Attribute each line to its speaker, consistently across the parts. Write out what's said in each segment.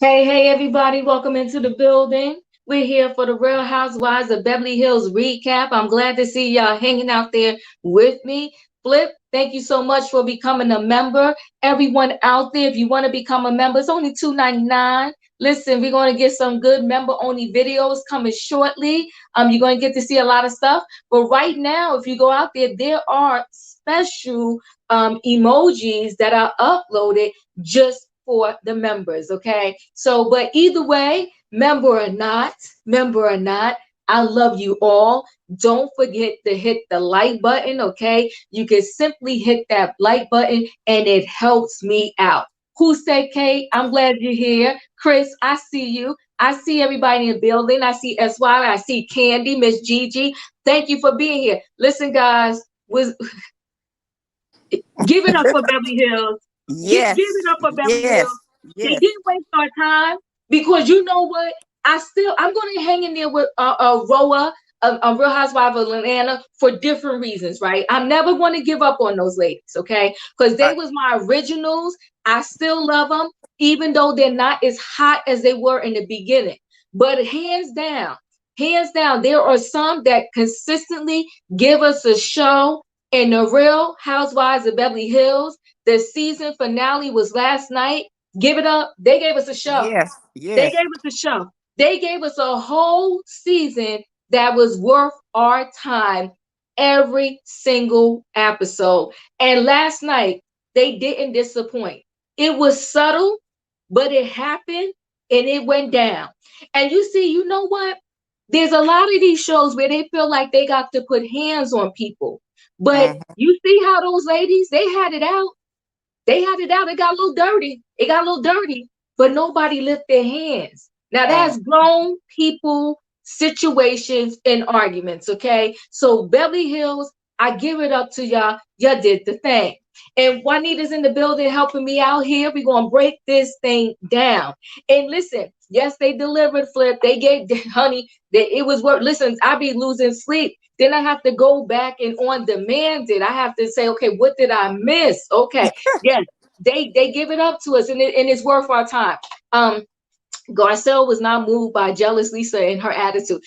Speaker 1: Hey, everybody, welcome into the building. We're here for the Real Housewives of Beverly Hills recap. I'm glad to see y'all hanging out there with me. Flip, thank you so much for becoming a member. Everyone out there, if you want to become a member, it's only $2.99. Listen, we're going to get some good member-only videos coming shortly. You're going to get to see a lot of stuff. But right now, if you go out there, there are special emojis that are uploaded just for the members. Okay, so but either way, member or not, I love you all. Don't forget to hit the like button. Okay, you can simply hit that like button and it helps me out. Who said Kate? I'm glad you're here. Chris, I see you. I see everybody in the building. I see SY. I see Candy, Miss Gigi. Thank you for being here. Listen, guys, was give it up for Beverly Hills.
Speaker 2: Yes,
Speaker 1: Give it up for Beverly
Speaker 2: yes,
Speaker 1: Hills. They
Speaker 2: yes.
Speaker 1: didn't waste our time because you know what? I'm going to hang in there with Roa, a Real Housewife of Atlanta for different reasons, right? I'm never going to give up on those ladies, okay? Because they
Speaker 2: Right.
Speaker 1: was my originals. I still love them, even though they're not as hot as they were in the beginning. But hands down, there are some that consistently give us a show. In the Real Housewives of Beverly Hills, the season finale was last night. Give it up. They gave us a show.
Speaker 2: Yes,
Speaker 1: They
Speaker 2: yes.
Speaker 1: gave us a show. They gave us a whole season that was worth our time every single episode. And last night, they didn't disappoint. It was subtle, but it happened and it went down. And you see, you know what? There's a lot of these shows where they feel like they got to put hands on people. But
Speaker 2: Mhm.
Speaker 1: you see how those ladies, they had it out. They had it out. It got a little dirty. It got a little dirty, but nobody lift their hands. Now
Speaker 2: Mhm.
Speaker 1: that's grown people situations and arguments. Okay. So Beverly Hills, I give it up to y'all. Y'all did the thing. And Juanita's in the building helping me out here. We're going to break this thing down. And listen, yes, they delivered, Flip. They gave, honey, it was worth, listen, I be losing sleep. Then I have to go back and on demand it. I have to say, okay, what did I miss? Okay. Yes, they give it up to us, and it's worth our time. Garcelle was not moved by jealous Lisa and her attitude.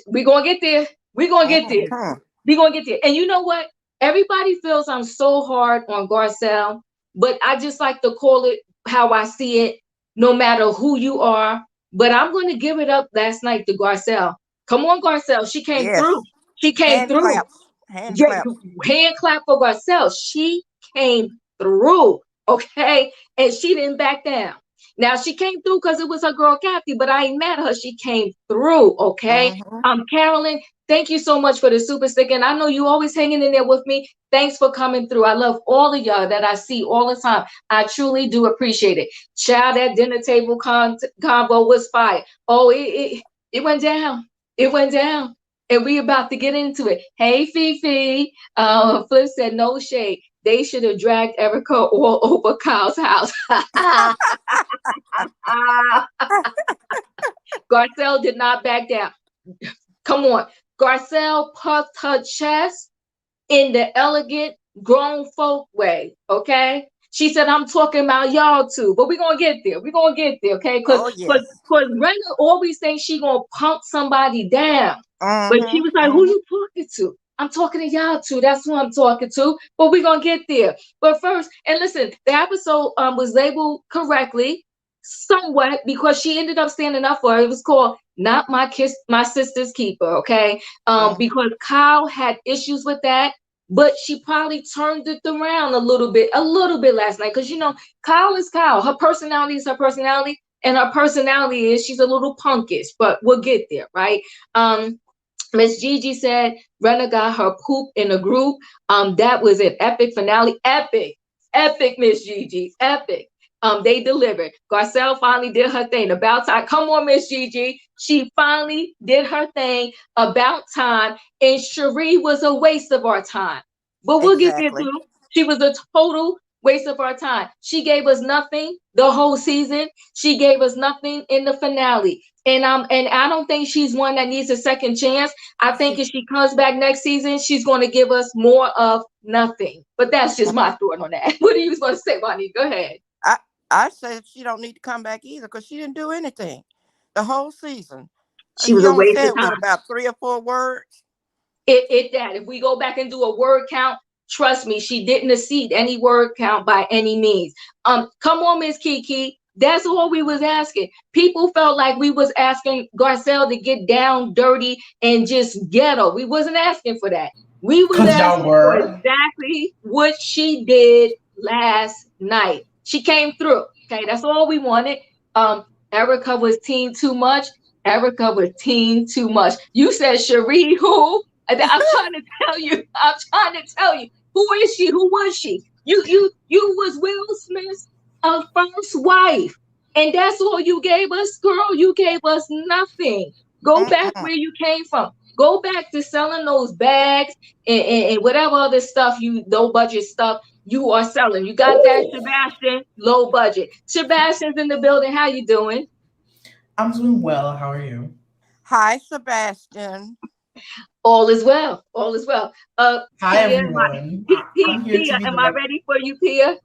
Speaker 1: We're gonna get there. We're gonna get there.
Speaker 2: Mhm.
Speaker 1: We're gonna get there. And you know what? Everybody feels I'm so hard on Garcelle, but I just like to call it how I see it, no matter who you are. But I'm gonna give it up last night to Garcelle. Come on, Garcelle. She came
Speaker 2: Yes.
Speaker 1: through. She came
Speaker 2: Hand
Speaker 1: through.
Speaker 2: claps. Hand
Speaker 1: Yeah,
Speaker 2: claps.
Speaker 1: hand clap for Garcelle. She came through, okay? And she didn't back down. Now she came through because it was her girl Kathy, but I ain't mad at her. She came through, okay?
Speaker 2: Mhm.
Speaker 1: Carolyn, thank you so much for the super stick. And I know you always hanging in there with me. Thanks for coming through. I love all of y'all that I see all the time. I truly do appreciate it. Child, that dinner table combo was fire. Oh, it went down. It went down. And we about to get into it. Hey, Fifi. Flip said no shade. They should have dragged Ericka all over Kyle's house. Garcelle did not back down. Come on. Garcelle puffed her chest in the elegant grown folk way. Okay. She said, I'm talking about y'all too, but we're gonna get there. We're gonna get there, okay? Because
Speaker 2: Oh
Speaker 1: because
Speaker 2: yes.
Speaker 1: because Brenda always thinks she gonna punk somebody down. But she
Speaker 2: Mhm.
Speaker 1: was like, who
Speaker 2: Mhm.
Speaker 1: you talking to? I'm talking to y'all too. That's who I'm talking to. But we're gonna get there. But first, and listen, the episode was labeled correctly, somewhat, because she ended up standing up for it. It was called Not My Kiss, My Sister's Keeper, okay?
Speaker 2: Mhm.
Speaker 1: Because Kyle had issues with that, but she probably turned it around a little bit last night. Because you know, Kyle is Kyle. Her personality is her personality, and her personality is she's a little punkish, but we'll get there, right? Miss Gigi said Renna got her poop in a group. That was an epic finale. Epic, Miss Gigi, epic. They delivered. Garcelle finally did her thing. About time. Come on, Miss Gigi. She finally did her thing about time. And Cherie was a waste of our time. But we'll get there
Speaker 2: Exactly.
Speaker 1: too. She was a total waste of our time. She gave us nothing the whole season. She gave us nothing in the finale. And I don't think she's one that needs a second chance. I think
Speaker 2: She.
Speaker 1: if she comes back next season, she's going to give us more of nothing. But that's just my thought on that. What are you going to say, Bonnie? Go ahead.
Speaker 2: I said she don't need to come back either because she didn't do anything the whole season.
Speaker 1: She was
Speaker 2: She
Speaker 1: a
Speaker 2: only
Speaker 1: waste of
Speaker 2: said what,
Speaker 1: time.
Speaker 2: about 3 or 4 words.
Speaker 1: That if we go back and do a word count, trust me, she didn't exceed any word count by any means. Come on, Miss Kiki. That's all we was asking. People felt like we was asking Garcelle to get down dirty and just ghetto. We wasn't asking for that. We was
Speaker 3: Because y'all
Speaker 1: asking for
Speaker 3: were.
Speaker 1: exactly what she did last night. She came through. Okay, that's all we wanted. Ericka was teen too much. Ericka was teen too much. You said Cherie who? I'm trying to tell you. I'm trying to tell you. Who is she? Who was she? You was Will Smith's first wife, and that's all you gave us, girl. You gave us nothing. Go back
Speaker 2: Mm-mm.
Speaker 1: where you came from. Go back to selling those bags and whatever other stuff low budget stuff you are selling. You got that, Sebastian? Low budget. Sebastian's in the building. How you doing?
Speaker 3: I'm doing well. How are you?
Speaker 2: Hi, Sebastian.
Speaker 1: All is well. All is well.
Speaker 3: Hi,
Speaker 1: Pia,
Speaker 3: everyone. I'm here to
Speaker 1: Pia,
Speaker 3: be
Speaker 1: am I ready for you, Pia?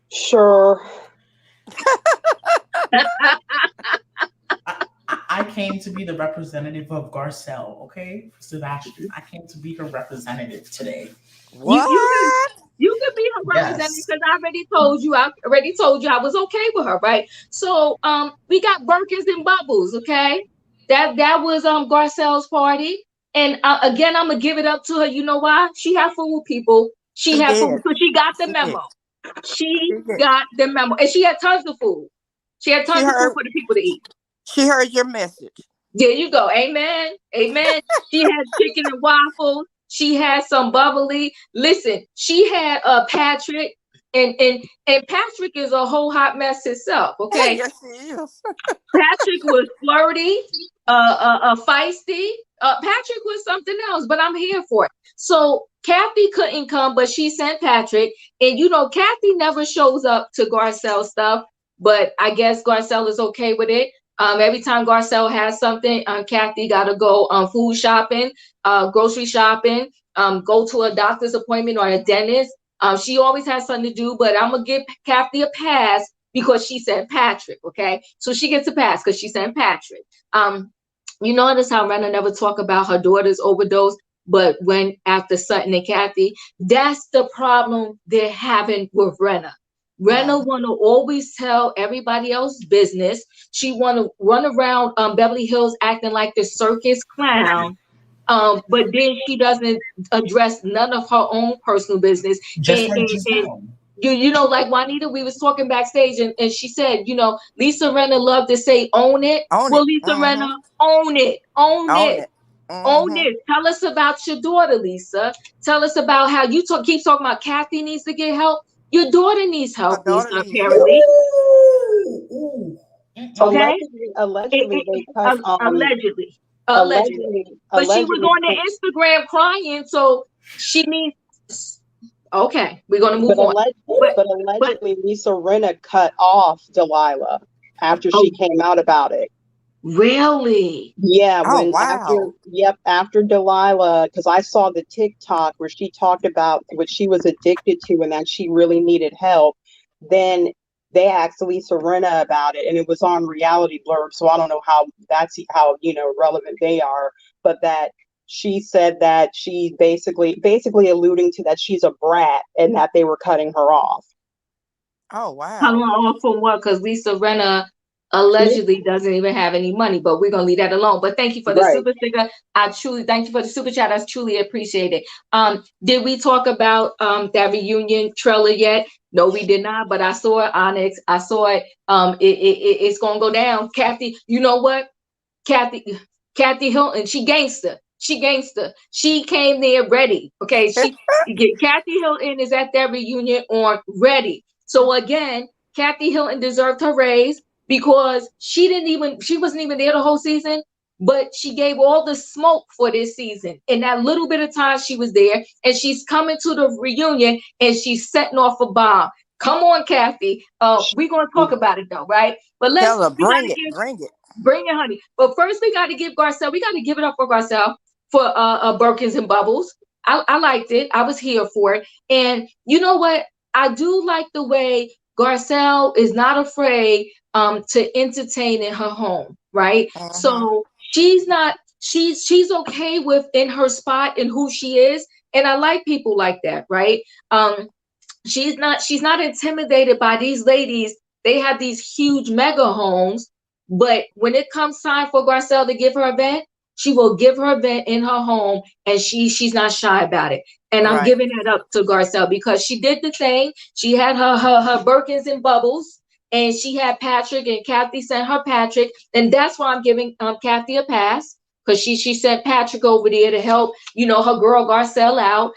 Speaker 4: Sure.
Speaker 3: I came to be the representative of Garcelle, okay? Sebastian. I came to be her representative today.
Speaker 2: What?
Speaker 1: You could be her representative
Speaker 3: Yes.
Speaker 1: because I already told you I was okay with her, right? So we got Birkins and Bubbles, okay? That was Garcelle's party. And again, I'm gonna give it up to her. You know why? She had food, people. She
Speaker 2: She
Speaker 1: had
Speaker 2: did.
Speaker 1: food. So she got the
Speaker 2: She did.
Speaker 1: memo. She
Speaker 2: She did.
Speaker 1: got the memo. And she had tons of food. She had tons of food for the people to eat.
Speaker 2: She heard your message.
Speaker 1: There you go. Amen. Amen. She had chicken and waffles. She had some bubbly. Listen, she had Patrick, and Patrick is a whole hot mess himself. Okay,
Speaker 2: Yes, she is.
Speaker 1: Patrick was flirty, feisty. Patrick was something else, but I'm here for it. So Kathy couldn't come, but she sent Patrick, and Kathy never shows up to Garcelle stuff, but I guess Garcelle is okay with it. Every time Garcelle has something, Kathy got to go food shopping, grocery shopping, go to a doctor's appointment or a dentist. She always has something to do, but I'm going to give Kathy a pass because she sent Patrick, okay? So she gets a pass because she sent Patrick. You notice how Rena never talk about her daughter's overdose, but when after Sutton and Kathy, that's the problem they're having with Rena. Rena want to always tell everybody else business. She want to run around Beverly Hills acting like the circus clown. But then she doesn't address none of her own personal business.
Speaker 3: Just like Giselle.
Speaker 1: Like Juanita, we was talking backstage and she said, Lisa Renna loved to say own it.
Speaker 2: Own
Speaker 1: well,
Speaker 2: it.
Speaker 1: Lisa Renna, own it. Own it. Own it. Tell us about your daughter, Lisa. Tell us about how you keep talking about Kathy needs to get help. Your daughter needs help, Lisa, apparently. Okay?
Speaker 4: Allegedly, they cut
Speaker 1: allegedly. But she was on the Instagram crying, so she needs. Okay, we're gonna move on.
Speaker 4: But allegedly, Lisa Rinna cut off Delilah after she came out about it.
Speaker 1: Really?
Speaker 4: Yeah.
Speaker 2: Wow.
Speaker 4: After Delilah, because I saw the TikTok where she talked about what she was addicted to and that she really needed help. Then they asked Lisa Rinna about it, and it was on Reality Blurb. So I don't know how relevant they are, but that she said that she basically alluding to that she's a brat and that they were cutting her off.
Speaker 2: Oh, wow.
Speaker 1: Cutting her off from what? Because Lisa Rinna allegedly doesn't even have any money, but we're gonna leave that alone. But thank you for the super sticker. I truly thank you for the super chat. I truly appreciate it. Did we talk about that reunion trailer yet? No, we did not, but I saw it, Onyx. I saw it. It's gonna go down. Kathy, you know what? Kathy Hilton, she gangster. She came there ready. Okay, Kathy Hilton is at that reunion on ready. So again, Kathy Hilton deserved her raise because she wasn't even there the whole season, but she gave all the smoke for this season. In that little bit of time she was there, and she's coming to the reunion and she's setting off a bomb. Come on, Kathy. We're gonna talk about it though, right? But
Speaker 2: bring it.
Speaker 1: Bring it, honey. But first we got to give Garcelle. We got to give it up for Garcelle for Birkins and Bubbles. I liked it. I was here for it. And you know what? I do like the way Garcelle is not afraid to entertain in her home, right? So she's okay with in her spot and who she is. And I like people like that, right? She's not intimidated by these ladies. They have these huge mega homes, but when it comes time for Garcelle to give her event, she will give her event in her home, and she's not shy about it. And I'm giving that up to Garcelle because she did the thing. She had her Birkins and bubbles, and she had Patrick, and Kathy sent her Patrick, and that's why I'm giving Kathy a pass, because she sent Patrick over there to help, her girl Garcelle out.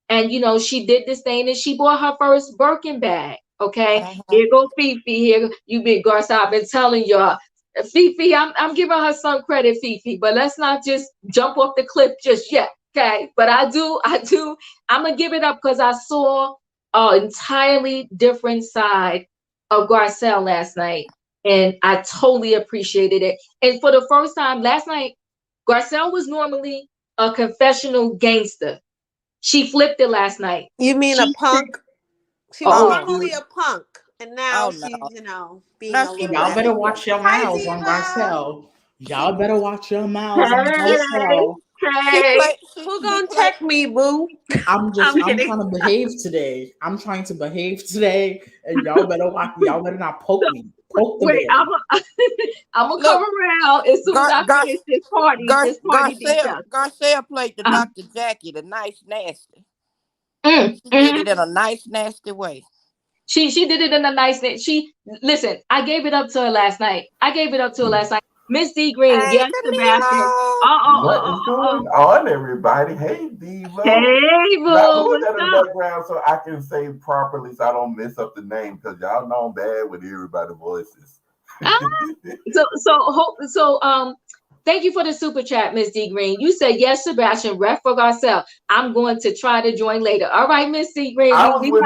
Speaker 1: And she did this thing, and she bought her first Birkin bag. Okay, here go Fifi. Here you big Garcelle. I've been telling y'all, Fifi. I'm giving her some credit, Fifi, but let's not just jump off the cliff just yet. Okay, but I do. I'm gonna give it up because I saw an entirely different side of Garcelle last night, and I totally appreciated it. And for the first time last night, Garcelle was normally a confessional gangster. She flipped it last night.
Speaker 5: You mean a punk? She was normally a punk, and now she's, being a little.
Speaker 3: Y'all better watch your mouths on Garcelle. Y'all better watch your mouths on Garcelle.
Speaker 5: Who gonna check me, boo?
Speaker 3: I'm trying to behave today. I'm trying to behave today, and y'all better watch. Y'all better not poke me. Poke the bear.
Speaker 1: I'm gonna come around as soon as I finish this party.
Speaker 2: Garcelle played the Dr. Jackie, the nice nasty. She did it in a nice nasty way.
Speaker 1: She did it in a nice way. Listen, I gave it up to her last night. Miss D Green, yes, Sebastian.
Speaker 6: What is going on, everybody? Hey, Diva.
Speaker 1: Hey, boo.
Speaker 6: Now, who's that in the background so I can say properly so I don't mess up the name, because y'all know I'm bad with everybody's voices.
Speaker 1: Thank you for the super chat, Miss D Green. You said yes, Sebastian. Ref for Garcelle. I'm going to try to join later. All right, Miss D Green.
Speaker 6: I was with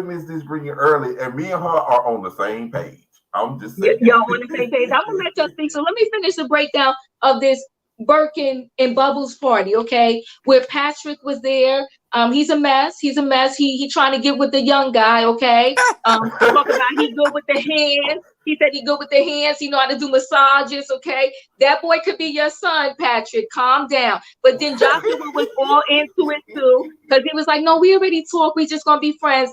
Speaker 6: Miss D Green early, and me and her are on the same page. I'm just saying.
Speaker 1: Y'all on the same page. I'm gonna let y'all speak. So let me finish the breakdown of this Birkin and Bubbles party, okay? Where Patrick was there. He's a mess. He trying to get with the young guy, okay? Talk about he good with the hands. He said he good with the hands. He know how to do massages, okay? That boy could be your son, Patrick. Calm down. But then Joshua was all into it too, because he was like, no, we already talked. We just gonna be friends.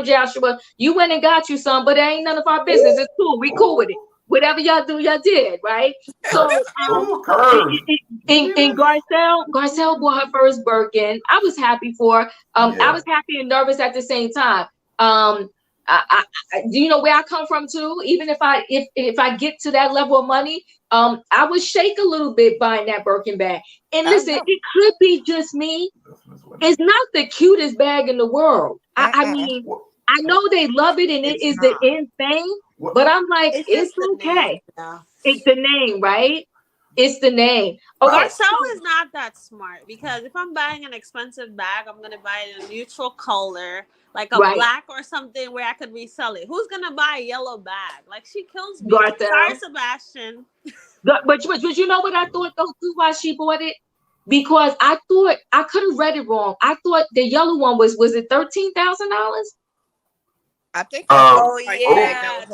Speaker 1: Joshua, you went and got you some, but it ain't none of our business. It's cool. We cool with it. Whatever y'all do, y'all did, right? So, and Garcelle bought her first Birkin. I was happy for her. I was happy and nervous at the same time. I do you know where I come from too? Even if I get to that level of money, I would shake a little bit buying that Birkin bag. And listen, it could be just me. It's not the cutest bag in the world. I mean, I know they love it and it is the end thing, but I'm like, it's okay. It's the name, right? It's the name.
Speaker 5: Okay. Garcelle is not that smart, because if I'm buying an expensive bag, I'm gonna buy it in a neutral color, like a black or something where I could resell it. Who's gonna buy a yellow bag? Like, she kills me.
Speaker 1: Garcelle.
Speaker 5: Sorry, Sebastian.
Speaker 1: But you know what I thought though too, why she bought it? Because I thought I could have read it wrong. I thought the yellow one was it $13,000?
Speaker 2: I think.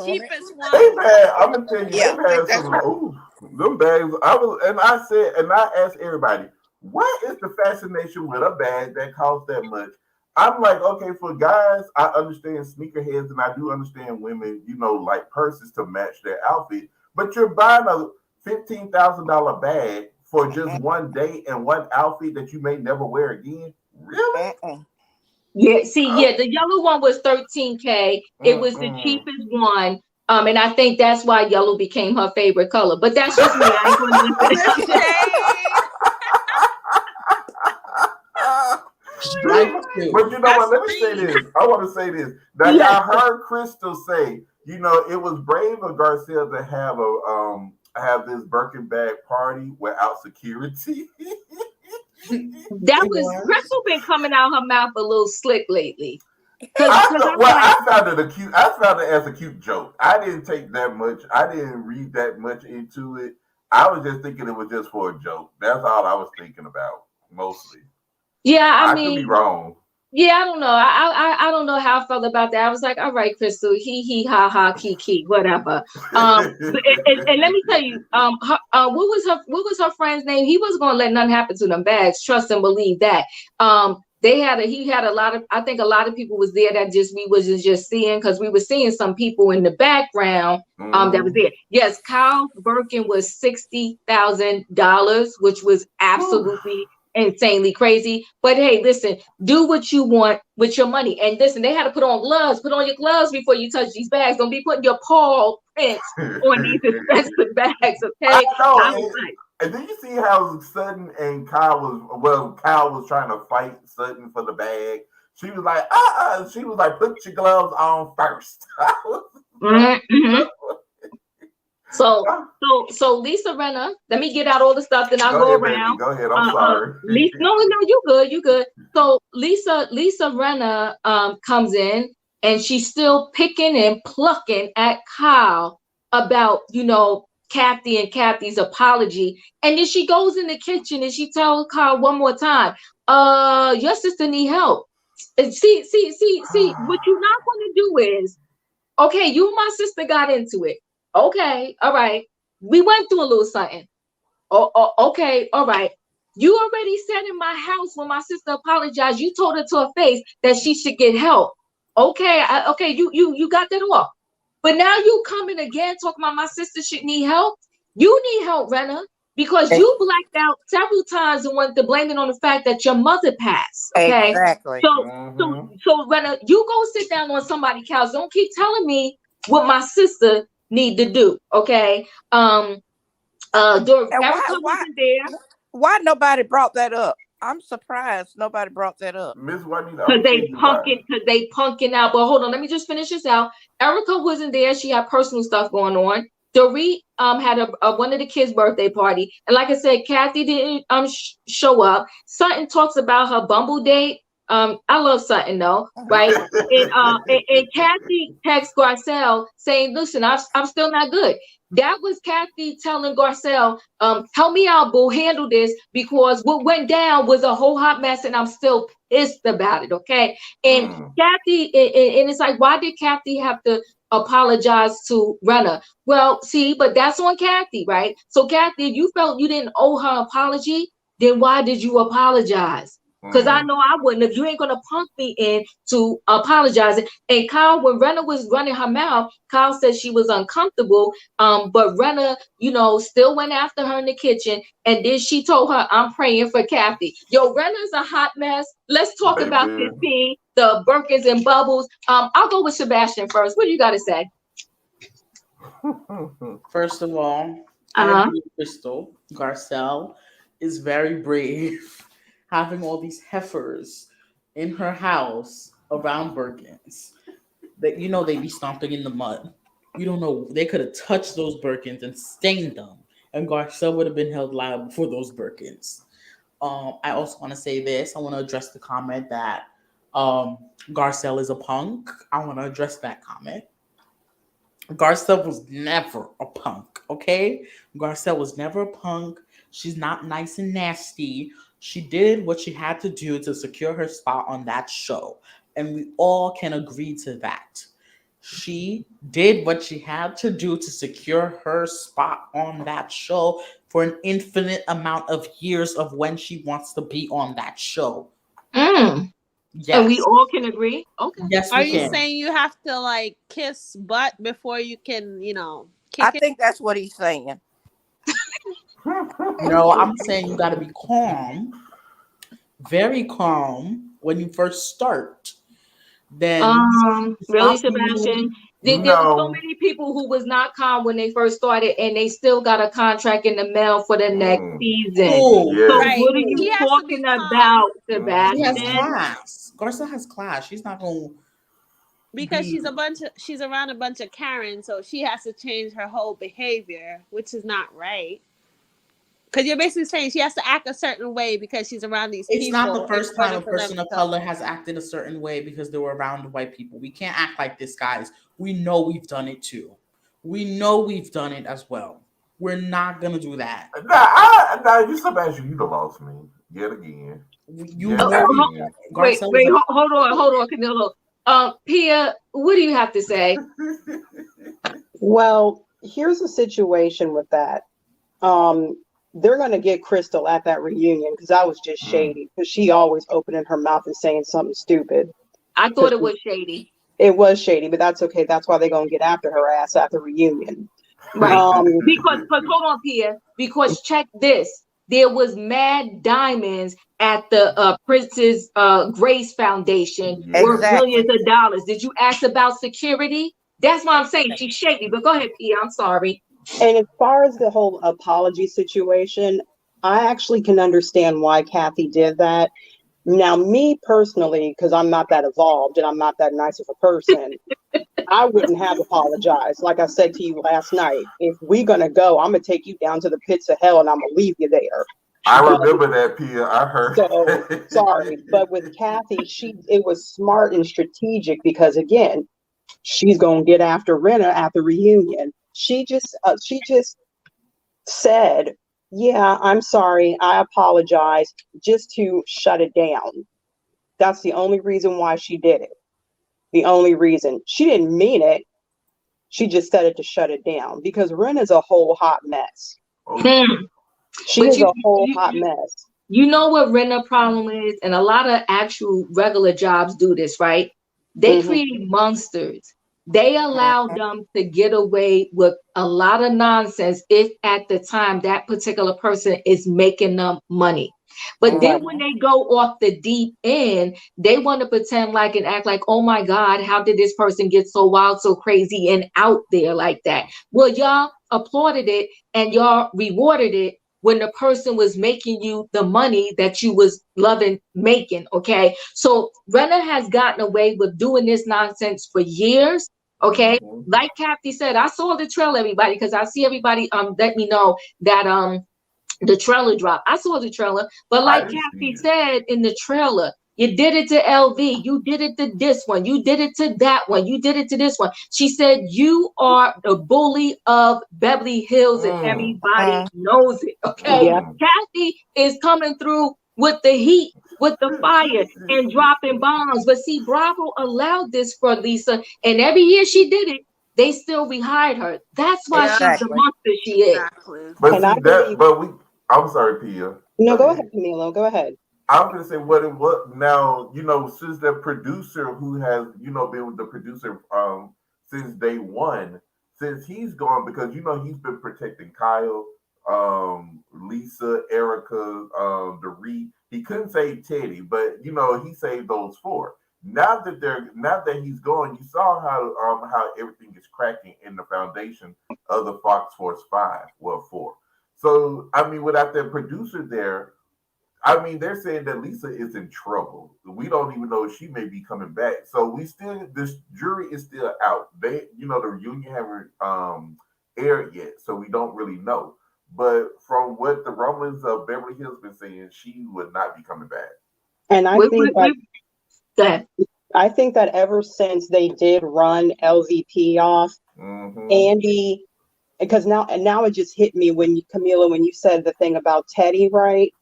Speaker 5: Cheapest one.
Speaker 6: I'm gonna tell you, they've had some. Them bags. I asked everybody, what is the fascination with a bag that costs that much? I'm like, okay, for guys, I understand sneakerheads, and I do understand women, like purses to match their outfit. But you're buying a $15,000 bag for just one day and one outfit that you may never wear again. Really?
Speaker 1: Yeah, the yellow one was $13K. It was the cheapest one. And I think that's why yellow became her favorite color. But that's just me. I ain't
Speaker 6: But you know what? Let me say this. I want to say this. Now, y'all heard Crystal say, it was brave of Garcelle to have this Birkin bag party without security.
Speaker 1: Crystal been coming out her mouth a little slick lately.
Speaker 6: I found it cute. I found it as a cute joke. I didn't take that much. I didn't read that much into it. I was just thinking it was just for a joke. That's all I was thinking about, mostly.
Speaker 1: Yeah, I
Speaker 6: could
Speaker 1: mean,
Speaker 6: be wrong.
Speaker 1: Yeah, I don't know. I don't know how I felt about that. I was like, all right, Crystal, he ha ha kiki, whatever. And let me tell you, what was her friend's name? He wasn't gonna let nothing happen to them bags. Trust and believe that. He had a lot of, I think a lot of people was there that we was just seeing, because we were seeing some people in the background that was there. Yes, Kyle Birkin was $60,000, which was absolutely insanely crazy. But hey, listen, do what you want with your money. And listen, they had to put on gloves. Put on your gloves before you touch these bags. Don't be putting your paw prints on these expensive bags, okay?
Speaker 6: I know. And did you see how Sutton and Kyle was trying to fight Sutton for the bag? She was like, she was like, put your gloves on first.
Speaker 1: So Lisa Rinna, let me get out all the stuff, then I'll go around.
Speaker 6: Go ahead, I'm sorry.
Speaker 1: No, you good. So Lisa Rinna comes in, and she's still picking and plucking at Kyle about, Kathy and Kathy's apology. And then she goes in the kitchen and she tells Kyle one more time, your sister need help. See, what you're not going to do is, okay, you and my sister got into it. Okay, all right. We went through a little something. Okay, all right. You already said in my house when my sister apologized, you told her to her face that she should get help. Okay, you got that off. But now you coming again talking about my sister should need help. You need help, Renna, because you blacked out several times and wanted to blame it on the fact that your mother passed. Okay,
Speaker 2: exactly.
Speaker 1: So Renna, you go sit down on somebody's couch. Don't keep telling me what my sister need to do. Okay. Erika wasn't there.
Speaker 2: Why nobody brought that up? I'm surprised nobody brought that up.
Speaker 6: Miss Juanita,
Speaker 1: because they punking out. But hold on, let me just finish this out. Erika wasn't there. She had personal stuff going on. Dorit had one of the kids' birthday party, and like I said, Kathy didn't show up. Sutton talks about her Bumble date. I love Sutton though, right? and Kathy texts Garcelle saying, "Listen, I'm still not good." That was Kathy telling Garcelle, help me out, boo, handle this, because what went down was a whole hot mess and I'm still pissed about it, okay? And Kathy, and it's like, why did Kathy have to apologize to Renna? Well, see, but that's on Kathy, right? So Kathy, if you felt you didn't owe her an apology, then why did you apologize? Because I know I wouldn't. If you ain't gonna punk me into apologizing. And Kyle, when Renna was running her mouth, Kyle said she was uncomfortable. But Renna, still went after her in the kitchen, and then she told her, "I'm praying for Kathy." Yo, Renna's a hot mess. Let's talk about this team, the Birkins and Bubbles. I'll go with Sebastian first. What do you got to say?
Speaker 3: First of all, I agree with Crystal. Garcelle is very brave. Having all these heifers in her house around Birkins that they be stomping in the mud. You don't know, they could have touched those Birkins and stained them, and Garcelle would have been held liable for those Birkins. I also want to say this. I want to address the comment that Garcelle is a punk. I want to address that comment. Garcelle was never a punk, okay? Garcelle was never a punk. She's not nice and nasty. She did what she had to do to secure her spot on that show. And we all can agree to that. She did what she had to do to secure her spot on that show for an infinite amount of years of when she wants to be on that show.
Speaker 1: Yes. And we all can agree? Okay.
Speaker 3: Yes,
Speaker 5: Are you saying you have to kiss butt before you can, kick
Speaker 2: I think that's what he's saying.
Speaker 3: No, I'm saying you got to be calm, very calm when you first start. Then
Speaker 1: really, Sebastian? There were so many people who was not calm when they first started, and they still got a contract in the mail for the next season. So what are you talking about, Sebastian?
Speaker 3: She has class. Garcelle has class. She's not going.
Speaker 5: Because she's around a bunch of Karens, so she has to change her whole behavior, which is not right. Because you're basically saying she has to act a certain way because she's around these people.
Speaker 3: It's not the first time a person of color has acted a certain way because they were around white people. We can't act like this, guys. We know we've done it too. We know we've done it as well. We're not going to do that.
Speaker 6: Nah, you Sebastian, you done lost me yet again.
Speaker 3: You
Speaker 6: Yes,
Speaker 3: more
Speaker 6: I can.
Speaker 1: Wait,
Speaker 3: Garcelle was
Speaker 1: hold on, Camilo. Pia, what do you have to say?
Speaker 4: Well, here's the situation with that. They're going to get Crystal at that reunion because that was just shady. Because she always opening her mouth and saying something stupid.
Speaker 1: I thought it was shady.
Speaker 4: It was shady, but that's okay. That's why they're going to get after her ass at the reunion.
Speaker 1: Right. Because hold on, Pia. Because check this. There was mad diamonds at the Princess Grace Foundation worth millions of dollars. Did you ask about security? That's why I'm saying she's shady. But go ahead, Pia. I'm sorry.
Speaker 4: And as far as the whole apology situation, I actually can understand why Kathy did that. Now, me personally, because I'm not that evolved and I'm not that nice of a person, I wouldn't have apologized. Like I said to you last night, if we're going to go, I'm going to take you down to the pits of hell and I'm going to leave you there.
Speaker 6: I remember that, Pia. I heard.
Speaker 4: So, sorry. But with Kathy, it was smart and strategic because, again, she's going to get after Rinna at the reunion. She just said, yeah, I'm sorry. I apologize, just to shut it down. That's the only reason why she did it. The only reason. She didn't mean it. She just said it to shut it down because Rinna's a whole hot mess. She is a whole hot mess.
Speaker 1: You know what Rinna problem is? And a lot of actual regular jobs do this, right? They create monsters. They allow them to get away with a lot of nonsense if at the time that particular person is making them money. But then when they go off the deep end, they want to pretend like and act like, oh my God, how did this person get so wild, so crazy and out there like that? Well, y'all applauded it and y'all rewarded it when the person was making you the money that you was loving making, okay? So Rinna has gotten away with doing this nonsense for years, okay? Like Kathy said, I saw the trailer, everybody, because I see everybody let me know that the trailer dropped. I saw the trailer, but like Kathy said in the trailer, you did it to LV, you did it to this one, you did it to that one, you did it to this one. She said, you are the bully of Beverly Hills and everybody knows it, okay?
Speaker 4: Yeah.
Speaker 1: Kathy is coming through with the heat, with the fire and dropping bombs. But see, Bravo allowed this for Lisa, and every year she did it, they still rehired her. That's why she's the monster she is.
Speaker 5: Exactly.
Speaker 6: But I'm sorry, Pia.
Speaker 4: No, go ahead, Camilo. Go ahead.
Speaker 6: I'm gonna say what it was now, since the producer who has, been with the producer since day one, since he's gone, because he's been protecting Kyle, Lisa, Erika, Dorit. He couldn't save Teddy, but he saved those four. Now that he's gone, you saw how everything is cracking in the foundation of the Fox Force 4. So without the producer there, they're saying that Lisa is in trouble. We don't even know if she may be coming back. So this jury is still out. The reunion haven't aired yet, so we don't really know. But from what the rumblings of Beverly Hills been saying, she would not be coming back.
Speaker 4: And I think that ever since they did run LVP off, Andy, because now it just hit me when you said the thing about Teddy, right?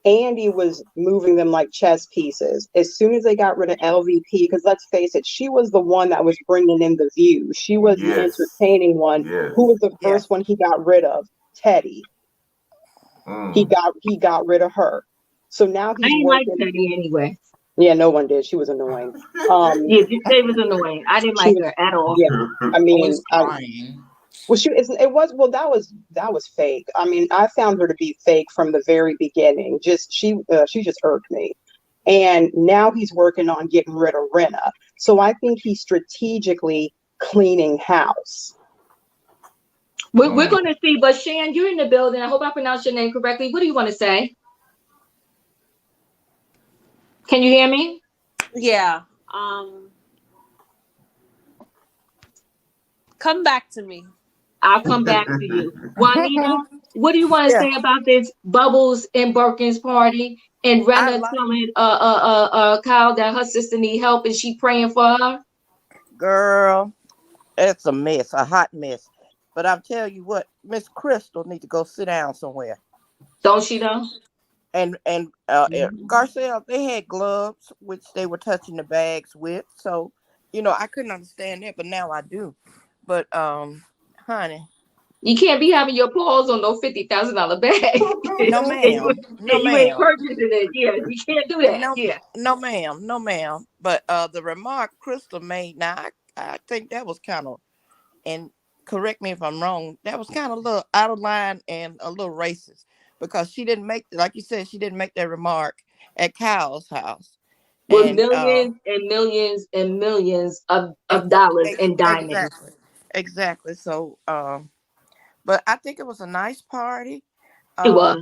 Speaker 4: Andy was moving them like chess pieces. As soon as they got rid of LVP, because let's face it, she was the one that was bringing in the views. She was the entertaining one. Who was the first one he got rid of? Teddy. He got rid of her. So now he's working.
Speaker 1: Like Teddy anyway.
Speaker 4: Yeah, no one did. She was annoying.
Speaker 1: She was annoying. I didn't like her at all.
Speaker 4: Yeah, that was fake. I found her to be fake from the very beginning. She just irked me. And now he's working on getting rid of Rinna. So I think he's strategically cleaning house.
Speaker 1: We're going to see, but Shan, you're in the building. I hope I pronounced your name correctly. What do you want to say? Can you hear me?
Speaker 5: Yeah. Come back to me.
Speaker 1: I'll come back to you. Juanita, what do you want to say about this Bubbles and Birkin's party and Rinna telling Kyle that her sister need help and she praying for her?
Speaker 2: Girl, it's a mess, a hot mess. But I'll tell you what, Miss Crystal need to go sit down somewhere.
Speaker 1: Don't she though?
Speaker 2: And Garcelle, they had gloves which they were touching the bags with. So, I couldn't understand that, but now I do. But honey,
Speaker 1: you can't be having your paws on no $50,000 bag.
Speaker 2: no ma'am, no
Speaker 1: You ain't
Speaker 2: ma'am,
Speaker 1: purchasing it. Yeah, you can't do that.
Speaker 2: no,
Speaker 1: Yeah.
Speaker 2: no ma'am, no ma'am. But the remark Crystal made, now I think that was kind of, and correct me if I'm wrong, that was kind of a little out of line and a little racist, because she didn't make, like you said, she didn't make that remark at Kyle's house.
Speaker 1: With
Speaker 2: And
Speaker 1: millions and millions and millions of dollars in diamonds.
Speaker 2: Exactly. So, but I think it was a nice party.
Speaker 1: It was.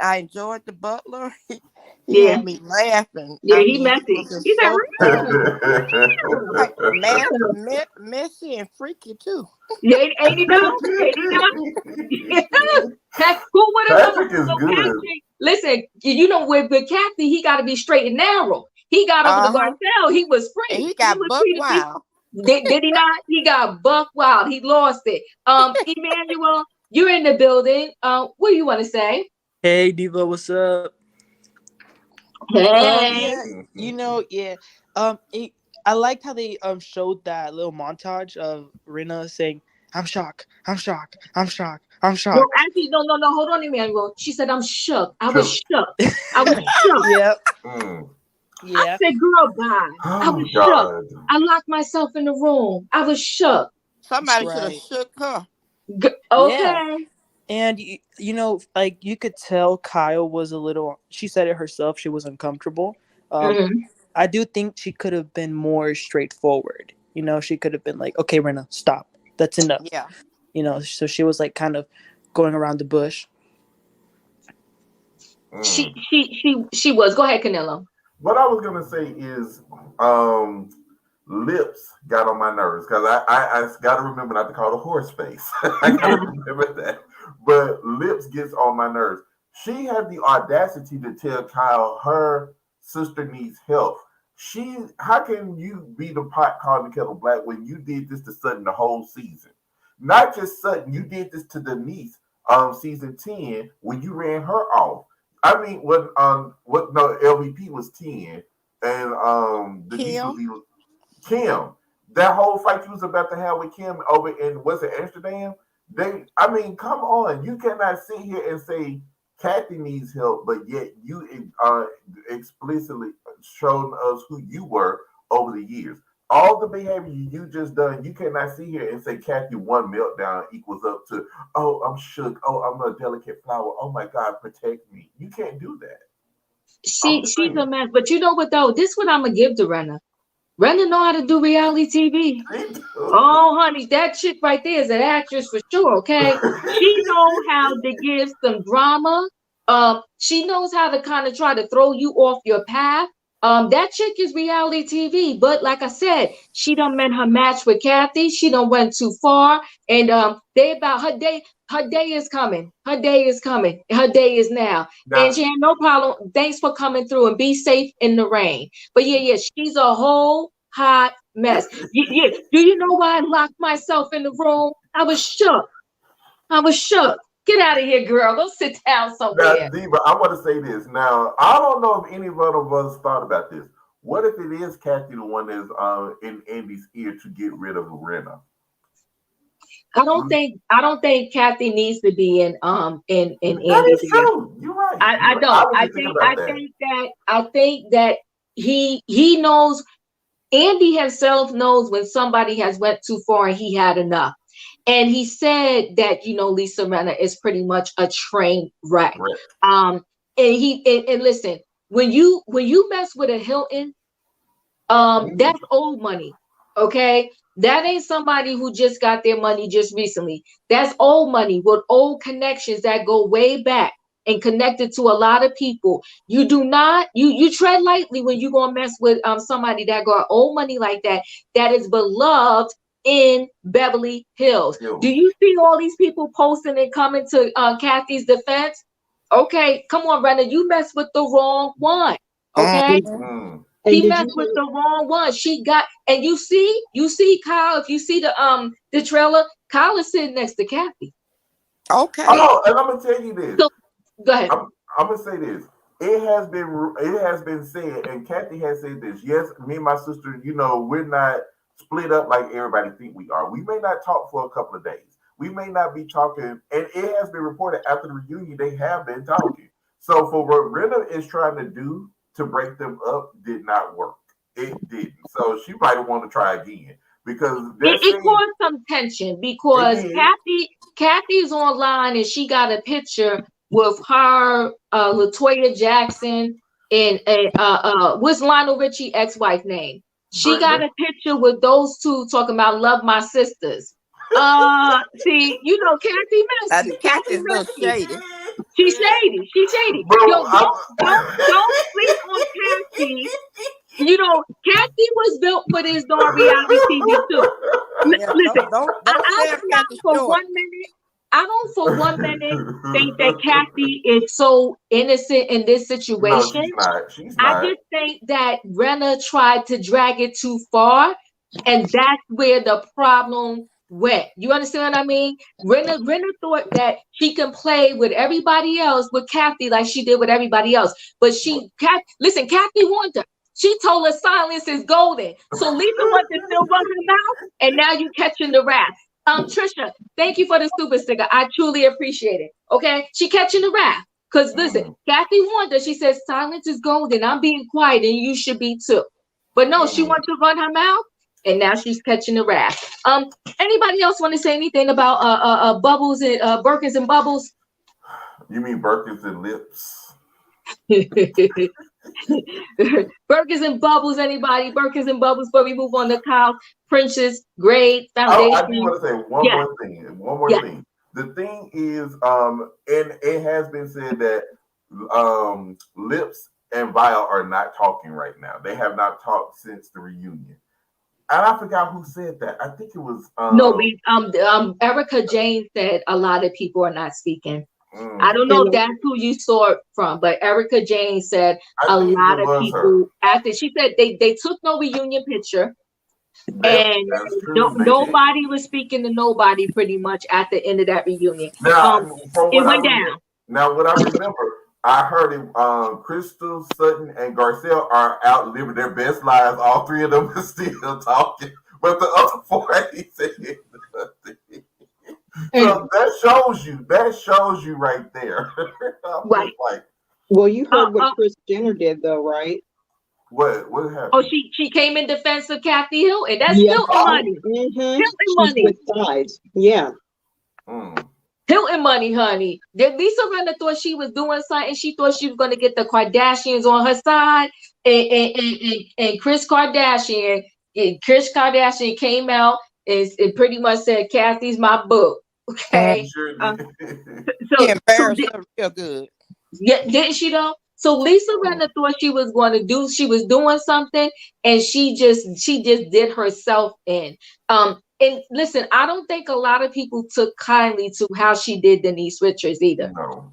Speaker 2: I enjoyed the butler. He
Speaker 1: Yeah.
Speaker 2: had me laughing.
Speaker 1: Yeah,
Speaker 2: I
Speaker 1: he
Speaker 2: mean, he
Speaker 1: messy.
Speaker 2: was just
Speaker 1: He's
Speaker 2: so funny. Right,
Speaker 1: like,
Speaker 2: messy and freaky too.
Speaker 1: yeah, ain't he though? Ain't he though? Who would have known?
Speaker 6: Patrick is
Speaker 1: So
Speaker 6: good.
Speaker 1: Patrick, listen, with Kathy, he got to be straight and narrow. He got over the Garcelle. He was free.
Speaker 2: And he got buck wild.
Speaker 1: Did he not? He got buck wild. He lost it. Emmanuel, you're in the building. What do you want to say?
Speaker 7: Hey, Diva, what's up?
Speaker 1: Hey.
Speaker 7: I liked how they showed that little montage of Rina saying, "I'm shocked, I'm shocked, I'm shocked, I'm shocked."
Speaker 1: No, actually, no. Hold on, Emmanuel. She said, "I'm shook. I was shook. I was shook."
Speaker 7: Yep.
Speaker 1: Yeah. I said, "Girl, bye." I was shook. I locked myself in the room. I was shook.
Speaker 2: Somebody should have shook her.
Speaker 1: Okay.
Speaker 7: Yeah. And you could tell Kyle was a little. She said it herself. She was uncomfortable. I do think she could have been more straightforward. She could have been like, "Okay, Rina, stop. That's enough."
Speaker 2: Yeah.
Speaker 7: So she was like kind of going around the bush.
Speaker 1: She was. Go ahead, Canelo.
Speaker 6: What I was gonna say is, lips got on my nerves because I got to remember not to call the horse face. I got to remember that. But lips gets on my nerves. She had the audacity to tell Kyle her sister needs help. How can you be the pot calling the kettle black when you did this to Sutton the whole season? Not just Sutton, you did this to Denise season 10 when you ran her off. I mean, LVP was 10 and Kim. That whole fight you was about to have with Kim over in Amsterdam? Come on. You cannot sit here and say Kathy needs help, but yet you explicitly shown us who you were over the years. All the behavior you just done, you cannot sit here and say Kathy one meltdown equals up to, oh, I'm shook. Oh, I'm a delicate flower. Oh my God, protect me. You can't do that.
Speaker 1: She's a mess. But you know what though? This is what I'm gonna give to Renna. Renna know how to do reality TV. Oh, honey, that chick right there is an actress for sure. Okay, she knows how to give some drama. She knows how to kind of try to throw you off your path. That chick is reality TV, but like I said, she done met her match with Kathy. She done went too far, and they about her day. Her day is coming. Her day is coming. Her day is now. And she had no problem. Thanks for coming through and be safe in the rain. But yeah, she's a whole hot mess. Yeah. Do you know why I locked myself in the room? I was shook. Get out of here, girl. Go sit down somewhere.
Speaker 6: Now, Diva, I want to say this. Now, I don't know if any one of us thought about this. What if it is Kathy, the one that's in Andy's ear to get rid of Rena?
Speaker 1: I don't think Kathy needs to be in
Speaker 6: That
Speaker 1: Andy's
Speaker 6: is true. You're right.
Speaker 1: I don't. I think that he knows. Andy himself knows when somebody has went too far and he had enough. And he said that, Lisa Rinna is pretty much a train wreck. Right. And listen, when you mess with a Hilton, that's old money. Okay. That ain't somebody who just got their money just recently. That's old money with old connections that go way back and connected to a lot of people. You do not, you tread lightly when you gonna mess with somebody that got old money like that is beloved in Beverly Hills. Do you see all these people posting and coming to Kathy's defense? Okay, come on, Brenda, you messed with the wrong one. Okay. She messed with the wrong one. She got, and you see Kyle, if you see the trailer, Kyle is sitting next to Kathy.
Speaker 2: Okay.
Speaker 6: Oh, and I'm gonna tell you this.
Speaker 1: So, go ahead.
Speaker 6: I'm gonna say this. it has been said, and Kathy has said this. Yes, me and my sister, we're not split up like everybody think we are. We may not talk for a couple of days. We may not be talking, and it has been reported after the reunion they have been talking. So for what Rena is trying to do to break them up did not work. It didn't. So she might want to try again because
Speaker 1: it caused some tension because Kathy's online and she got a picture with her, LaToya Jackson, and what's Lionel Richie ex-wife name? She got a picture with those two talking about love my sisters. See, Kathy messy.
Speaker 2: Kathy's a little shady.
Speaker 1: She's shady. She's shady.
Speaker 6: Bro,
Speaker 1: Yo, don't sleep on Kathy. Kathy was built for this dark reality TV too. Listen, I don't for one minute think that Kathy is so innocent in this situation.
Speaker 6: No, she's not.
Speaker 1: I just think that Rena tried to drag it too far, and that's where the problem went. You understand what I mean? Rena thought that she can play with everybody else with Kathy like she did with everybody else. But Kathy warned her. She told her silence is golden. So Lisa wants to still run her mouth, and now you catching the wrath. Trisha, thank you for the super sticker. I truly appreciate it. Okay, she catching the wrath. Because listen, Kathy warned her. She says silence is golden. I'm being quiet, and you should be too. But no, she wants to run her mouth, and now she's catching the wrath. Anybody else want to say anything about bubbles and Birkins and bubbles?
Speaker 6: You mean Birkins and lips?
Speaker 1: Birkins and bubbles, anybody? Birkins and bubbles before we move on to Kyle Prince's grade foundation.
Speaker 6: I do want to say one more thing. The thing is, and it has been said that Lips and Vile are not talking right now. They have not talked since the reunion. And I forgot who said that. I think it was
Speaker 1: Erika Jane said a lot of people are not speaking. I don't know if that's who you saw it from, but Erika Jane said a lot of people after she said they took no reunion picture, and nobody was speaking to nobody pretty much at the end of that reunion.
Speaker 6: Now,
Speaker 1: it went down.
Speaker 6: Now, what I remember, I heard it. Crystal, Sutton, and Garcelle are out living their best lives. All three of them are still talking, but the other four ain't saying nothing. So that shows you right there.
Speaker 1: Right.
Speaker 4: Well, you heard what Kris Jenner did though, right?
Speaker 6: What happened?
Speaker 1: Oh, she came in defense of Kathy Hill, and that's Hilton money. Hilton money.
Speaker 4: Sides. Yeah.
Speaker 1: Hilton money, honey. Lisa Rinna thought she was doing something. She thought she was going to get the Kardashians on her side, and Kris Kardashian came out and pretty much said, "Kathy's my boo." Okay.
Speaker 2: Embarrassed her real good.
Speaker 1: Yeah, didn't she though? So Lisa Rinna thought she was doing something, and she just did herself in. And listen, I don't think a lot of people took kindly to how she did Denise Richards either.
Speaker 6: No.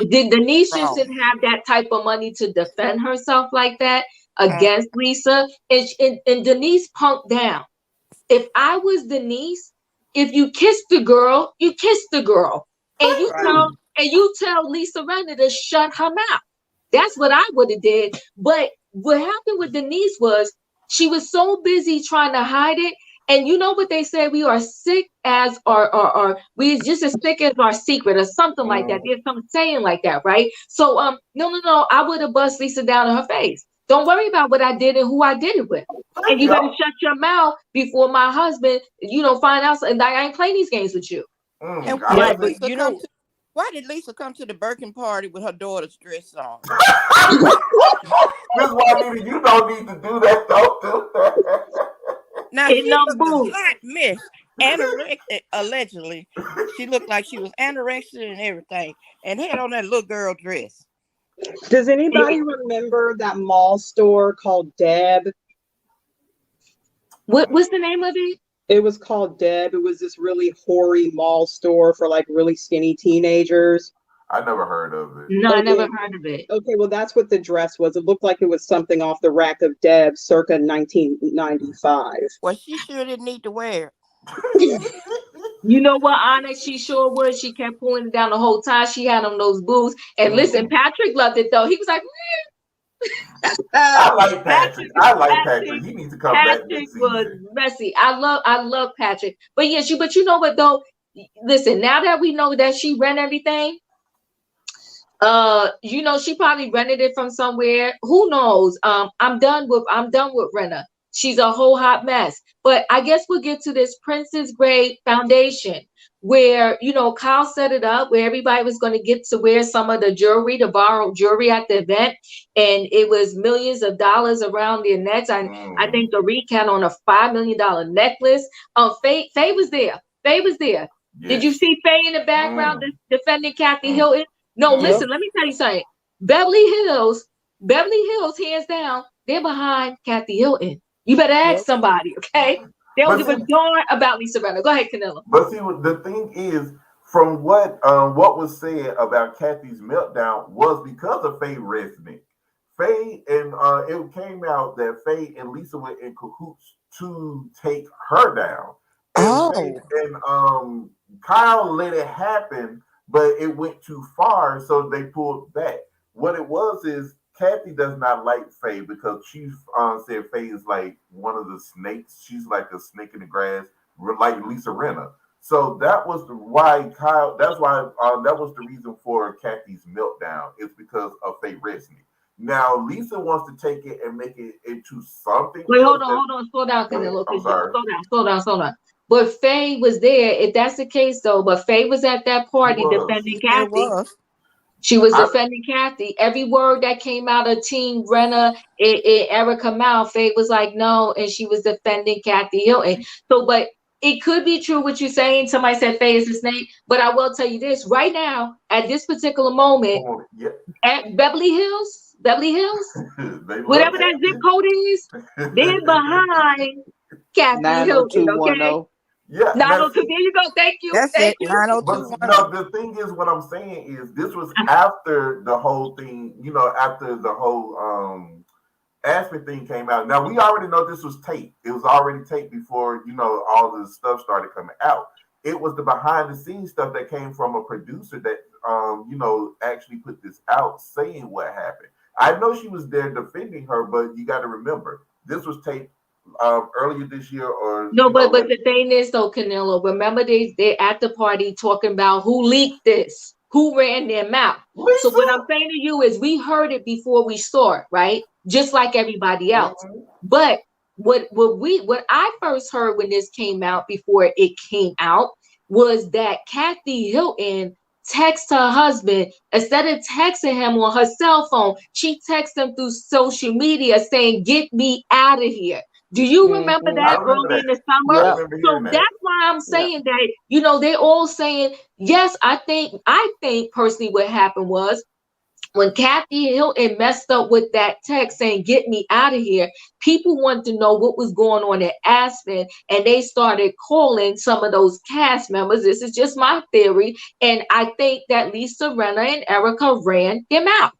Speaker 1: Denise just didn't have that type of money to defend herself like that against Lisa, and Denise punked down. If I was Denise, if you kiss the girl, you kiss the girl, and you tell Lisa Rinna to shut her mouth. That's what I would have did. But what happened with Denise was she was so busy trying to hide it. And you know what they say? We are sick as we just as sick as our secret or something like that. There's some saying like that, right? So no, I would have bust Lisa down in her face. Don't worry about what I did and who I did it with. And you better shut your mouth before my husband, find out. And I ain't playing these games with you.
Speaker 2: And why did Lisa come to the Birkin party with her daughter's dress on?
Speaker 6: This Juanita, you don't need to do that. Don't do that.
Speaker 2: Now she looked a slight miss. Allegedly, she looked like she was anorexic and everything, and had on that little girl dress.
Speaker 4: Does anybody remember that mall store called Deb?
Speaker 1: What's the name of it?
Speaker 4: It was called Deb. It was this really hoary mall store for like really skinny teenagers.
Speaker 6: I never heard of it.
Speaker 1: No, I never heard of it.
Speaker 4: Okay, well, that's what the dress was. It looked like it was something off the rack of Deb circa 1995.
Speaker 2: Well, she sure didn't need to wear it.
Speaker 1: You know what, Onyx? She sure was. She kept pulling it down the whole time. She had on those boots. And listen, Patrick loved it though. He was like,
Speaker 6: I like Patrick.
Speaker 1: Patrick,
Speaker 6: I like
Speaker 1: Patrick,
Speaker 6: Patrick. He needs to come back
Speaker 1: Patrick
Speaker 6: next
Speaker 1: was
Speaker 6: season.
Speaker 1: messy. I love Patrick. But yes, but you know what though? Listen, now that we know that she ran everything, you know, she probably rented it from somewhere. Who knows? I'm done with Renna. She's a whole hot mess. But I guess we'll get to this Princess Grade Foundation, where you know Kyle set it up, where everybody was going to get to wear some of the jewelry, the borrowed jewelry at the event, and it was millions of dollars around their necks. I think Dorit had on a $5 million necklace. Faye was there. Faye was there. Yes. Did you see Faye in the background defending Kathy Hilton? No, listen, let me tell you something. Beverly Hills, hands down, they're behind Kathy Hilton. You better ask somebody, okay? They don't give a darn about Lisa Rinna. Go ahead, Canelo.
Speaker 6: But see, the thing is, from what was said about Kathy's meltdown was because of Faye Resnick. Faye and it came out that Faye and Lisa were in cahoots to take her down. And Kyle let it happen, but it went too far, so they pulled back. What it was is Kathy does not like Faye because she said Faye is like one of the snakes. She's like a snake in the grass, like Lisa Rinna. So that was why Kyle. That's why that was the reason for Kathy's meltdown. It's because of Faye Resnick. Now Lisa wants to take it and make it into something.
Speaker 1: Wait, hold on, slow down, Canelo. Slow down. But Faye was there. If that's the case, though, but Faye was at that party defending Kathy. She was defending Kathy. Every word that came out of Team Rinna and Ericka mouth, Faye was like, no, and she was defending Kathy Hilton. So, but it could be true what you're saying. Somebody said Faye is a snake, but I will tell you this right now, at this particular moment, at Beverly Hills, whatever that zip code is, they're behind Kathy Hilton. Okay.
Speaker 6: Yeah,
Speaker 1: 902. There you go. Thank you.
Speaker 2: That's
Speaker 1: Thank
Speaker 2: it.
Speaker 1: you.
Speaker 2: 902.
Speaker 6: But no, the thing is, what I'm saying is, this was after the whole thing. You know, after the whole Aspen thing came out. Now we already know this was taped. It was already taped before all the stuff started coming out. It was the behind the scenes stuff that came from a producer that actually put this out, saying what happened. I know she was there defending her, but you got to remember this was taped earlier this year
Speaker 1: but the thing is though, Canelo, remember they're at the party talking about who leaked this, who ran their mouth.
Speaker 6: Lisa.
Speaker 1: So what I'm saying to you is we heard it before we saw it, right? Just like everybody else. But what I first heard when this came out, before it came out, was that Kathy Hilton texted her husband. Instead of texting him on her cell phone, she texted him through social media saying, "Get me out of here." Do you remember that early in the summer?
Speaker 6: Yeah.
Speaker 1: So that's why I'm saying that, they're all saying, yes, I think personally what happened was when Kathy Hilton messed up with that text saying, "Get me out of here," people wanted to know what was going on at Aspen, and they started calling some of those cast members. This is just my theory. And I think that Lisa Rinna and Ericka ran them out.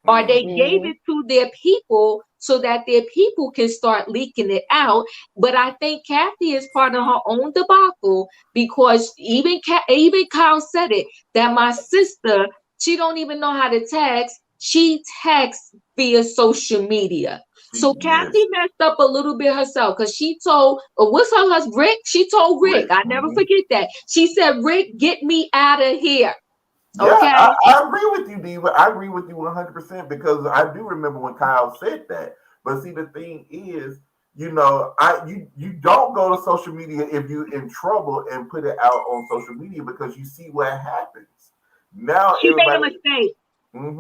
Speaker 1: Or they gave it to their people so that their people can start leaking it out. But I think Kathy is part of her own debacle, because even Kyle said it, that my sister, she don't even know how to text. She texts via social media. So Kathy messed up a little bit herself, because she told, what's her husband, Rick? She told Rick, I never forget that. She said, "Rick, get me out of here."
Speaker 6: Yeah,
Speaker 1: okay.
Speaker 6: I agree with you, Diva. I agree with you 100%, because I do remember when Kyle said that. But see, the thing is, you don't go to social media if you're in trouble and put it out on social media, because you see what happens. Now
Speaker 1: she made a mistake.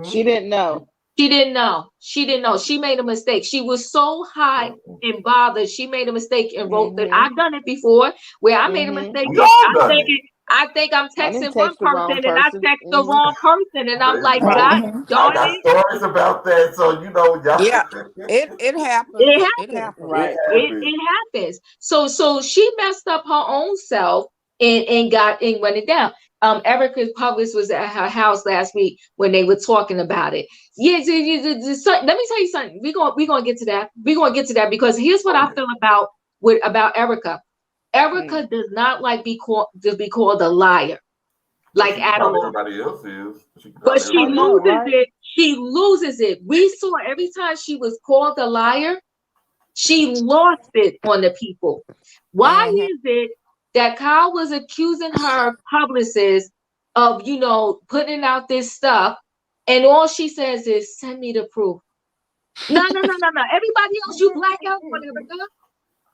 Speaker 8: She didn't know.
Speaker 1: She didn't know. She made a mistake. She was so hot and bothered. She made a mistake and wrote that. I've done it before, where I made a mistake. I think I'm texting one person and I text the wrong person, and I'm like, God darn it.
Speaker 6: I got stories about that, so
Speaker 2: yeah, it happens.
Speaker 1: It happens. Right. It happens. So she messed up her own self and went it down. Erika's publicist was at her house last week when they were talking about it. Yeah, let me tell you something. We're gonna get to that. We're gonna get to that, because here's what I feel about Erika. Ericka does not like to be called a liar, like at all.
Speaker 6: Everybody else is.
Speaker 1: But she loses it. She loses it. We saw every time she was called a liar, she lost it on the people. Why is it that Kyle was accusing her publicist of, putting out this stuff, and all she says is, "Send me the proof"? No. Everybody else, you black out on Ericka.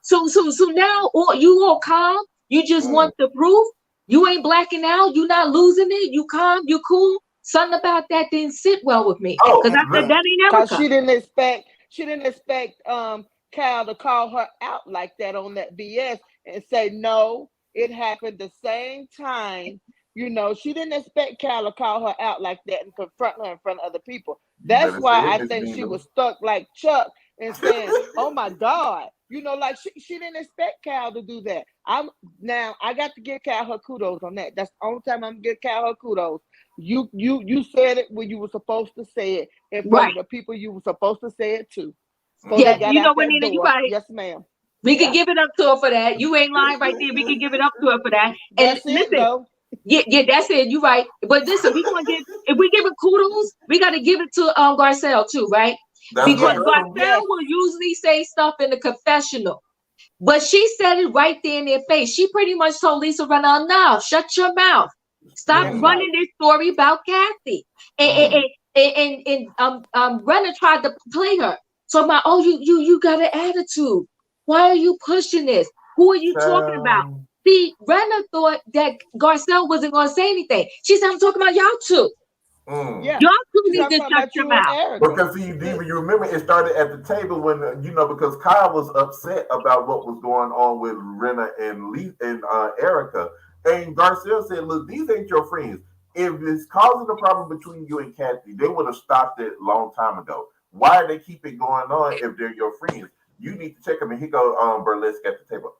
Speaker 1: So now you all calm. You just want the proof. You ain't blacking out. You not losing it. You calm. You cool. Something about that didn't sit well with me because I said that ain't Ericka.
Speaker 8: Because she didn't expect Kyle to call her out like that on that BS and say no. It happened the same time. She didn't expect Kyle to call her out like that and confront her in front of other people. That's why I think she was stuck like Chuck and saying, "Oh my God." Like she didn't expect Kyle to do that. I got to give Kyle her kudos on that. That's the only time I'm gonna give Kyle her kudos. You said it when you were supposed to say it in front of the people you were supposed to say it to.
Speaker 1: Yeah, Nina, you're right.
Speaker 8: Yes, ma'am.
Speaker 1: We can give it up to her for that. You ain't lying right there. We can give it up to her for that. And
Speaker 8: that's listen, it, though.
Speaker 1: Yeah, that's it. You're right. But listen, if we give it kudos, we got to give it to Garcelle too, right? Because Garcelle will usually say stuff in the confessional, but she said it right there in their face. She pretty much told Lisa Rinna, "No, shut your mouth. Stop running this story about Kathy." And Rinna tried to play her. So you got an attitude. Why are you pushing this? Who are you talking about? See, Rinna thought that Garcelle wasn't going to say anything. She said, "I'm talking about y'all two.
Speaker 8: Yeah.
Speaker 1: Y'all two need to shut your mouth."
Speaker 6: Because see, Diva, you remember it started at the table when because Kyle was upset about what was going on with Rinna and Ericka, and Garcelle said, "Look, these ain't your friends. If it's causing a problem between you and Kathy, they would have stopped it a long time ago. Why do they keep it going on if they're your friends? You need to check them." And he goes, Burlesque at the table.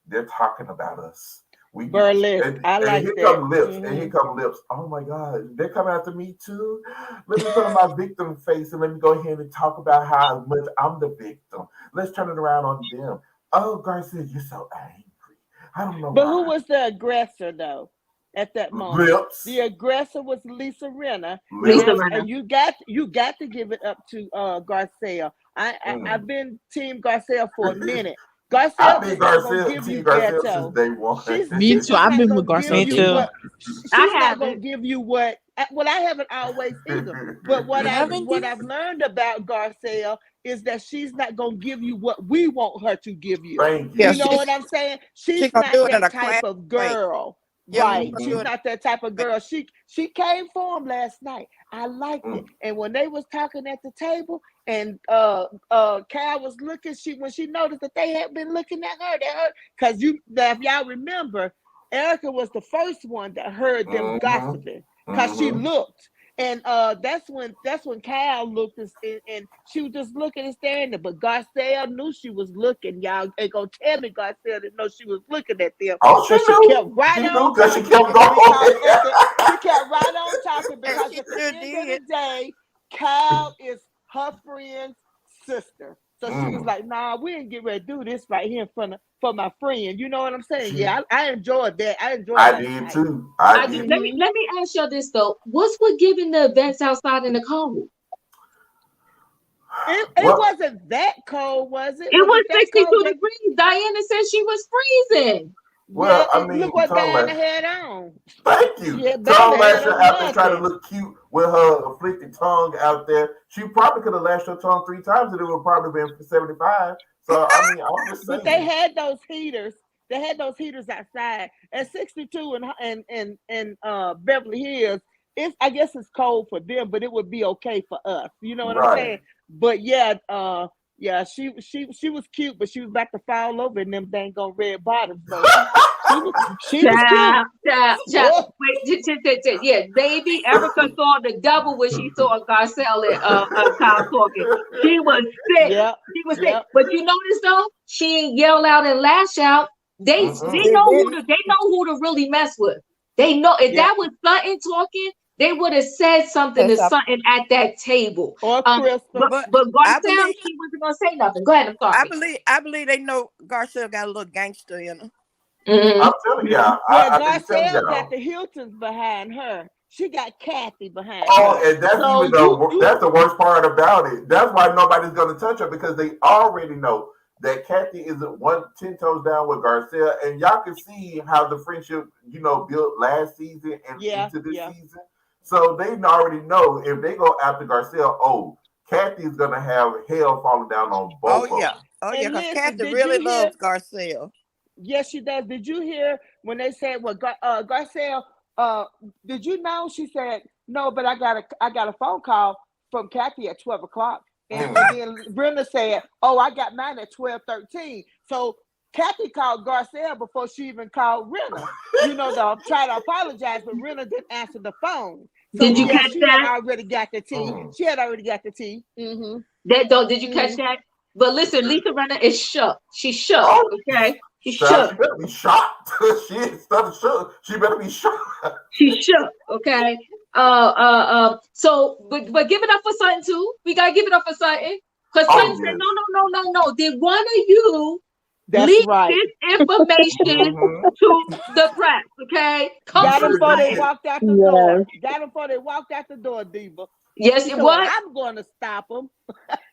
Speaker 6: They're talking about us.
Speaker 8: Burlesque. I like that.
Speaker 6: And here come lips. Oh my God, they're coming after me too. Let me put on my victim face and let me go ahead and talk about how much I'm the victim. Let's turn it around on them. Oh, Garcia, you're so angry. I don't know.
Speaker 8: But who was the aggressor though? At that moment,
Speaker 6: Lips.
Speaker 8: The aggressor was Lisa Rinna. And you got to give it up to Garcelle. I've been Team Garcelle for a minute. Garcelle is not going to give you ghetto.
Speaker 3: Me too. I've been with Garcelle too.
Speaker 8: She's not going to give you what. Well, I haven't always either. But what I've learned about Garcelle is that she's not going to give you what we want her to give you. You know what I'm saying? She's not that type of girl. Right. She's not that type of girl. She came for him last night. I liked it. And when they was talking at the table and Cal was looking, when she noticed that they had been looking at her, because if y'all remember, Erika was the first one that heard them gossiping because she looked. And that's when Cal looked and she was just looking and staring at. But Garcelle knew she was looking. Y'all ain't gonna tell me Garcelle didn't know she was looking at them.
Speaker 6: Oh, she
Speaker 8: kept right on talking.
Speaker 6: She kept going.
Speaker 8: She kept right on talking because at the end of the day, Cal is her friend's sister. So she was like, "Nah, we ain't get ready to do this right here for my friend." You know what I'm saying? Yeah, I enjoyed that. I
Speaker 6: did too. I did.
Speaker 1: Let me ask you this though. What's with giving the events outside in the cold?
Speaker 8: It wasn't that cold, was it?
Speaker 1: It was 62 degrees. Diana said she was freezing.
Speaker 6: Well, I mean,
Speaker 8: look what Diana had on.
Speaker 6: Thank you. Tom lashed her out there trying to look cute with her afflicted tongue out there. She probably could have lashed her tongue 3 times and it would probably been 75. So I mean, I'm just saying.
Speaker 8: But they had those heaters. They had those heaters outside at 62 and Beverly Hills. I guess it's cold for them, but it would be okay for us. You know what I'm saying? But yeah, she was cute, but she was about to fall over in them dang on red bottoms. So she was cute.
Speaker 1: Wait, yeah, baby, Erika saw the double when she saw Garcelle and Kyle talking. She was sick.
Speaker 8: Yep.
Speaker 1: She was sick. But you notice though, she ain't yell out and lash out. They know who to really mess with. They know if that was Sutton talking, They would have said something to Sutton at that table.
Speaker 8: Or Crystal.
Speaker 1: But Garcelle, she wasn't gonna say nothing. Go ahead, I'm sorry.
Speaker 2: I believe they know Garcelle got a little gangster in her.
Speaker 6: I'm telling y'all.
Speaker 8: Garcelle got the Hiltons behind her. She got Kathy behind her.
Speaker 6: Oh, and that's that's the worst part about it. That's why nobody's gonna touch her, because they already know that Kathy is 10 toes down with Garcelle, and y'all can see how the friendship, built last season and into this season. So they already know if they go after Garcelle, Kathy's gonna have hell falling down on both.
Speaker 2: Because Kathy really loves Garcelle.
Speaker 8: Yes, she does. Did you hear when they said, "Well, Garcelle, did you know?" She said, "No, but I got a phone call from Kathy at 12 o'clock." And then Brenda said, "Oh, I got mine at 12:13." So Kathy called Garcelle before she even called Rena. To try to apologize, but Rena didn't answer the phone. So
Speaker 1: did you catch that?
Speaker 8: Had already got the tea. She had already got the tea.
Speaker 1: Did you catch that? But listen, Lisa Renner is shook. She's shook. Okay. She's shook.
Speaker 6: She better be shocked. She shook. She better be shocked.
Speaker 1: She's shook. Okay. So, but give it up for Sutton too. We gotta give it up for Sutton, because Sutton said, no. Did one of you leak this information to the press? Okay.
Speaker 8: Got them before they walked out the door. Got them before they walked out the door, Diva.
Speaker 1: Yes, it was.
Speaker 8: I'm going to stop them.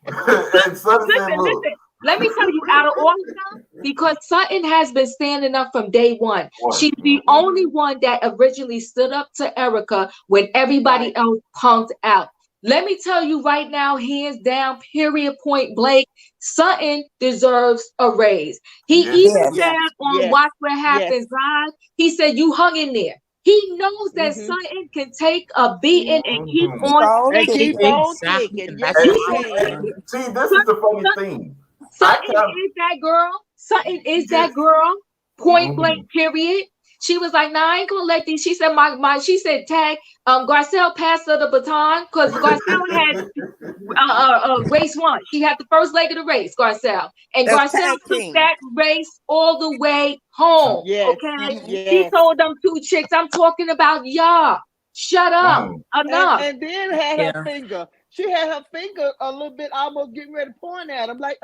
Speaker 1: Listen. Let me tell you, out of all of them, because Sutton has been standing up from day one. She's the only one that originally stood up to Ericka when everybody else punked out. Let me tell you right now, hands down, period, point blank, Sutton deserves a raise. He even said on Watch What Happens Live, he said, "You hung in there." He knows that Sutton can take a beating and keep on taking.
Speaker 6: See, this is the funny thing.
Speaker 1: Sutton is that girl. Sutton is that girl. Point blank, period. She was like, "Nah, I ain't gonna let these." She said, she said, tag, Garcelle passed her the baton, because Garcelle had race one. She had the first leg of the race, Garcelle. And Garcelle took that race all the way home. She told them two chicks, "I'm talking about y'all. Shut up. Enough."
Speaker 8: And then had her finger. She had her finger a little bit almost getting ready to point at him. Like,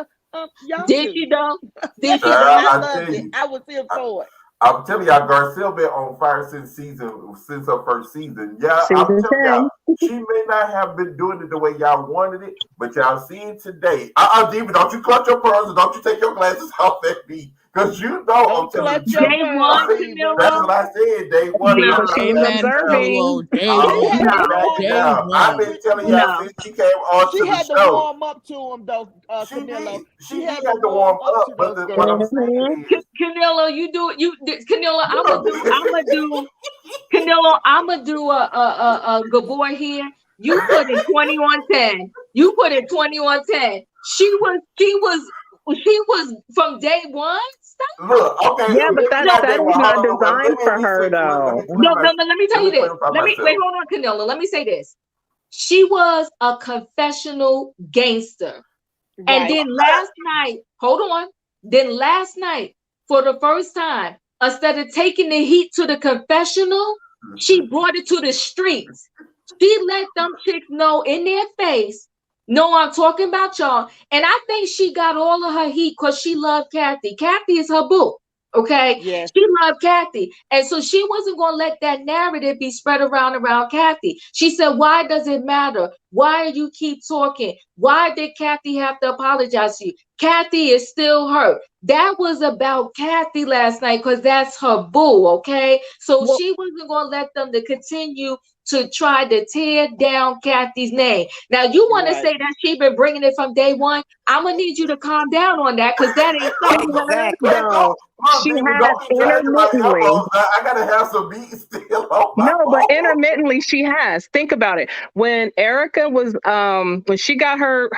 Speaker 8: y'all
Speaker 1: did she though?
Speaker 8: Did she? I loved it. I was here for it.
Speaker 6: I'm telling y'all, Garcelle been on fire since her first season. Yeah, I'm telling y'all, she may not have been doing it the way y'all wanted it, but y'all see it today. Diva, don't you clutch your pearls and don't you take your glasses off at me, because I'm telling you.
Speaker 1: Day one,
Speaker 6: that's what I said. Day one.
Speaker 9: She's observing.
Speaker 6: I've been telling y'all since she came on to the show.
Speaker 8: She had to warm up to him, though, Canelo.
Speaker 6: She had to warm up, but what I'm saying is,
Speaker 1: Canelo, Canelo, I'ma do a good boy here. You put in 2110. She was from day one.
Speaker 6: Look, okay.
Speaker 9: Yeah, but that was not designed for her, though.
Speaker 1: No, let me tell you this. Wait, hold on, Canelo. Let me say this. She was a confessional gangster. Right. And then last night, for the first time, instead of taking the heat to the confessional, she brought it to the streets. She let them chicks know in their face, "No, I'm talking about y'all." And I think she got all of her heat because she loved Kathy. Kathy is her boo. Okay. Yes. She loved Kathy. And so she wasn't going to let that narrative be spread around Kathy. She said, "Why does it matter? Why do you keep talking? Why did Kathy have to apologize to you? Kathy is still hurt." That was about Kathy last night because that's her boo. Okay. So she wasn't going to let them to continue to try to tear down Kathy's name. Now, you want to say that she been bringing it from day one? I'm going to need you to calm down on that, because that ain't something
Speaker 9: no. She has intermittently.
Speaker 6: I got to have some meat still on my
Speaker 9: No, but intermittently she has. Think about it. When Ericka was, when she got her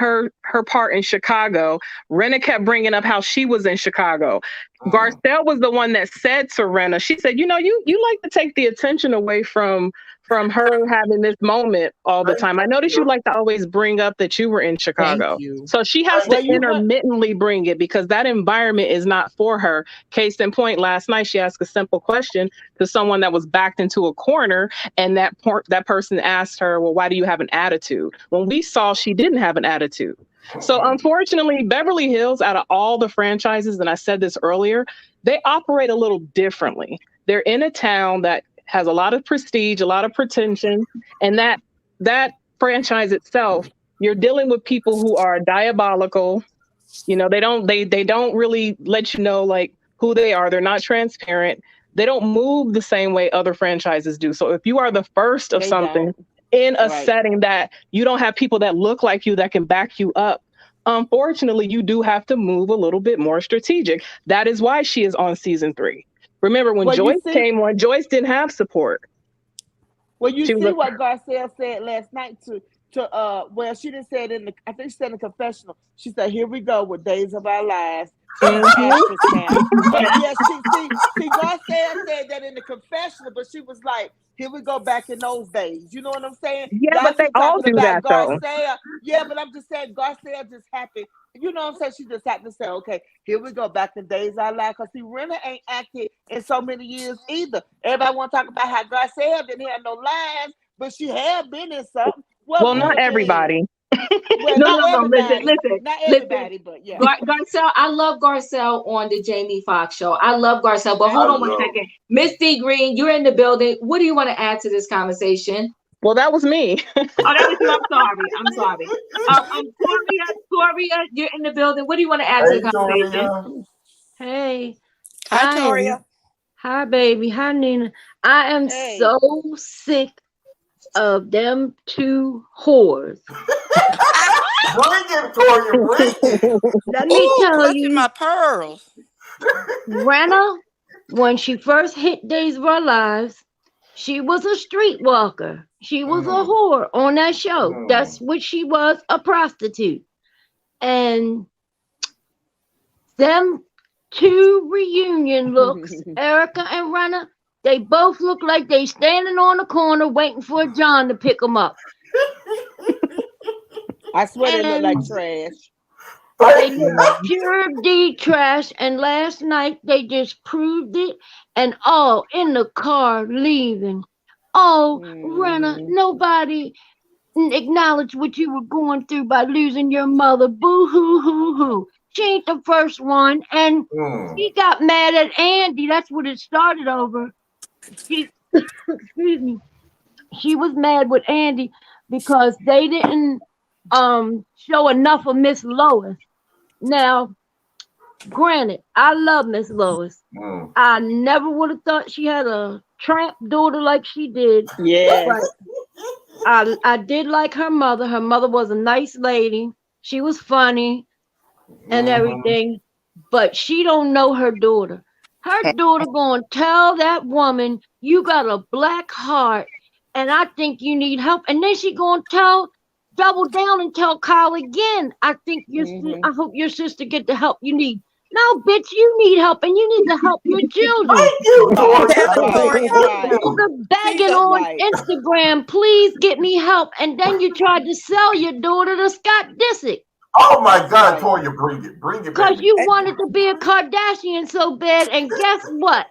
Speaker 9: part in Chicago, Rena kept bringing up how she was in Chicago. Garcelle was the one that said to Rena, she said, "You like to take the attention away from from her having this moment all the time. I noticed you like to always bring up that you were in Chicago. So she has to intermittently bring it because that environment is not for her. Case in point, last night she asked a simple question to someone that was backed into a corner, and that person asked her, well, why do you have an attitude? When we saw she didn't have an attitude. So unfortunately, Beverly Hills, out of all the franchises, and I said this earlier, they operate a little differently. They're in a town that has a lot of prestige, a lot of pretension, and that franchise itself, you're dealing with people who are diabolical. You know, they don't really let you know like who they are. They're not transparent. They don't move the same way other franchises do. So if you are the first of something in a setting that you don't have people that look like you that can back you up, unfortunately, you do have to move a little bit more strategic. That is why she is on season 3. Remember when Joyce came on, Joyce didn't have support.
Speaker 8: Well, you see what Garcelle said last night well, she didn't say it I think she said in the confessional. She said, here we go with Days of Our Lives. But yeah, see, Garcelle said that in the confessional, but she was like, here we go back in those days. You know what I'm saying?
Speaker 9: Yeah, but they all do that, though.
Speaker 8: Yeah, but I'm just saying Garcelle just happened. You know what I'm saying? She just happened to say, okay, here we go back in Days of Our Lives. Because see, Rena ain't acted in so many years either. Everybody want to talk about how Garcelle didn't have no lines, but she had been in something.
Speaker 9: Well, not everybody.
Speaker 8: Well,
Speaker 1: listen.
Speaker 8: Not everybody, but yeah.
Speaker 1: Garcelle, I love Garcelle on the Jamie Foxx show. I love Garcelle, but hold on one second. Miss D Green, you're in the building. What do you want to add to this conversation?
Speaker 9: Well, that was me.
Speaker 1: Oh, that was you. I'm sorry. Toria, you're in the building. What do you want to add to the conversation?
Speaker 10: Hey.
Speaker 2: Hi, Toria.
Speaker 10: Hi, baby. Hi, Nina. I am so sick of them two whores.
Speaker 6: Bring it, Toria, bring it.
Speaker 10: Let me tell you,
Speaker 2: my pearls.
Speaker 10: Rena, when she first hit Days of Our Lives, she was a streetwalker. She was a whore on that show. That's what she was, a prostitute. And them two reunion looks, Erika and Rena, they both look like they standing on the corner waiting for John to pick them up.
Speaker 8: I swear they look like trash.
Speaker 10: They look pure D trash, and last night they just proved it, and all in the car leaving. Oh, Rena, nobody acknowledged what you were going through by losing your mother. Boo hoo hoo hoo. She ain't the first one, and she got mad at Andy. That's what it started over. She, excuse me. She was mad with Andy because they didn't show enough of Miss Lois. Now, granted, I love Miss Lois. I never would have thought she had a tramp daughter like she did.
Speaker 8: Yeah.
Speaker 10: I did like her mother. Her mother was a nice lady. She was funny and everything, but she don't know her daughter. Her daughter gonna tell that woman, you got a black heart and I think you need help. And then she gonna double down and tell Kyle again, I think I hope your sister get the help you need. No, bitch, you need help and you need to help your children. You're begging on Instagram, please get me help. And then you tried to sell your daughter to Scott Disick.
Speaker 6: Oh my God, Toya, bring it.
Speaker 10: Because you wanted to be a Kardashian so bad. And guess what?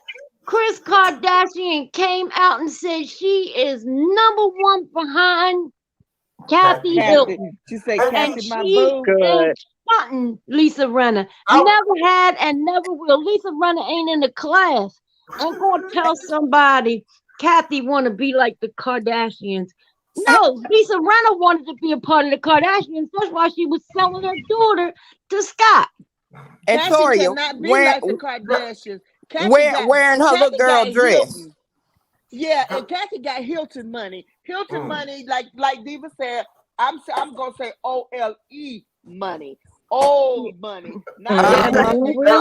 Speaker 10: Kris Kardashian came out and said she is number one behind Kathy Hilton.
Speaker 8: She said, Kathy, my boo.
Speaker 10: Sutton, Lisa Rinna. Never had and never will. Lisa Rinna ain't in the class. I'm going to tell somebody Kathy want to be like the Kardashians. No, Lisa Rinna wanted to be a part of the Kardashians. That's why she was selling her daughter to Scott.
Speaker 2: And Toria,
Speaker 8: not be like the Kardashians.
Speaker 2: Wearing her little girl dress.
Speaker 8: Hilton. Yeah, and Kathy got Hilton money. Hilton money, like Diva said, I'm gonna say OLE money. Old money. Not
Speaker 9: money. Rena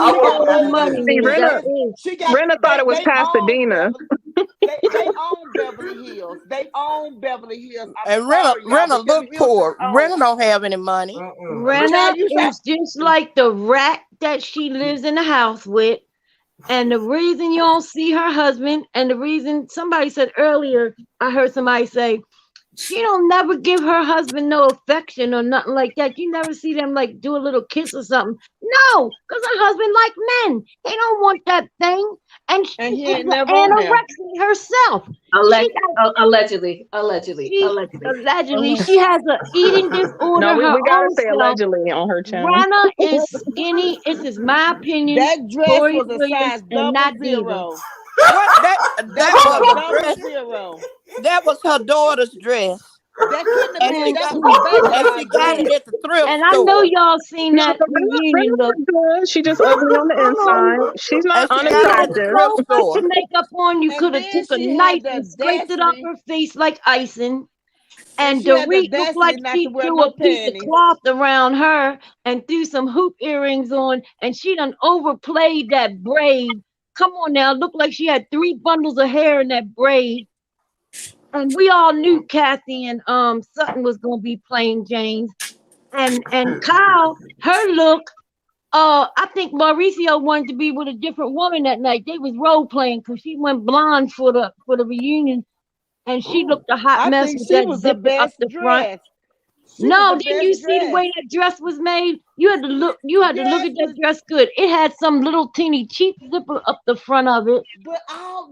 Speaker 9: thought it was Pasadena.
Speaker 8: They own Beverly Hills.
Speaker 2: And Rena look poor. Rena don't have any money.
Speaker 10: Rena is just like the rat that she lives in the house with. And the reason you don't see her husband, and the reason somebody said earlier, I heard somebody say, she don't never give her husband no affection or nothing like that. You never see them like do a little kiss or something. No, because her husband like men. They don't want that thing. And she
Speaker 8: And he
Speaker 10: is
Speaker 8: ain't
Speaker 10: an
Speaker 8: never on there.
Speaker 10: anorexic herself.
Speaker 1: Allegedly.
Speaker 10: She has an eating disorder
Speaker 9: No, we
Speaker 10: her
Speaker 9: gotta
Speaker 10: own
Speaker 9: say
Speaker 10: self.
Speaker 9: allegedly on her channel.
Speaker 10: Rana is skinny. This is my opinion.
Speaker 8: That dress
Speaker 10: Dorit
Speaker 8: was a
Speaker 10: Williams
Speaker 8: size
Speaker 10: and not
Speaker 8: double
Speaker 10: Diva.
Speaker 8: zero.
Speaker 2: What
Speaker 8: That
Speaker 2: was
Speaker 8: was
Speaker 2: a
Speaker 8: double
Speaker 2: dress.
Speaker 8: zero.
Speaker 2: That was her daughter's dress.
Speaker 8: That couldn't have
Speaker 2: And
Speaker 8: been.
Speaker 2: she
Speaker 8: That
Speaker 2: got
Speaker 8: was a baby
Speaker 2: and
Speaker 8: doll
Speaker 2: she got it
Speaker 8: dress.
Speaker 2: at the thrift
Speaker 10: And I know
Speaker 2: store.
Speaker 10: y'all seen
Speaker 9: No,
Speaker 10: that
Speaker 9: but
Speaker 10: reunion look.
Speaker 9: good. She just ugly on the inside. She's not
Speaker 2: And she got it at the
Speaker 9: unattractive.
Speaker 2: thrift
Speaker 10: So much
Speaker 2: store.
Speaker 10: makeup on, you
Speaker 8: And
Speaker 10: could have
Speaker 8: then
Speaker 10: took a
Speaker 8: she
Speaker 10: knife
Speaker 8: had the
Speaker 10: and scraped it off
Speaker 8: audacity.
Speaker 10: her face like icing.
Speaker 8: And
Speaker 10: And
Speaker 8: she had the
Speaker 10: Dorit looked like
Speaker 8: audacity not to
Speaker 10: she
Speaker 8: wear
Speaker 10: threw
Speaker 8: no
Speaker 10: a piece of
Speaker 8: panties.
Speaker 10: cloth around her and threw some hoop earrings on, and she done overplayed that braid. Come on now, looked like she had 3 bundles of hair in that braid. And we all knew Kathy and Sutton was gonna be playing James. And Kyle, her look, I think Mauricio wanted to be with a different woman that night. They was role playing because she went blonde for the reunion, and she looked a hot
Speaker 8: I
Speaker 10: mess
Speaker 8: think
Speaker 10: with
Speaker 8: she
Speaker 10: that
Speaker 8: was the
Speaker 10: zipper up
Speaker 8: best
Speaker 10: the front.
Speaker 8: dress. She was
Speaker 10: No,
Speaker 8: the
Speaker 10: didn't you
Speaker 8: best
Speaker 10: see the
Speaker 8: dress.
Speaker 10: way that dress was made? You had to look. You had to look
Speaker 8: Yes,
Speaker 10: at that dress good. It had some little teeny cheap zipper up the front of it.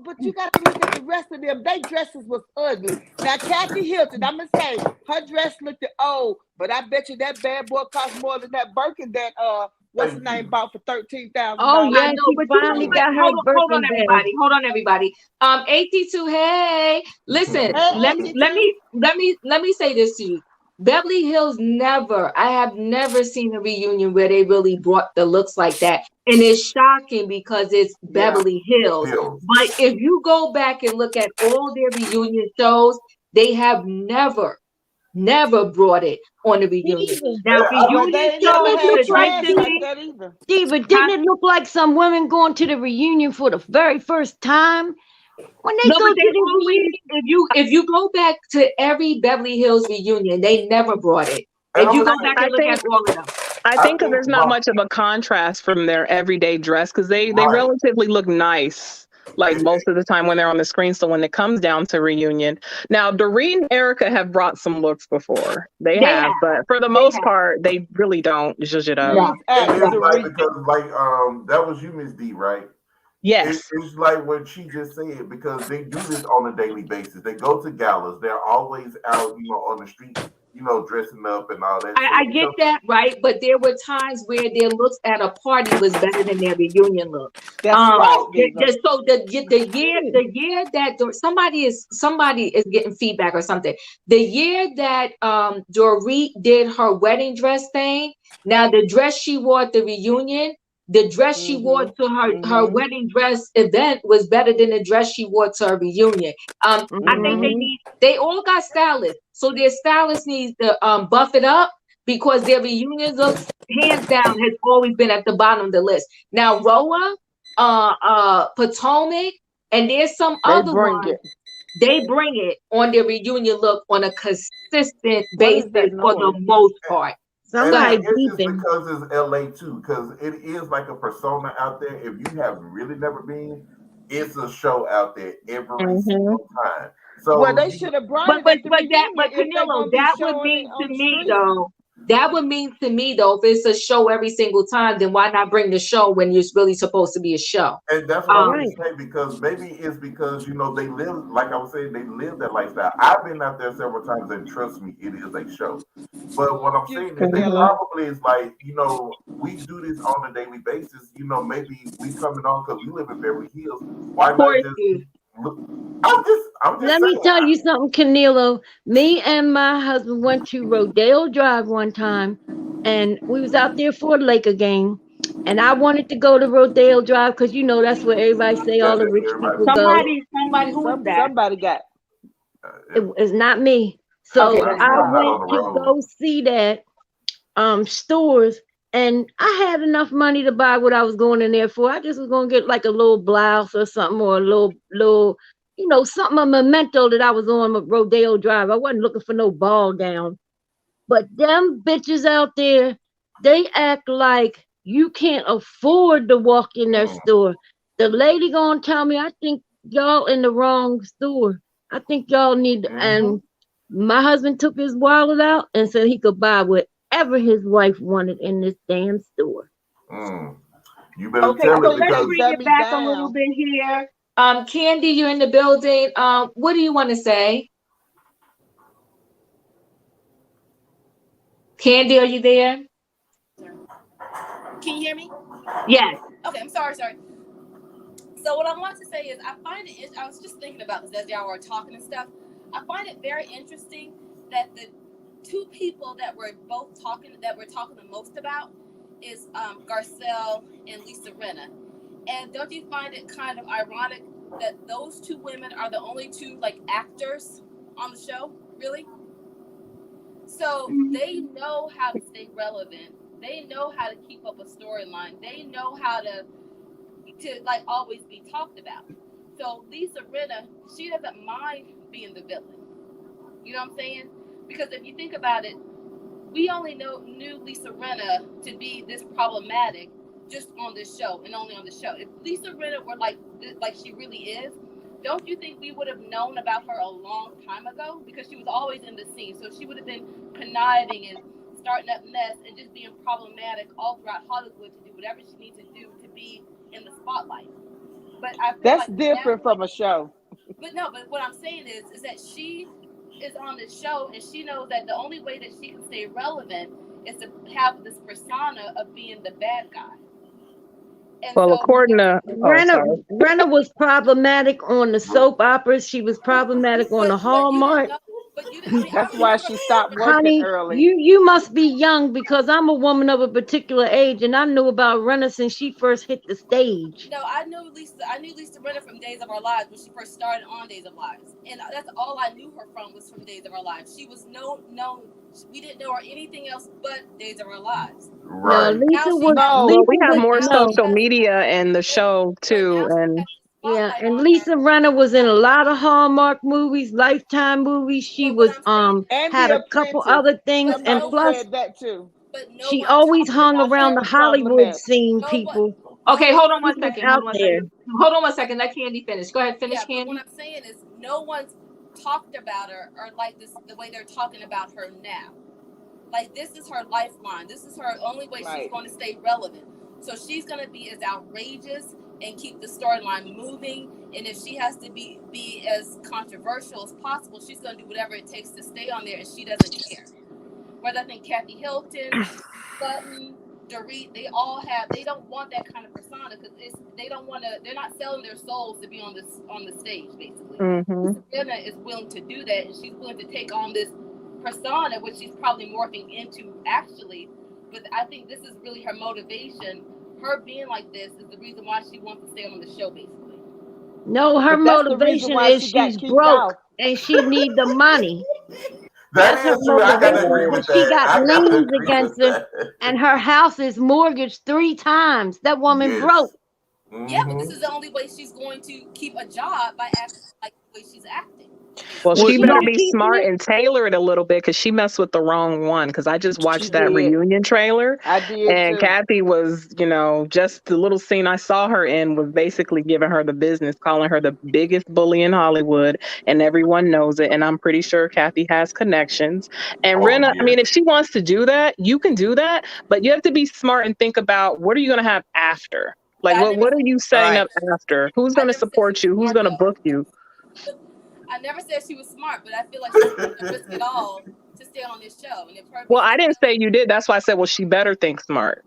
Speaker 8: but you got to look at the rest of them. They dresses was ugly. Now Kathy Hilton, I'm gonna say her dress looked old, but I bet you that bad boy cost more than that Birkin that what's the name bought for $13,000.
Speaker 10: Oh
Speaker 1: I
Speaker 10: yeah,
Speaker 1: know,
Speaker 10: she
Speaker 1: but you know
Speaker 10: finally
Speaker 1: what?
Speaker 10: got her
Speaker 1: Hold on,
Speaker 10: Birkin bag.
Speaker 1: everybody. Hold on, everybody. 82. Hey, listen.
Speaker 8: Hey,
Speaker 1: Let me
Speaker 8: 82.
Speaker 1: let me say this to you. Beverly Hills never. I have never seen a reunion where they really brought the looks like that, and it's shocking because it's
Speaker 6: Yeah.
Speaker 1: Beverly Hills. But if you go back and look at all their reunion shows, they have never brought it on the reunion. Now,
Speaker 8: Well,
Speaker 1: reunion
Speaker 8: they ain't
Speaker 1: shows
Speaker 8: never had
Speaker 1: traditionally.
Speaker 8: like that either.
Speaker 10: Diva, didn't it look like some women going to the reunion for the very first time? When they
Speaker 1: No,
Speaker 10: go
Speaker 1: but
Speaker 10: to
Speaker 1: they
Speaker 10: the
Speaker 1: always, if you go back to every Beverly Hills reunion, they never brought it. If you go back and look at all of them.
Speaker 9: I think because there's not much of a contrast from their everyday dress because they relatively look nice like most of the time when they're on the screen. So when it comes down to reunion, now Dorit and Erika have brought some looks before. They have, but for the most part, they really don't zhuzh it up.
Speaker 6: It is like because like that was you, Miss D, right?
Speaker 9: Yes.
Speaker 6: It's like what she just said because they do this on a daily basis. They go to galas. They're always out, on the street, dressing up and all that.
Speaker 1: I get that, right? But there were times where their looks at a party was better than their reunion look.
Speaker 8: That's right.
Speaker 1: So the year that somebody is getting feedback or something. The year that Dorit did her wedding dress thing. Now the dress she wore at the reunion. The dress she wore to her wedding dress event was better than the dress she wore to her reunion. I think they all got stylists, so their stylist needs to buff it up because their reunion looks hands down has always been at the bottom of the list. Now Roa, Potomac, and there's some other ones. They bring it on their reunion look on a consistent basis for the most part.
Speaker 10: Somebody
Speaker 6: it's because it's LA too, because it is like a persona out there. If you have really never been, it's a show out there every single time. So
Speaker 8: well, they should have brought it at the reunion.
Speaker 1: But Canelo, that would mean to me though. That would mean to me though, if it's a show every single time, then why not bring the show when it's really supposed to be a show?
Speaker 6: And that's what I'm saying, because maybe it's because they live, like I was saying, they live that lifestyle. I've been out there several times, and trust me, it is a show. But what I'm saying is, they probably is like, we do this on a daily basis. Maybe we coming on because we live in Beverly Hills. Why not just? I'm just
Speaker 10: Let me tell you something, Canelo. Me and my husband went to Rodeo Drive one time, and we was out there for a Laker game. And I wanted to go to Rodeo Drive because that's where everybody say all the rich people go.
Speaker 1: Somebody who is that?
Speaker 8: Somebody got.
Speaker 10: It's not me. So I went to go see that stores. And I had enough money to buy what I was going in there for. I just was going to get like a little blouse or something, or a little, something, a memento that I was on Rodeo Drive. I wasn't looking for no ball gown. But them bitches out there, they act like you can't afford to walk in their store. The lady gonna tell me, I think y'all in the wrong store. I think y'all need and my husband took his wallet out and said he could buy whatever his wife wanted in this damn store.
Speaker 6: You better
Speaker 1: okay,
Speaker 6: tell
Speaker 1: so
Speaker 6: it
Speaker 1: let's
Speaker 6: because
Speaker 1: bring it back a little bit here. Candy, you're in the building. What do you want to say? Candy, are you there?
Speaker 11: Can you hear me?
Speaker 1: Yes.
Speaker 11: Okay, I'm sorry. So what I want to say is I find it, I was just thinking about this as y'all were talking and stuff. I find it very interesting that the two people that we're talking the most about is Garcelle and Lisa Rinna. And don't you find it kind of ironic that those two women are the only two like actors on the show, really? So they know how to stay relevant. They know how to keep up a storyline. They know how to like always be talked about. So Lisa Rinna, she doesn't mind being the villain. You know what I'm saying? Because if you think about it, we only knew Lisa Rinna to be this problematic just on this show and only on the show. If Lisa Rinna were like she really is, don't you think we would have known about her a long time ago? Because she was always in the scene. So she would have been conniving and starting up mess and just being problematic all throughout Hollywood to do whatever she needs to do to be in the spotlight. But I feel
Speaker 8: that's different from a show.
Speaker 11: But what I'm saying is that she is on the show and she knows that the only way that she can stay relevant is to have this persona of being the bad guy. And
Speaker 9: well,
Speaker 11: so,
Speaker 9: according to
Speaker 10: Rinna was problematic on the soap operas. She was problematic on the Hallmark.
Speaker 8: That's why she stopped working
Speaker 10: Honey,
Speaker 8: early.
Speaker 10: You must be young because I'm a woman of a particular age, and I knew about Rinna since she first hit the stage.
Speaker 11: No, I knew Lisa Rinna from Days of Our Lives when she first started on Days of Lives, and that's all I knew her from was from Days of Our Lives. She was known. We didn't know her anything else but Days of Our Lives.
Speaker 6: Right.
Speaker 10: No, Lisa was.
Speaker 9: Well, we have more social media in the show too, and
Speaker 10: yeah, and Lisa Rinna was in a lot of Hallmark movies, Lifetime movies. She was had a couple other things, and plus
Speaker 8: said that too.
Speaker 10: She always hung around the Hollywood scene, people.
Speaker 1: Okay, hold on one second.
Speaker 10: Hold
Speaker 1: on one second. Let Candy finish. Go ahead, finish, Candy.
Speaker 11: What I'm saying is no one's talked about her or like this the way they're talking about her now. Like this is her lifeline. This is her only way she's going to stay relevant. So she's going to be as outrageous and keep the storyline moving. And if she has to be as controversial as possible, she's going to do whatever it takes to stay on there, and she doesn't care. Whether I think Kathy Hilton, Sutton, Dorit, they don't want that kind of persona because they're not selling their souls to be on the stage, basically. Serena is willing to do that, and she's willing to take on this persona, which she's probably morphing into actually. But I think this is really her motivation. Her being like this is the reason why she wants to stay on the show, basically.
Speaker 10: No, her motivation is she's broke and she needs the money.
Speaker 6: That's her motivation.
Speaker 10: She got liens against her, and her house is mortgaged 3 times. That woman broke.
Speaker 11: Yeah, but this is the only way she's going to keep a job by acting like the way she's acting.
Speaker 9: Well, she better be smart and tailor it a little bit because she messed with the wrong one. Because I just watched that reunion trailer.
Speaker 8: I did
Speaker 9: and
Speaker 8: too.
Speaker 9: Kathy was, just the little scene I saw her in was basically giving her the business, calling her the biggest bully in Hollywood, and everyone knows it. And I'm pretty sure Kathy has connections. And Rinna, I mean, if she wants to do that, you can do that, but you have to be smart and think about what are you going to have after? Like, what are you setting up after? Who's going to support you? Who's going to book you?
Speaker 11: I never said she was smart, but I feel like she's going to risk it all to stay on this show. And
Speaker 9: well, I didn't say you did. That's why I said, well, she better think smart.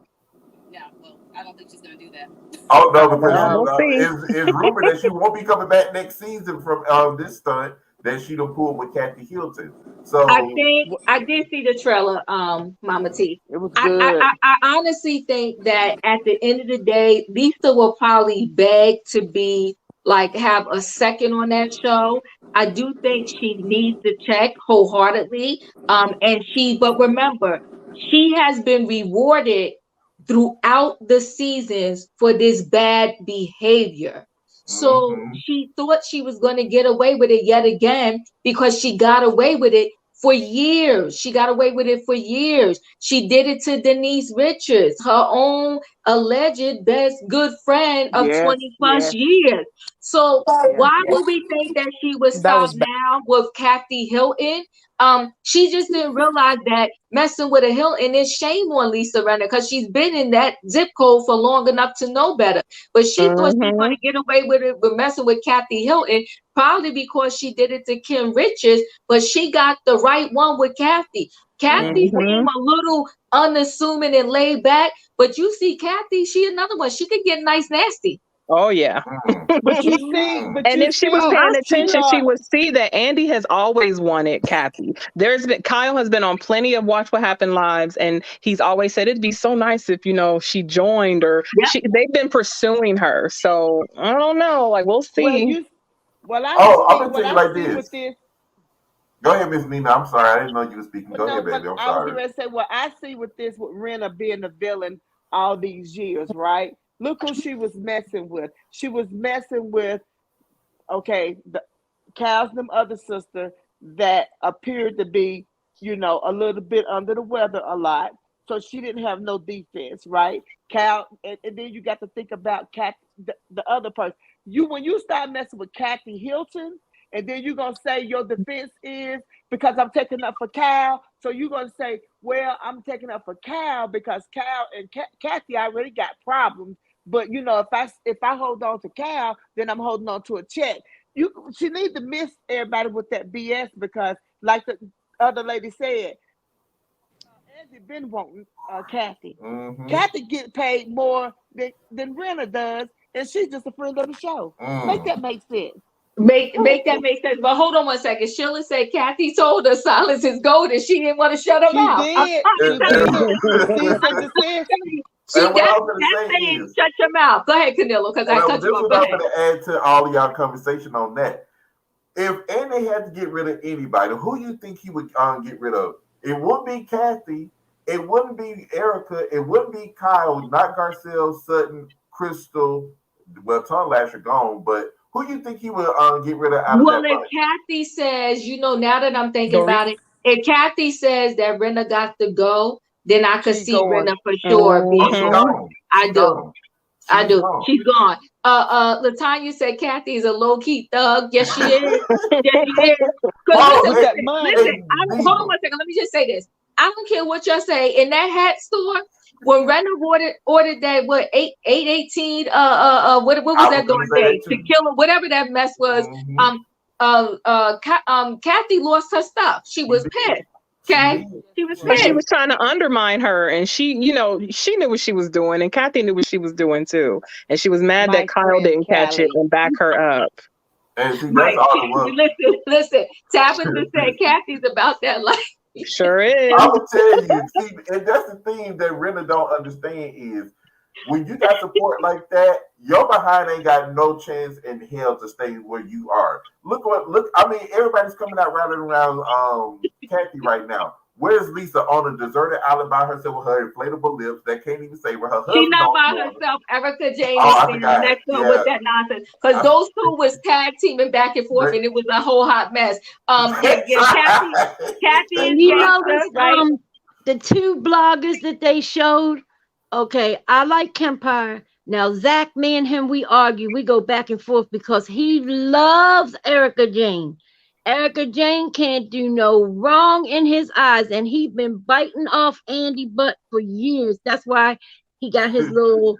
Speaker 11: Yeah, well, I don't think she's going to do that.
Speaker 6: Oh, no, because it's rumored that she won't be coming back next season from this stunt that she done pulled with Kathy Hilton. So
Speaker 1: I did see the trailer, Mama T.
Speaker 8: It was good.
Speaker 1: I honestly think that at the end of the day, Lisa will probably beg to be have a second on that show. I do think she needs the check wholeheartedly. But remember, she has been rewarded throughout the seasons for this bad behavior. So she thought she was going to get away with it yet again because she got away with it for years. She got away with it for years. She did it to Denise Richards, her own alleged best good friend of 20 plus years. So why would we think that she would stop now with Kathy Hilton? She just didn't realize that messing with a Hilton is shame on Lisa Rinna, because she's been in that zip code for long enough to know better. But she thought she was going to get away with it, with messing with Kathy Hilton, probably because she did it to Kim Richards, but she got the right one with Kathy. Kathy seemed a little unassuming and laid back, but you see Kathy, she another one. She could get nice nasty.
Speaker 9: Oh yeah.
Speaker 8: But you see,
Speaker 9: and if she was paying attention, she would see that Andy has always wanted Kathy. Kyle has been on plenty of Watch What Happened lives, and he's always said it'd be so nice if she joined, or they've been pursuing her. So I don't know, like we'll see.
Speaker 6: I'm gonna tell you like this. Go ahead, Miss Nina. I'm sorry, I didn't know you were speaking. Go ahead, baby. I'm sorry.
Speaker 8: I was going to say what I see with Rinna being the villain all these years, right? Look who she was messing with. She was messing with, Cal's them other sister that appeared to be, a little bit under the weather a lot. So she didn't have no defense, right? Cal, and then you got to think about the other person. When you start messing with Kathy Hilton, and then you're going to say your defense is because I'm taking up for Cal. So you're going to say, well, I'm taking up for Cal because Cal and Kathy already got problems. But, if I hold on to Cal, then I'm holding on to a check. She needs to miss everybody with that BS because, like the other lady said, Andy been wanting Kathy. Kathy get paid more than Rinna does, and she's just a friend of the show. Make that make sense.
Speaker 1: Make that make sense. But hold on one second. Sheila said Kathy told her silence is gold, and she didn't want to shut her mouth. That's saying shut your mouth. Go ahead, Canelo, because I cut you off.
Speaker 6: I'm going to add to all of y'all conversation on that. If Andy had to get rid of anybody, who you think he would get rid of? It wouldn't be Kathy. It wouldn't be Erika. It wouldn't be Kyle. Not Garcelle, Sutton, Crystal. Well, Tom Lasher gone, but who do you think he would get rid of?
Speaker 1: If Kathy says, now that I'm thinking about it, if Kathy says that Rinna got to go, then I could see Rinna for sure being gone. I do. She's gone. Latanya said Kathy is a low key thug. Yes, she is. Yes, she is. Listen, hold on one second. Let me just say this. I don't care what y'all say. In that hat store, when Rinna ordered that 818 what was that going day to kill him, whatever that mess was, Kathy lost her stuff. She was pissed. Okay, she was pissed.
Speaker 9: But she was trying to undermine her, and she knew what she was doing, and Kathy knew what she was doing too, and she was mad that Kyle didn't catch it and back her up.
Speaker 6: And see, that's all it was.
Speaker 1: Listen. Tabitha said Kathy's about that life.
Speaker 9: Sure is.
Speaker 6: I will tell you, see, and that's the thing that Rinna don't understand is when you got support like that, your behind ain't got no chance in hell to stay where you are. Look, I mean, everybody's coming out rallying around Kathy right now. Where's Lisa on a deserted island by herself with her inflatable lips that can't even save her?
Speaker 1: She's not by herself. Erika Jane is standing next to her with that nonsense. Because those two was tag teaming back and forth, and it was a whole hot mess. Kathy and gangster, right?
Speaker 10: The two bloggers that they showed. Okay, I like Kempire. Now, Zach, me and him, we argue. We go back and forth because he loves Erika Jane. Erika Jane can't do no wrong in his eyes, and he's been biting off Andy butt for years. That's why he got his little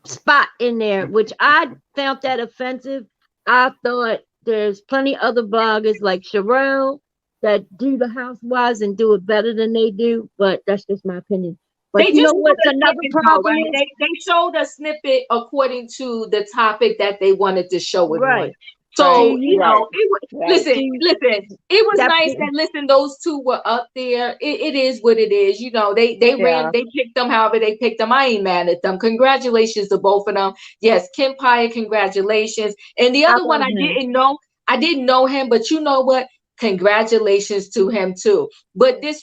Speaker 10: spot in there, which I found that offensive. I thought there's plenty other bloggers like Sherelle that do the housewives and do it better than they do, but that's just my opinion. But
Speaker 1: they just what's another problem? Right? They showed a snippet according to the topic that they wanted to show it on. So it was, listen. It was nice that those two were up there. It is what it is. They ran. They picked them however they picked them. I ain't mad at them. Congratulations to both of them. Yes, Kempire, congratulations. And the other one I didn't know. I didn't know him, but you know what? Congratulations to him too. But that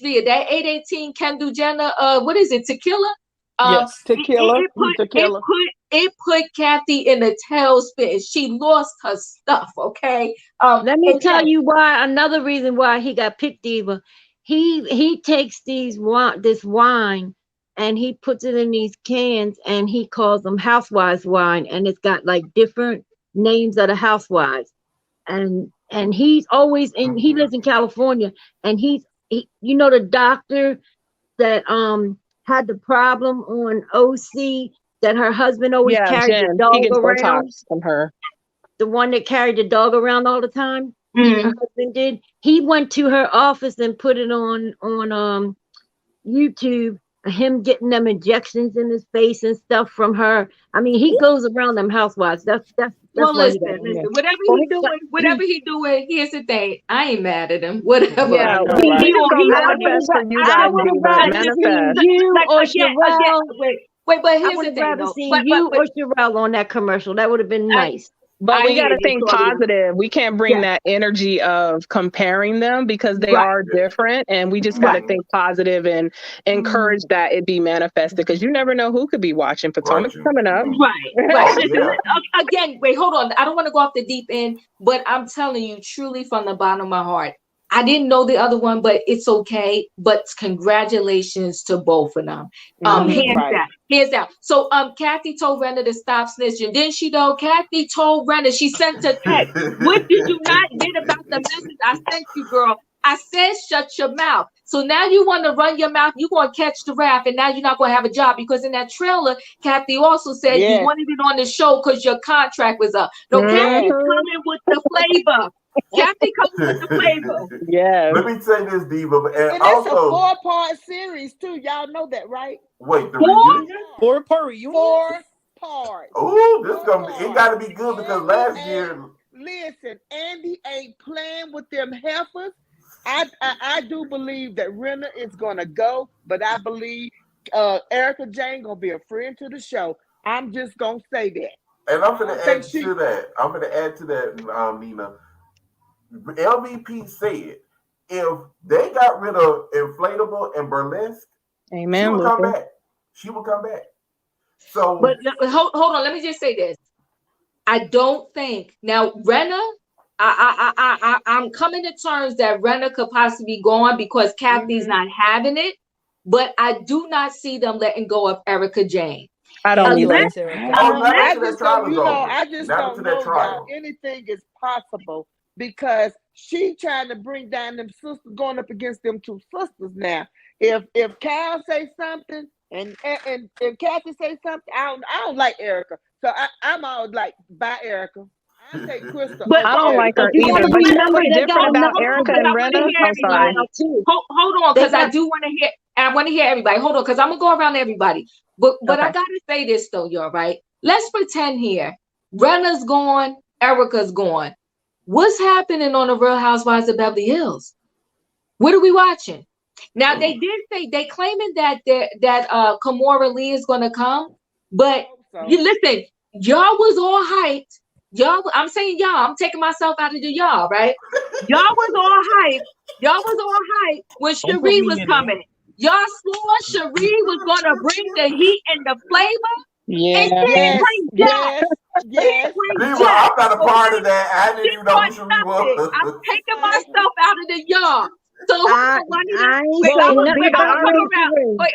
Speaker 1: 818 Kendall Jenner, what is it? Tequila?
Speaker 8: Yes, tequila.
Speaker 1: It put Kathy in a tailspin. She lost her stuff. Okay.
Speaker 10: Let me tell you why. Another reason why he got picked, Diva. He takes this wine and he puts it in these cans, and he calls them housewives wine, and it's got like different names of the housewives. And he's always in. He lives in California, and he you know, the doctor that had the problem on OC, that her husband always carried
Speaker 9: Jen,
Speaker 10: the dog
Speaker 9: he gets
Speaker 10: around.
Speaker 9: Botox from her.
Speaker 10: The one that carried the dog around all the time.
Speaker 1: Mm-hmm.
Speaker 10: Her husband did. He went to her office and put it on YouTube. Him getting them injections in his face and stuff from her. I mean, he goes around them housewives. That's
Speaker 1: well,
Speaker 10: why
Speaker 1: listen, whatever he doing, here's the thing. I ain't mad at him. Whatever.
Speaker 9: Yeah, we just gonna manifest for you guys.
Speaker 10: I would have rather seen you or Sherelle.
Speaker 1: Wait, but here's
Speaker 10: I would
Speaker 1: the
Speaker 10: have
Speaker 1: thing,
Speaker 10: rather
Speaker 1: though.
Speaker 10: seen you or Sherelle on that commercial. That would have been nice.
Speaker 9: But we got to think positive. We can't bring that energy of comparing them because they are different. And we just got to think positive and encourage that it be manifested, because you never know who could be watching. Potomac's coming up.
Speaker 1: Right. Again, wait, hold on. I don't want to go off the deep end, but I'm telling you truly from the bottom of my heart, I didn't know the other one, but it's okay. But congratulations to both of them. Hands down. So Kathy told Renna to stop snitching. Didn't she though? Kathy told Renna, she sent a text. What did you not get about the message I sent you, girl? I said shut your mouth. So now you want to run your mouth, you're going to catch the rap, and now you're not going to have a job, because in that trailer, Kathy also said you wanted it on the show because your contract was up. No, Kathy coming with the flavor. Kathy comes with the flavor.
Speaker 9: Yeah.
Speaker 6: Let me say this, Diva.
Speaker 8: And it's a 4-part series too. Y'all know that, right?
Speaker 6: Wait, the reunion?
Speaker 7: 4-part reunion?
Speaker 8: 4 parts.
Speaker 6: Oh, it got to be good, because last year.
Speaker 8: Listen, Andy ain't playing with them heifers. I do believe that Renna is gonna go, but I believe Erika Jane gonna be a friend to the show. I'm just gonna say that.
Speaker 6: And I'm gonna add to that. I'm gonna add to that, Nina. LVP said if they got rid of inflatable and burlesque, she will come back. She will come back. So,
Speaker 1: but hold on. Let me just say this. I don't think now Renna. I'm coming to terms that Renna could possibly be gone because Kathy's not having it, but I do not see them letting go of Erika Jane.
Speaker 9: I don't either.
Speaker 8: I just don't know, y'all. Anything is possible, because she trying to bring down them sisters, going up against them 2 sisters now. If Kyle say something and if Kathy say something, I don't like Erika, so I'm all like, bye Erika. I take Crystal.
Speaker 9: But I don't like her either. But you know what's different about Erika and Renna? I'm sorry.
Speaker 1: Hold on, because I do want to hear. I want to hear everybody. Hold on, because I'm gonna go around everybody. But I gotta say this though, y'all. Right? Let's pretend here. Renna's gone. Erika's gone. What's happening on the Real Housewives of Beverly Hills? What are we watching? Now they did say they claiming that Kamora Lee is gonna come, but you listen. Y'all was all hyped. Y'all, I'm saying y'all, I'm taking myself out of the y'all, right? Y'all was all hype when Cherie was coming. Y'all swore Cherie was gonna bring the heat and the flavor.
Speaker 8: Yes.
Speaker 6: I'm not a part of that. I didn't even know who Cherie was.
Speaker 1: I'm taking myself out of the y'all. So wait,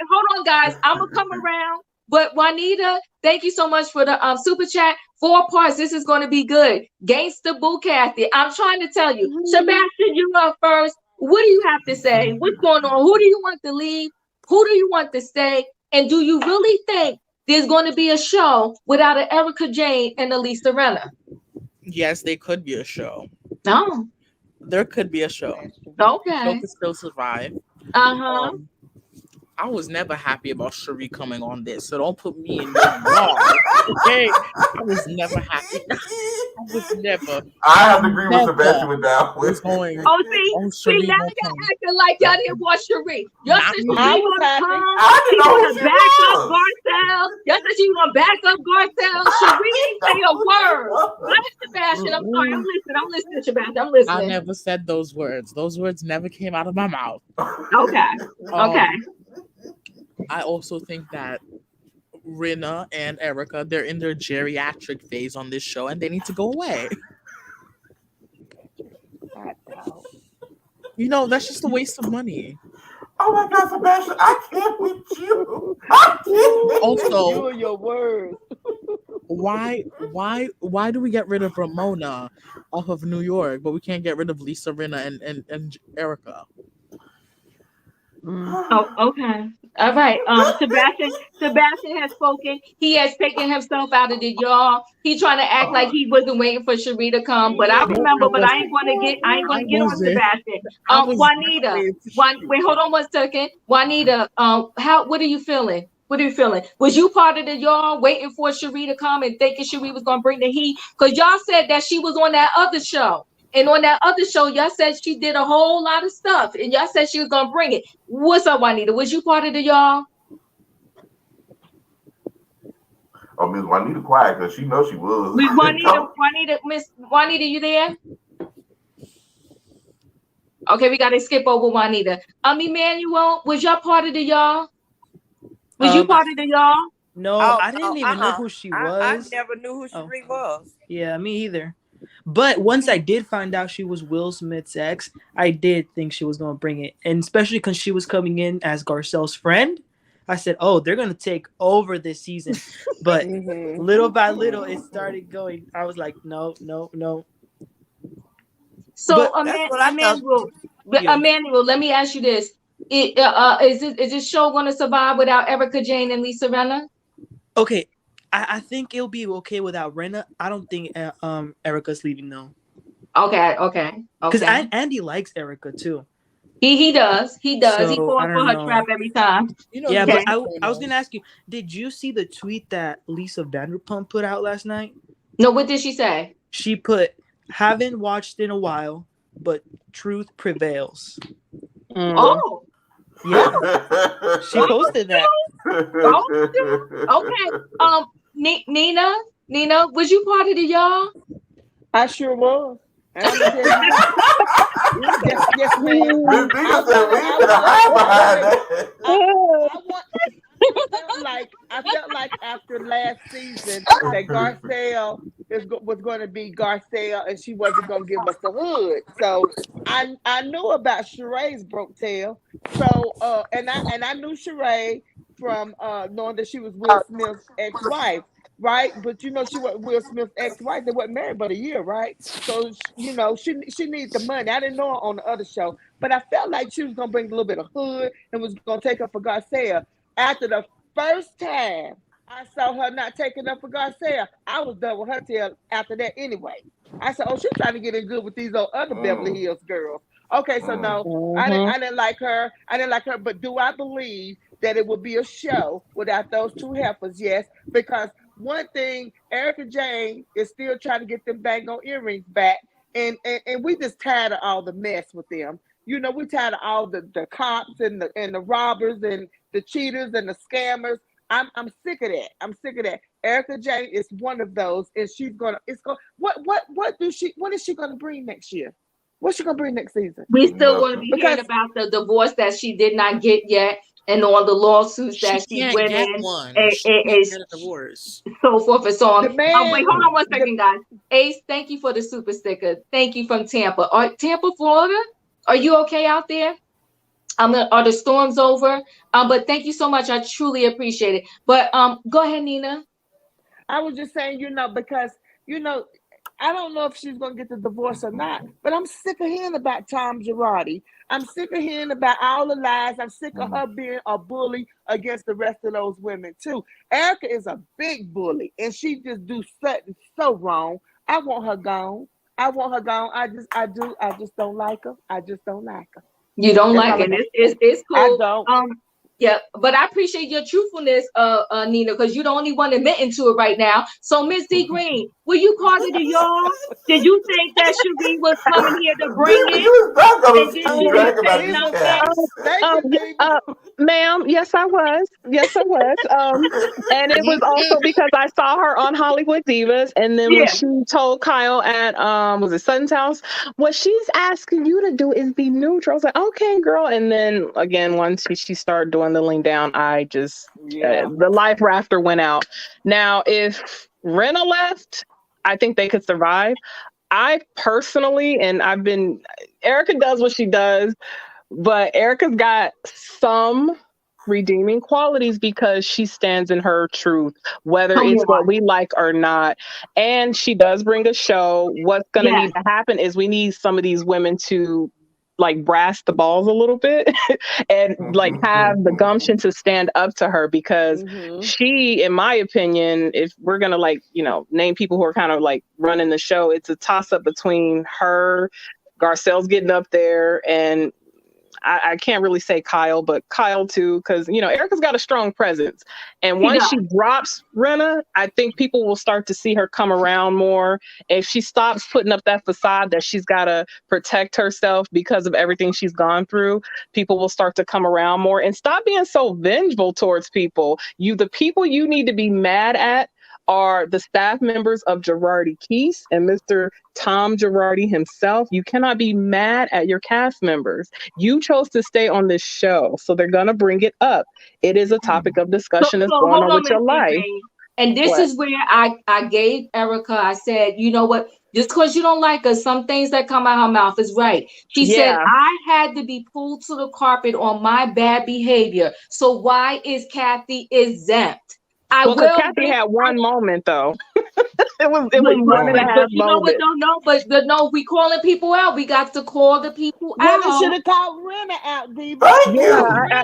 Speaker 1: hold on, guys. I'm gonna come around. But Juanita, thank you so much for the super chat. 4 parts. This is going to be good. Gangster Boo Kathy. I'm trying to tell you. Sebastian, you're up first. What do you have to say? What's going on? Who do you want to leave? Who do you want to stay? And do you really think there's going to be a show without an Erika Jane and a Lisa Renna?
Speaker 3: Yes, there could be a show.
Speaker 1: No.
Speaker 3: There could be a show.
Speaker 1: Okay.
Speaker 3: The show could still survive.
Speaker 1: Uh-huh.
Speaker 3: I was never happy about Cherie coming on this, so don't put me in your wrong. Okay? I was never happy.
Speaker 6: I have to agree with Sebastian with that.
Speaker 1: See, now y'all acting like y'all didn't watch Cherie. Y'all said she was gonna come.
Speaker 6: I didn't know she
Speaker 1: back up Garcelle. Y'all said she was gonna back up Garcelle. Cherie ain't say a word. What, Sebastian? I'm sorry. I'm listening, Sebastian. I'm listening.
Speaker 3: I never said those words. Those words never came out of my mouth.
Speaker 1: Okay. Okay.
Speaker 3: I also think that Renna and Erika, they're in their geriatric phase on this show, and they need to go away. You know, that's just a waste of money.
Speaker 6: Oh my God, Sebastian, I can't with you. I can't.
Speaker 3: Also,
Speaker 8: you and your words.
Speaker 3: why do we get rid of Ramona off of New York, but we can't get rid of Lisa Rinna and Erika?
Speaker 1: Oh, okay. All right. Sebastian has spoken. He has taken himself out of it, y'all. He trying to act like he wasn't waiting for Cherie to come. But I
Speaker 3: No,
Speaker 1: remember,
Speaker 3: I
Speaker 1: but
Speaker 3: wasn't.
Speaker 1: I ain't gonna
Speaker 3: I
Speaker 1: get on
Speaker 3: wasn't.
Speaker 1: Sebastian.
Speaker 3: I was not
Speaker 1: Juanita.
Speaker 3: waiting for Cherie.
Speaker 1: Wait, hold on one second. Juanita, what are you feeling? What are you feeling? Was you part of the y'all waiting for Cherie to come and thinking Cherie was gonna bring the heat? Because y'all said that she was on that other show. And on that other show, y'all said she did a whole lot of stuff. And y'all said she was gonna bring it. What's up, Juanita? Was you part of the y'all?
Speaker 6: Oh, Miss Juanita quiet because she knows she was.
Speaker 1: Miss Juanita, you there? Okay, we gotta skip over Juanita. Emmanuel, was y'all part of the y'all? Was you part of the y'all?
Speaker 7: No, I didn't even know who she was.
Speaker 2: I never knew who Cherie was.
Speaker 7: Yeah, me either. But once I did find out she was Will Smith's ex, I did think she was going to bring it. And especially because she was coming in as Garcelle's friend, I said, oh, they're going to take over this season. But little by little, it started going. I was like, no.
Speaker 1: So, Emmanuel, let me ask you this. Is this show going to survive without Erika Jane and Lisa Rinna?
Speaker 7: Okay. I think it'll be okay without Rinna. I don't think Erika's leaving though.
Speaker 1: Okay.
Speaker 7: Because Andy likes Erika too.
Speaker 1: He does.
Speaker 7: So,
Speaker 1: he falls for her trap every time.
Speaker 7: Yeah, but I was gonna ask you, did you see the tweet that Lisa Vanderpump put out last night?
Speaker 1: No, what did she say?
Speaker 7: She put, haven't watched in a while, but truth prevails.
Speaker 1: Oh.
Speaker 7: Yeah. She posted that.
Speaker 1: Okay. Nina, was you part of the y'all?
Speaker 8: I sure was. Yes, ma'am. I felt like after last season that Garcelle was going to be Garcelle and she wasn't going to give us the hood. So I knew about Sheree's broke tail. So and I knew Sheree from knowing that she was Will Smith's ex-wife. Right, but she was Will Smith's ex-wife. They wasn't married but a year, right? So she needs the money. I didn't know her on the other show, but I felt like she was gonna bring a little bit of hood and was gonna take up for Garcelle. After the first time I saw her not taking up for Garcelle, I was done with her till after that anyway. I said, "Oh, she's trying to get in good with these other Beverly Hills girls." Okay, so no, I didn't like her. I didn't like her, but do I believe that it would be a show without those two heifers? Yes, because one thing, Erika Jane is still trying to get them bang on earrings back, and we just tired of all the mess with them. We tired of all the cops and the robbers and the cheaters and the scammers. I'm sick of that. I'm sick of that. Erika Jane is one of those, and what is she gonna bring next year? What's she gonna bring next season?
Speaker 1: We still want to be hearing about the divorce that she did not get yet, and all the lawsuits that she's winning, and so forth and so on. Wait, hold on one second, guys. Ace, thank you for the super sticker. Thank you from Tampa. Tampa, Florida? Are you okay out there? Are the storms over? But thank you so much. I truly appreciate it. But go ahead, Nina.
Speaker 8: I was just saying, because I don't know if she's going to get the divorce or not, but I'm sick of hearing about Tom Girardi. I'm sick of hearing about all the lies. I'm sick of her being a bully against the rest of those women too. Erika is a big bully, and she just do something so wrong. I want her gone. I just don't like her. I just don't like her.
Speaker 1: You don't like it. It's cool.
Speaker 8: I don't.
Speaker 1: Yeah, but I appreciate your truthfulness, Nina, because you're the only one admitting to it right now. So, Miss D. Green, were you part of the y'all? Did you think that Cherie was coming here to bring
Speaker 9: it? Ma'am, yes, I was. And it was also because I saw her on Hollywood Divas, and then when she told Kyle at was it Sutton's house, what she's asking you to do is be neutral. I was like, okay, girl. And then again, once she started doing the lean down, I just the life rafter went out. Now, if Rinna left, I think they could survive. I personally, and Erika does what she does, But Erika's got some redeeming qualities because she stands in her truth, whether it's what we like or not. And she does bring a show. What's going to need to happen is we need some of these women to like brass the balls a little bit and like have the gumption to stand up to her, because she, in my opinion, if we're going to like, you know, name people who are kind of like running the show, it's a toss up between her, Garcelle's getting up there, and I can't really say Kyle, but Kyle too, because, you know, Erika's got a strong presence. And once she drops Rinna, I think people will start to see her come around more. If she stops putting up that facade that she's got to protect herself because of everything she's gone through, people will start to come around more and stop being so vengeful towards people. The people you need to be mad at are the staff members of Girardi Keese and Mr. Tom Girardi himself. You cannot be mad at your cast members. You chose to stay on this show, so they're going to bring it up. It is a topic of discussion that's going on with your life.
Speaker 1: And this is where I gave Erika, I said, you know what? Just because you don't like us, some things that come out her mouth is right. She said, I had to be pulled to the carpet on my bad behavior. So why is Kathy exempt?
Speaker 9: Kathy had one moment though. it was 1.5 moments.
Speaker 1: But no, we calling people out. We got to call the people out.
Speaker 8: Rinna should have called Rinna out, Diva.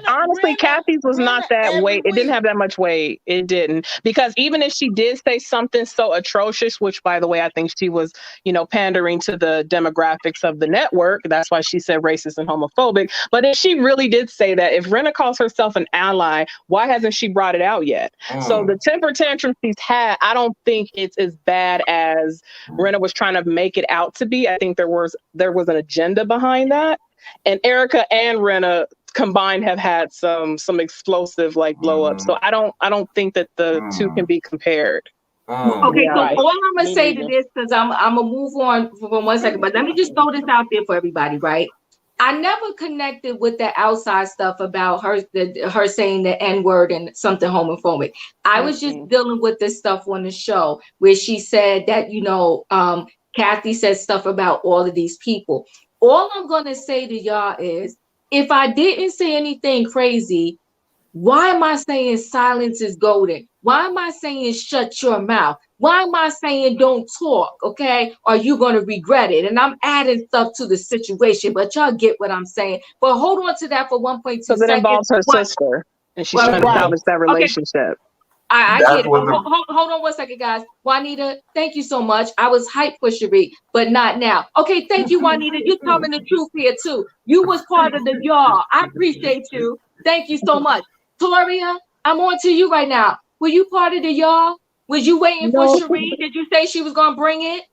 Speaker 9: Honestly, Kathy's was not that weight. It didn't have that much weight. It didn't. Because even if she did say something so atrocious, which by the way, I think she was, you know, pandering to the demographics of the network. That's why she said racist and homophobic. But if she really did say that, if Rinna calls herself an ally, why hasn't she brought it out yet? So the temper tantrum she's had, I don't think it's as bad as Rinna was trying to make it out to be. I think there was an agenda behind that. And Erika and Rinna combined have had some explosive like blow ups. So I don't think that the two can be compared.
Speaker 1: Okay, so all I'm gonna say to this, because I'm gonna move on for 1 second, but let me just throw this out there for everybody, right? I never connected with the outside stuff about her saying the N-word and something homophobic. I was just dealing with this stuff on the show where she said that, you know, Kathy said stuff about all of these people. All I'm going to say to y'all is, if I didn't say anything crazy, why am I saying silence is golden? Why am I saying shut your mouth? Why am I saying don't talk, okay? Are you going to regret it? And I'm adding stuff to the situation, but y'all get what I'm saying. But hold on to that for 1.2 seconds.
Speaker 9: Because it involves her sister, and she's trying to salvage that relationship.
Speaker 1: Okay. I get it. Hold on 1 second, guys. Juanita, thank you so much. I was hyped for Cherie, but not now. Okay, thank you, Juanita. You're telling the truth here, too. You was part of the y'all. I appreciate you. Thank you so much. Toria, I'm on to you right now. Were you part of the y'all? Was you waiting for Cherie? Did you say she was going to bring it?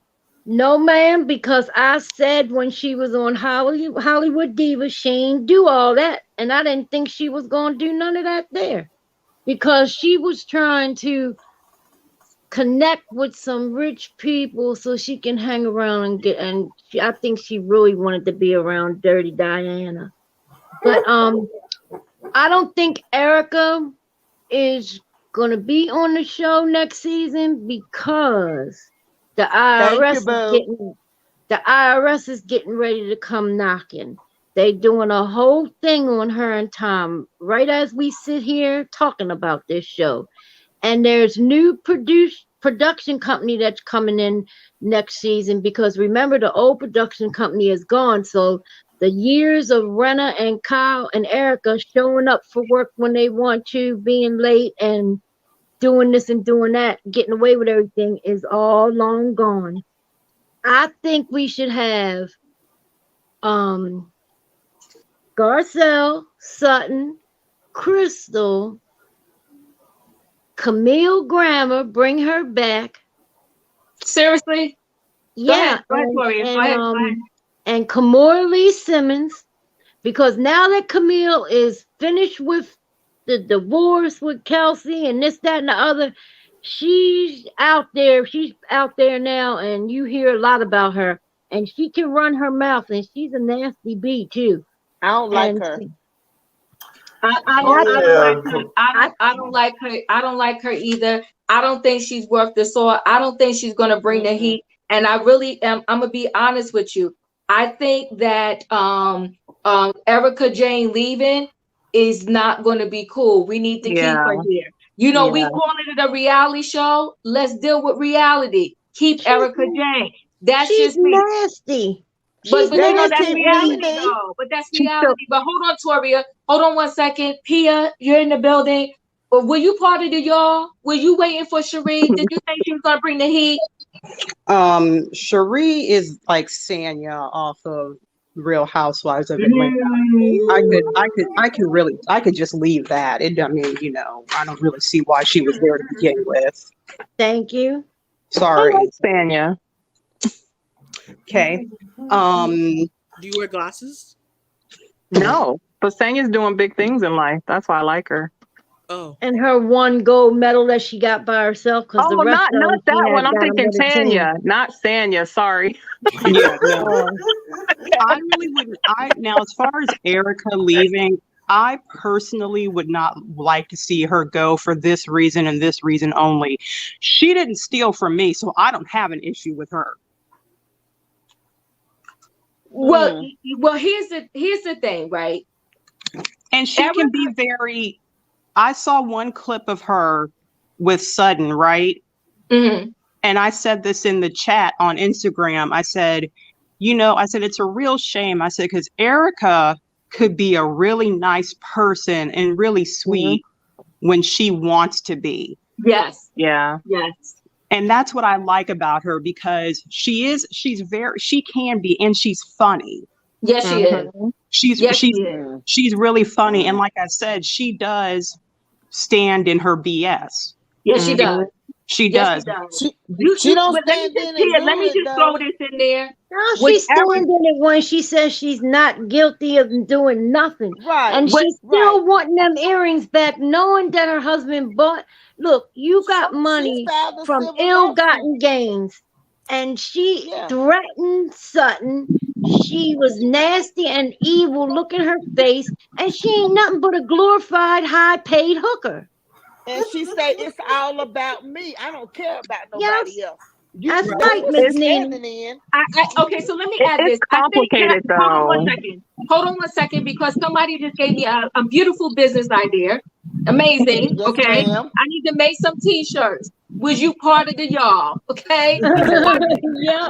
Speaker 10: No, ma'am, because I said when she was on Hollywood Diva, she ain't do all that. And I didn't think she was going to do none of that there. Because she was trying to connect with some rich people so she can hang around I think she really wanted to be around Dirty Diana. But I don't think Erika is gonna be on the show next season because the IRS is getting ready to come knocking. They doing a whole thing on her and Tom right as we sit here talking about this show. And there's new production company that's coming in next season, because remember the old production company is gone. So the years of Rinna and Kyle and Erika showing up for work when they want to, being late and doing this and doing that, getting away with everything is all long gone. I think we should have Garcelle, Sutton, Crystal, Camille Grammer, bring her back.
Speaker 1: Seriously?
Speaker 10: Yeah.
Speaker 1: Go ahead.
Speaker 10: And Kamora Lee Simmons, because now that Camille is finished with the divorce with Kelsey and this, that, and the other, she's out there. She's out there now, and you hear a lot about her. And she can run her mouth, and she's a nasty bee too.
Speaker 8: I don't like her.
Speaker 1: I don't like her. I don't like her either. I don't think she's worth the salt. I don't think she's gonna bring the heat. And I really am. I'm gonna be honest with you. I think that Erika Jane leaving is not going to be cool. We need to keep her here. You know, we calling it a reality show. Let's deal with reality. Keep Erika Jane. That's
Speaker 10: she's
Speaker 1: just me.
Speaker 10: Nasty.
Speaker 1: But you know, that's
Speaker 8: nasty,
Speaker 1: reality
Speaker 8: Nene.
Speaker 1: though. But that's reality. But hold on, Toria. Hold on 1 second. Pia, you're in the building. But were you part of the y'all? Were you waiting for Cherie? Did you think she was gonna bring the heat?
Speaker 4: Cherie is like Sanya off of Real Housewives of Atlanta. I could just leave that. I mean, you know, I don't really see why she was there to begin with.
Speaker 10: Thank you.
Speaker 4: Sorry.
Speaker 9: Sanya.
Speaker 4: Okay.
Speaker 3: Do you wear glasses?
Speaker 9: No, but Sanya's doing big things in life. That's why I like her.
Speaker 3: Oh.
Speaker 10: And her one gold medal that she got by herself, because the rest
Speaker 9: not
Speaker 10: of
Speaker 9: that one. I'm thinking Tanya, not Sanya. Sorry.
Speaker 4: Yeah. No. I really wouldn't. Now, as far as Erika leaving, I personally would not like to see her go for this reason and this reason only. She didn't steal from me, so I don't have an issue with her.
Speaker 1: Well, here's the thing, right?
Speaker 4: And she can be very. I saw one clip of her with Sutton, right?
Speaker 1: Mm-hmm.
Speaker 4: And I said this in the chat on Instagram. I said, it's a real shame. I said, because Erika could be a really nice person and really sweet when she wants to be.
Speaker 1: Yes.
Speaker 9: Yeah.
Speaker 1: Yes.
Speaker 4: And that's what I like about her, because she can be, and she's funny.
Speaker 1: Yes, she is.
Speaker 4: She's really funny. And like I said, she does stand in her BS.
Speaker 1: Yes, she does.
Speaker 4: She does.
Speaker 8: She don't stand in it.
Speaker 1: Let me just throw this in there.
Speaker 10: No, she's standing in it when she says she's not guilty of doing nothing.
Speaker 8: Right.
Speaker 10: And she's still wanting them earrings back, knowing that her husband bought. Look, you got money from ill-gotten gains. And she threatened Sutton. She was nasty and evil. Look at her face. And she ain't nothing but a glorified, high-paid hooker.
Speaker 8: And she say it's all about me. I don't care about nobody else.
Speaker 10: That's right, Miss Nene.
Speaker 1: Okay, so let me add this.
Speaker 9: It's complicated, though.
Speaker 1: Hold on 1 second, because somebody just gave me a beautiful business idea. Amazing.
Speaker 8: Yes,
Speaker 1: okay.
Speaker 8: ma'am.
Speaker 1: I need to make some t-shirts. Was you part of the y'all? Okay.
Speaker 10: Yeah.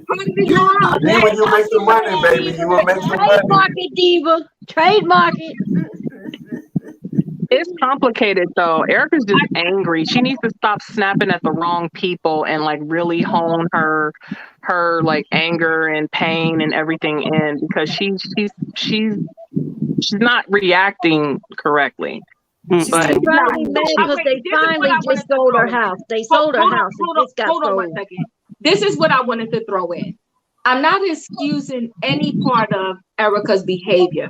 Speaker 6: When you make some money, baby, you will make some money.
Speaker 10: Trademark it, Diva. Trademark it.
Speaker 9: It's complicated though. Erika's just angry. She needs to stop snapping at the wrong people and like really hone her like anger and pain and everything in, because she's not reacting correctly.
Speaker 10: She's probably mad because they finally just sold her house. They sold her house.
Speaker 1: Hold on 1 second. This is what I wanted to throw in. I'm not excusing any part of Erika's behavior.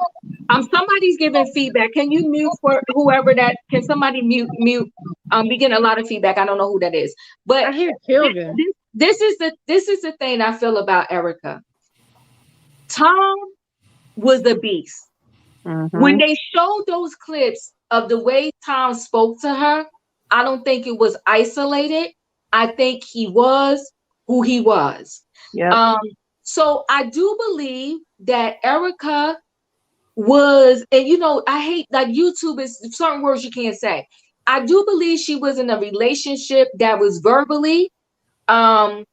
Speaker 1: Somebody's giving feedback. Can you mute for whoever that? Can somebody mute? We getting a lot of feedback. I don't know who that is, but
Speaker 10: I hear children.
Speaker 1: This is the thing I feel about Erika. Tom was a beast.
Speaker 9: Mm-hmm.
Speaker 1: When they showed those clips of the way Tom spoke to her, I don't think it was isolated. I think he was who he was.
Speaker 9: Yeah.
Speaker 1: So I do believe that Erika was, and you know, I hate like YouTube is certain words you can't say. I do believe she was in a relationship that was verbally the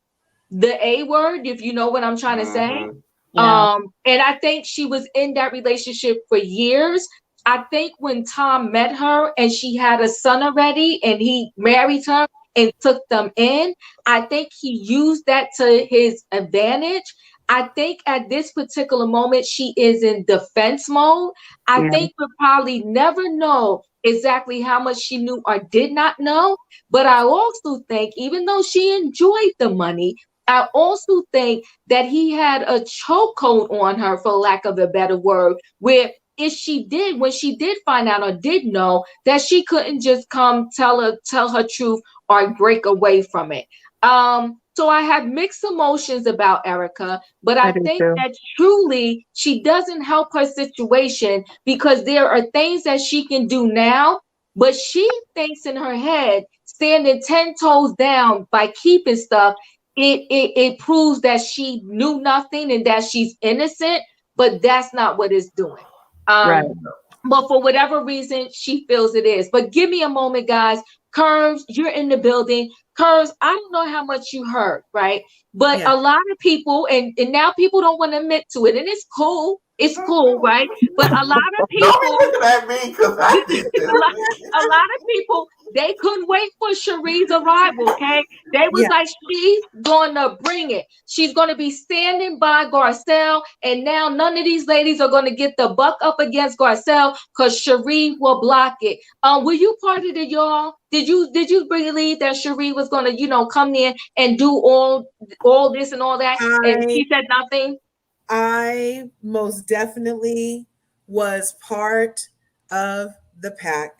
Speaker 1: A word, if you know what I'm trying to say.
Speaker 9: Yeah.
Speaker 1: And I think she was in that relationship for years. I think when Tom met her and she had a son already and he married her and took them in, I think he used that to his advantage. I think at this particular moment, she is in defense mode. I think we'll probably never know exactly how much she knew or did not know. But I also think, even though she enjoyed the money, I also think that he had a chokehold on her, for lack of a better word, where when she did find out or did know, that she couldn't just come tell her truth or break away from it. So I have mixed emotions about Erika, but I think that truly she doesn't help her situation, because there are things that she can do now, but she thinks in her head, standing 10 toes down by keeping stuff, it proves that she knew nothing and that she's innocent. but that's not what it's doing.
Speaker 9: Right.
Speaker 1: But for whatever reason, she feels it is. But give me a moment, guys. Curves, you're in the building. Curves, I don't know how much you heard, right? But a lot of people, and now people don't want to admit to it, and it's cool. It's cool, right? But a lot of people,
Speaker 6: don't be looking at me because I did this.
Speaker 1: a lot of people, they couldn't wait for Cherie's arrival, okay? They was like, she's gonna bring it. She's gonna be standing by Garcelle, and now none of these ladies are gonna get the buck up against Garcelle because Cherie will block it. Were you part of the y'all? Did you believe that Cherie was gonna, come in and do all this and all that? And she said nothing.
Speaker 12: I most definitely was part of the pack.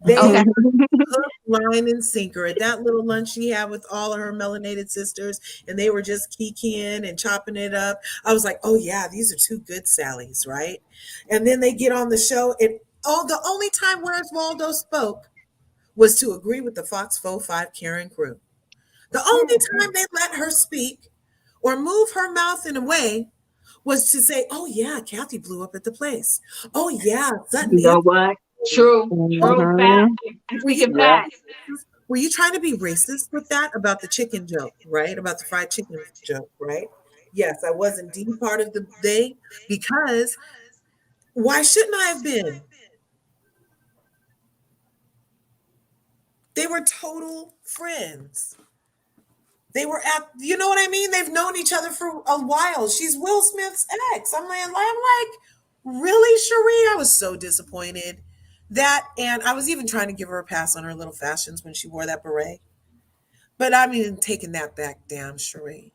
Speaker 12: They had hook, line, and sinker at that little lunch she had with all of her melanated sisters, and they were just kikiing and chopping it up. I was like, oh yeah, these are two good Sallys, right? And then they get on the show, and the only time Where's Waldo spoke was to agree with the Fox 45 Karen crew. The only time they let her speak or move her mouth in a way was to say, oh yeah, Kathy blew up at the place. Oh yeah, Sutton.
Speaker 1: You know what? True. Fact. Speaking facts.
Speaker 12: Were you trying to be racist with that about the chicken joke, right? About the fried chicken joke, right? Yes, I was indeed part of the thing, because why shouldn't I have been? They were total friends. They were you know what I mean? They've known each other for a while. She's Will Smith's ex. I'm like, really, Cherie? I was so disappointed. And I was even trying to give her a pass on her little fashions when she wore that beret. But I'm even taking that back, damn Cherie.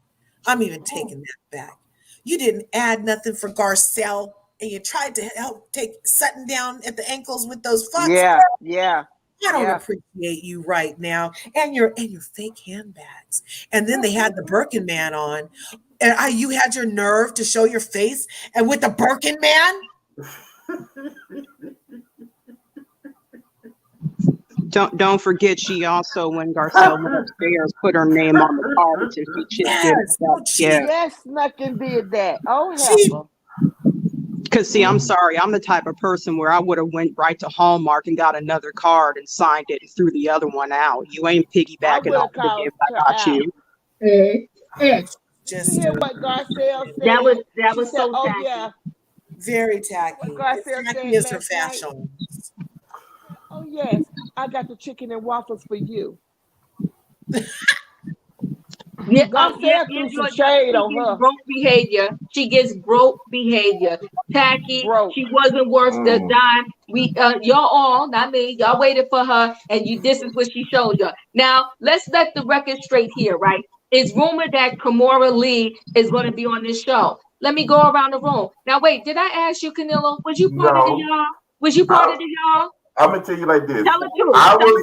Speaker 12: I'm even taking that back. You didn't add nothing for Garcelle, and you tried to help take Sutton down at the ankles with those fucks.
Speaker 8: Yeah.
Speaker 12: I don't appreciate you right now, and your fake handbags. And then they had the Birkin man on, and you had your nerve to show your face, and with the Birkin man.
Speaker 4: Don't forget, she also, when Garcelle went upstairs, put her name on the card to
Speaker 8: Yes, snuck and did that. Oh, hell.
Speaker 4: Because see, I'm sorry, I'm the type of person where I would have went right to Hallmark and got another card and signed it and threw the other one out. You ain't piggybacking off the gift I got you.
Speaker 8: Just hear what Garcelle said.
Speaker 1: That was so tacky.
Speaker 8: Yeah.
Speaker 12: Very tacky.
Speaker 8: Garcelle
Speaker 12: tacky is her fashion.
Speaker 8: Oh yes, I got the chicken and waffles for you.
Speaker 1: Garcelle threw some shade on her. Broke behavior. She gets broke behavior. Tacky. She wasn't worth the dime. Y'all all, not me, y'all waited for her, and this is what she showed you. Now, let's let the record straight here, right? It's rumored that Kimora Lee is going to be on this show. Let me go around the room. Now, wait, did I ask you, Canelo? Was you part of the y'all? Was you part of the y'all?
Speaker 6: I'm going to tell you like this.
Speaker 1: Tell the truth.
Speaker 6: I'm going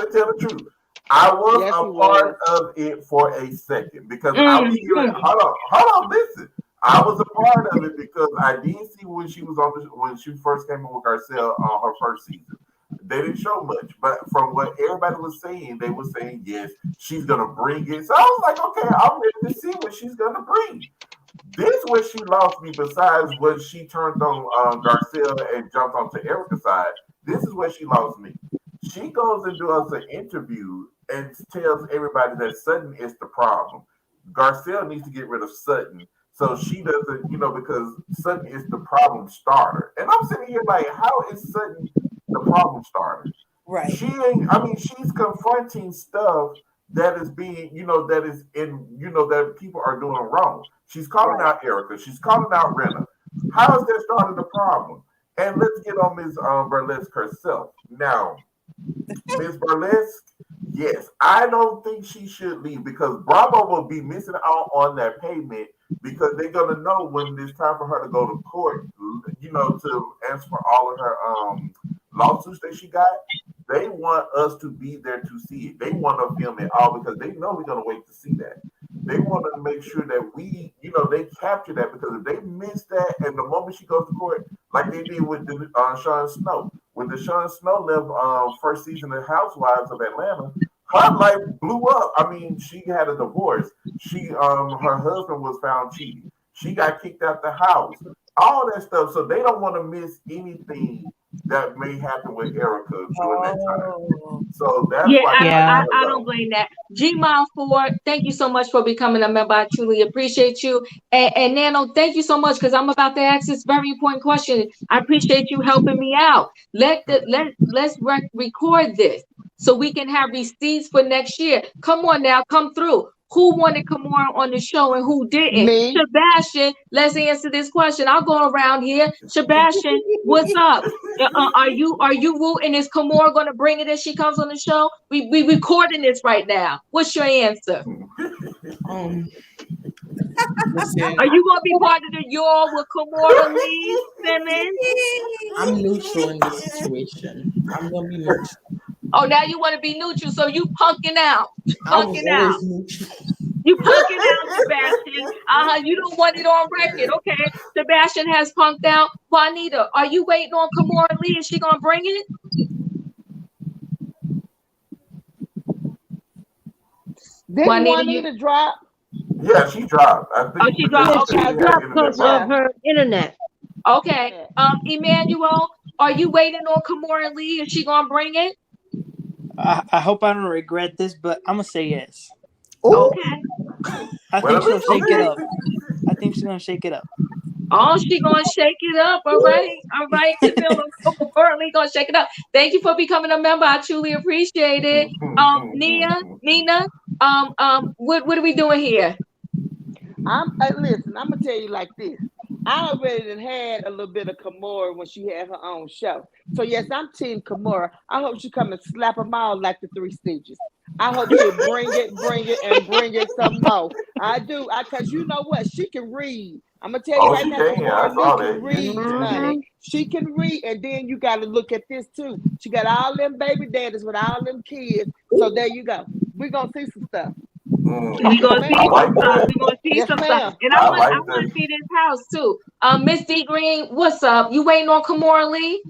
Speaker 6: to tell the truth. I was a part of it for a second because I was hearing. Hold on, listen. I was a part of it because I did see when she was when she first came on with Garcelle on her first season. They didn't show much, but from what everybody was saying, they were saying yes, she's gonna bring it. So I was like, okay, I'm ready to see what she's gonna bring. This is where she lost me. Besides when she turned on Garcelle and jumped onto Erika's side, this is where she lost me. She goes and does an interview and tells everybody that Sutton is the problem. Garcelle needs to get rid of Sutton. So she doesn't, because Sutton is the problem starter. And I'm sitting here like, how is Sutton the problem starter?
Speaker 12: Right.
Speaker 6: She's confronting stuff that is being, that is in, that people are doing wrong. She's calling out Erika. She's calling out Renna. How is that starting the problem? And let's get on Ms. Burlesque herself. Now, Ms. Burlesque, yes, I don't think she should leave because Bravo will be missing out on that payment because they're going to know when it's time for her to go to court, to answer for all of her lawsuits that she got. They want us to be there to see it. They want to film it all because they know we're going to wait to see that. They want to make sure that we, they capture that because if they miss that and the moment she goes to court, like they did with the Sean Snow, when the Sean Snow left first season of Housewives of Atlanta, her life blew up. I mean, she had a divorce. Her husband was found cheating. She got kicked out the house. All that stuff. So they don't want to miss anything that may happen with Erika during that time. So that's why
Speaker 1: I don't blame that. Gmile 4, thank you so much for becoming a member. I truly appreciate you. And Nano, thank you so much, because I'm about to ask this very important question. I appreciate you helping me out. Let's record this so we can have receipts for next year. Come on now, come through. Who wanted Kimora on the show and who didn't?
Speaker 8: Me.
Speaker 1: Sebastian, let's answer this question. I'll go around here. Sebastian, what's up? Are you rooting? Is Kimora going to bring it if she comes on the show? We recording this right now. What's your answer?
Speaker 3: Listen,
Speaker 1: are you going to be part of the y'all with Kimora Lee Simmons?
Speaker 3: I'm neutral in this situation. I'm going to be neutral.
Speaker 1: Oh, now you want to be neutral, so you punking out. Punking out.
Speaker 3: Neutral.
Speaker 1: You punking out, Sebastian. You don't want it on record. Okay. Sebastian has punked out. Juanita, are you waiting on Kimora Lee? Is she going to bring it?
Speaker 8: Didn't Juanita drop?
Speaker 6: Yeah, she dropped. I think
Speaker 1: she dropped.
Speaker 10: Okay. Because of her internet.
Speaker 1: Okay. Emmanuel, are you waiting on Kimora Lee? Is she going to bring it?
Speaker 7: I hope I don't regret this, but I'm gonna say yes.
Speaker 1: Okay.
Speaker 7: I think she'll shake it up. I think she's gonna shake it up.
Speaker 1: Oh, she gonna shake it up. All right. Kimora Lee gonna shake it up. Thank you for becoming a member. I truly appreciate it. Nina, what are we doing here?
Speaker 8: Listen, I'm gonna tell you like this. I already had a little bit of Kimora when she had her own show. So yes, I'm Team Kimora. I hope she come and slap them all like the Three Stooges. I hope she bring it some more. I do. Cause you know what? She can read. I'm gonna tell you right now, Kimora Lee can read, honey. She can read, and then you gotta look at this too. She got all them baby daddies with all them kids. So there you go. We're gonna see some stuff.
Speaker 1: We're gonna see some stuff. And I want to see this house too. Miss D Green, what's up? You waiting on Kimora Lee?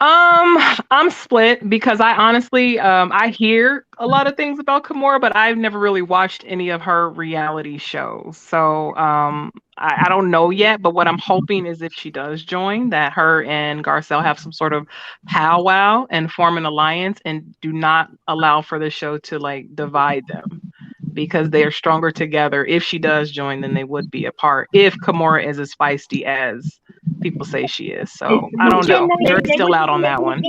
Speaker 9: I'm split because I honestly I hear a lot of things about Kimora, but I've never really watched any of her reality shows. So I don't know yet, but what I'm hoping is if she does join, that her and Garcelle have some sort of powwow and form an alliance and do not allow for the show to like divide them, because they are stronger together. If she does join, then they would be apart if Kimora is as feisty as people say she is. So I don't know. Jury's still out on that one.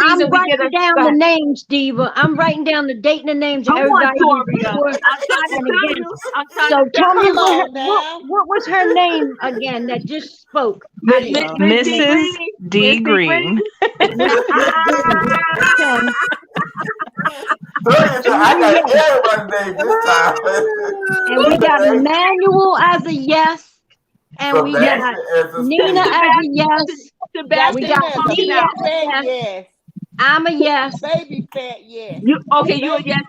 Speaker 10: I'm writing down the names, Diva. I'm writing down the date and the names of everybody. So tell me what was her name again that just spoke?
Speaker 9: Mrs. D. Green.
Speaker 6: I got everyone's name this time.
Speaker 10: And we got Emmanuel as a yes. And we got Nina as a yes. We got Nia as a yes. I'm a yes.
Speaker 8: Baby fat yes.
Speaker 1: You're a yes.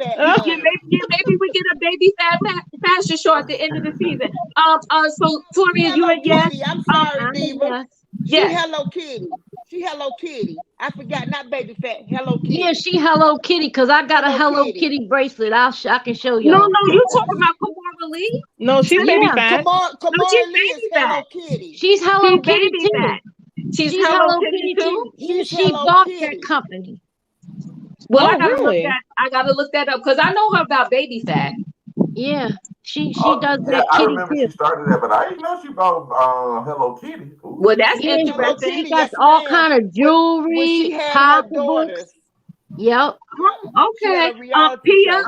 Speaker 1: Maybe we get a baby fat fashion show at the end of the season. So Toria, you a yes?
Speaker 8: I'm sorry, Diva. Yes. She Hello Kitty. I forgot, not baby fat. Hello Kitty.
Speaker 10: Yeah, she Hello Kitty because I got a Hello Kitty bracelet. I can show you.
Speaker 1: No, you talking about Kimora Lee?
Speaker 9: No, she's baby fat.
Speaker 8: Kimora Lee is Hello Kitty.
Speaker 10: She's Hello Kitty too.
Speaker 1: She's Hello Kitty too.
Speaker 10: She bought that company.
Speaker 1: Well, I gotta look that up because I know her about baby fat.
Speaker 10: Yeah, she does that.
Speaker 6: I remember she started that, but I didn't know she bought Hello Kitty. Ooh.
Speaker 1: Well, that's interesting.
Speaker 10: She got all kind of jewelry, pocketbooks. Yep.
Speaker 1: Okay. Pia,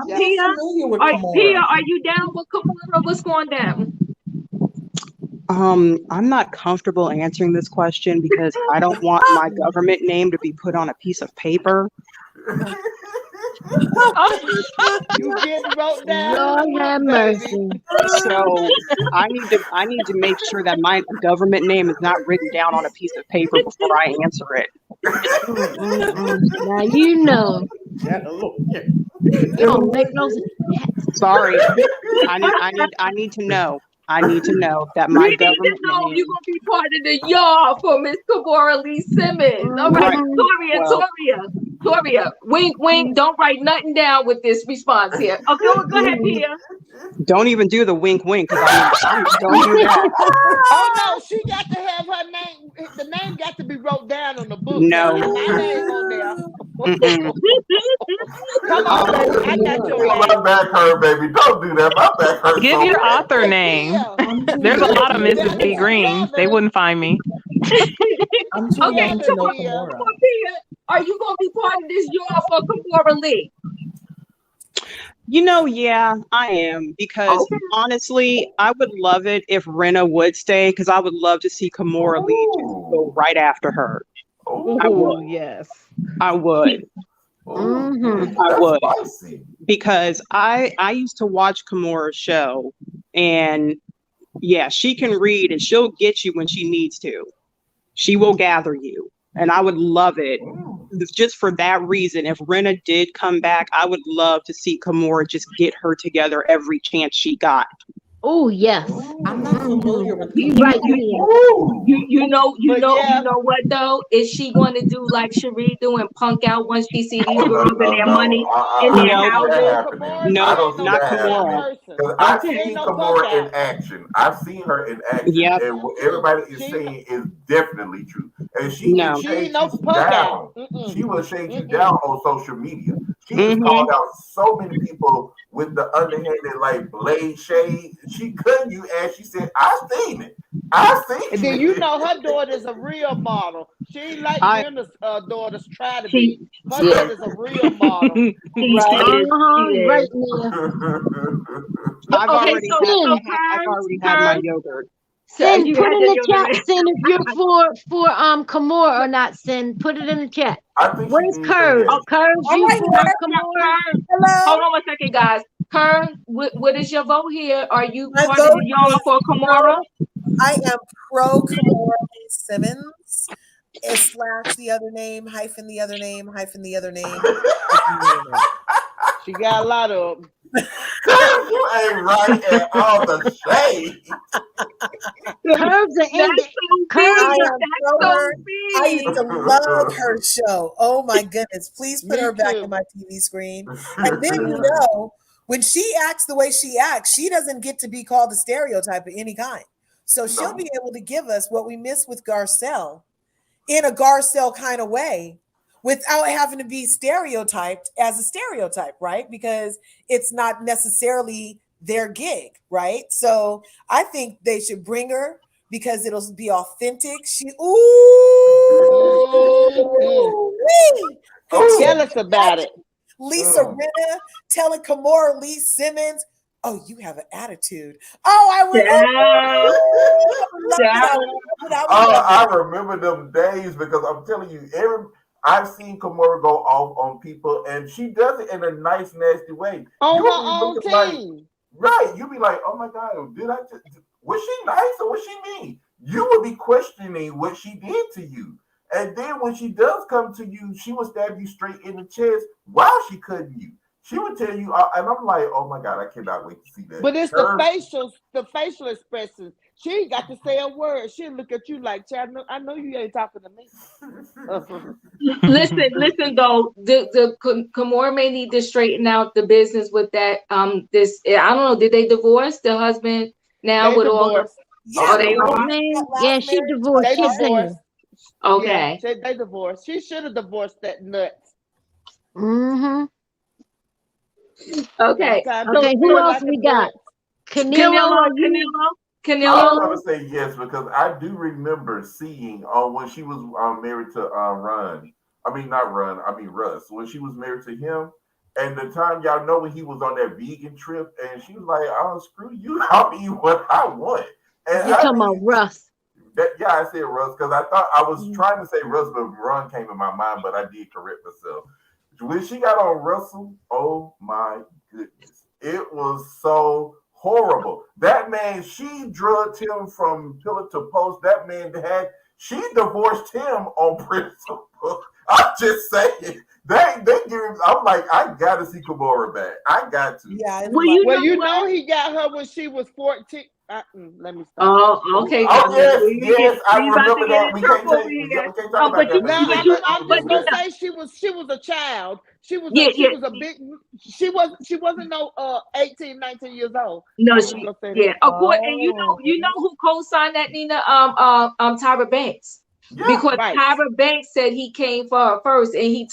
Speaker 1: are you down with Kimora? What's going down?
Speaker 4: I'm not comfortable answering this question because I don't want my government name to be put on a piece of paper.
Speaker 8: You get wrote down.
Speaker 10: Lord have mercy.
Speaker 4: So I need to make sure that my government name is not written down on a piece of paper before I answer it.
Speaker 10: Now you know. You don't make no sense.
Speaker 4: Sorry. I need to know. I need to know that my government name.
Speaker 1: You're gonna be part of the y'all for Miss Kimora Lee Simmons. All right, Toria. Victoria, wink, wink. Don't write nothing down with this response here. Okay, well, go ahead, Pia.
Speaker 4: Don't even do the wink, wink, because don't do that.
Speaker 8: Oh no, she got to have her name. The name got to be wrote down on the book.
Speaker 4: No.
Speaker 8: My name on there. Come on, baby. I got your name.
Speaker 6: My back hurt, baby. Don't do that. My back hurt.
Speaker 9: Give your author name. There's a lot of Mrs. B. Green. They wouldn't find me.
Speaker 3: I'm too young to know Kimora.
Speaker 1: Are you gonna be part of this y'all for Kimora Lee?
Speaker 4: Yeah, I am, because honestly, I would love it if Rinna would stay, because I would love to see Kimora Lee just go right after her. I would.
Speaker 9: Yes.
Speaker 4: I would. I would. Because I used to watch Kimora's show, and yeah, she can read and she'll get you when she needs to. She will gather you. And I would love it just for that reason. If Rinna did come back, I would love to see Kimora just get her together every chance she got.
Speaker 10: Oh yes.
Speaker 3: I'm not familiar with
Speaker 10: you right
Speaker 1: you know what though? Is she going to do like Cherie do and punk out once she see these girls and their money in their houses?
Speaker 4: No, not Kimora.
Speaker 6: I've seen Kimora in action. I've seen her in action.
Speaker 4: Yep.
Speaker 6: And what everybody is saying is definitely true. And she will shake you down. She will shake you down on social media. She has called out so many people with the underhanded like blade shade. She cut you and she said, I seen it. I seen it.
Speaker 8: And then her daughter's a real model. She ain't like Brenda's daughters try to be. Her daughter's a real model.
Speaker 10: Right now.
Speaker 4: I've already had my yogurt.
Speaker 10: Sin, put in the chat, Sin, if you're for Kimora or not, Sin, put it in the chat. Where's Curve? Curve, you for Kimora?
Speaker 1: Hello. Hold on 1 second, guys. Curve, what is your vote here? Are you part of y'all for Kimora?
Speaker 12: I am pro Kimora Simmons. / the other name, hyphen the other name, hyphen the other name.
Speaker 8: She got a lot of them.
Speaker 6: You ain't right at all the shade.
Speaker 10: Curves are in
Speaker 12: I used to love her show. Oh my goodness. Please put her back on my TV screen. And then when she acts the way she acts, she doesn't get to be called a stereotype of any kind. So she'll be able to give us what we missed with Garcelle in a Garcelle kind of way, without having to be stereotyped as a stereotype, right? Because it's not necessarily their gig, right? So I think they should bring her because it'll be authentic.
Speaker 8: Tell us about it.
Speaker 12: Lisa Rinna telling Kimora Lee Simmons, oh, you have an attitude. Oh, I
Speaker 6: remember them days, because I'm telling you, I've seen Kimora go off on people, and she does it in a nice, nasty way.
Speaker 8: On her own team.
Speaker 6: Right. You be like, oh my God, was she nice or was she mean? You would be questioning what she did to you. And then when she does come to you, she will stab you straight in the chest while she cutting you. She would tell you, and I'm like, oh my God, I cannot wait to see that.
Speaker 8: But it's the facial expressions. She ain't got to say a word. She'll look at you like, Chad, I know you ain't talking to me.
Speaker 1: Listen though, the Kimora may need to straighten out the business with that. I don't know, did they divorce the husband now with
Speaker 8: divorced.
Speaker 1: all?
Speaker 10: Yeah, she divorced. She's single.
Speaker 1: Okay.
Speaker 8: Yeah, they divorced. She should have divorced that nuts.
Speaker 1: Okay.
Speaker 10: Okay, who else we got? Canelo.
Speaker 6: I'm gonna say yes, because I do remember seeing when she was married to Russ, when she was married to him, and the time y'all know when he was on that vegan trip, and she was like, "Oh, screw you! I'll eat what I want." And
Speaker 10: you're talking about Russ.
Speaker 6: I said Russ because I thought I was trying to say Russ, but Ron came in my mind, but I did correct myself. When she got on Russell, oh my goodness, it was so horrible. That man, she drugged him from pillar to post. That man she divorced him on principle. I'm just saying. They give him, I'm like, I gotta see Kimora back. I got to.
Speaker 12: Yeah.
Speaker 8: Well, you know he got her when she was 14. let me stop.
Speaker 1: Oh, okay.
Speaker 6: Oh, yes, I remember that. We can't talk about that.
Speaker 8: Now, I'm just gonna say she was a child. She was a big. She wasn't no 18, 19 years old.
Speaker 1: No, of course. And you know who co-signed that, Nina? Tyra Banks. Because Tyra Banks said he came for her first, and she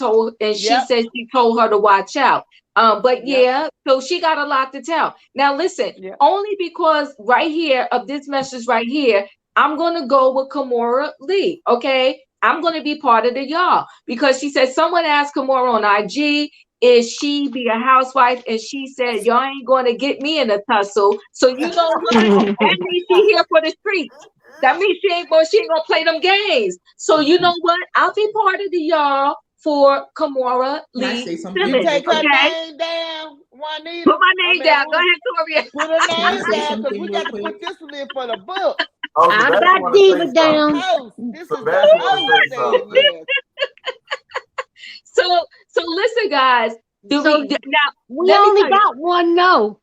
Speaker 1: said she told her to watch out. So she got a lot to tell. Now listen, only because right here of this message right here, I'm gonna go with Kimora Lee. Okay, I'm gonna be part of the y'all because she said someone asked Kimora on IG, is she be a housewife, and she said y'all ain't gonna get me in a tussle. So you know what? That means she here for the streets. That means she ain't gonna play them games. So you know what? I'll be part of the y'all for Kimora Lee.
Speaker 8: You take her name down, Juanita.
Speaker 1: Put my name down. Go ahead, Toria.
Speaker 8: Put her name down because we got to put this one in for the book.
Speaker 10: I got Diva down.
Speaker 8: This is the host thing,
Speaker 1: So listen, guys.
Speaker 10: We only got one no.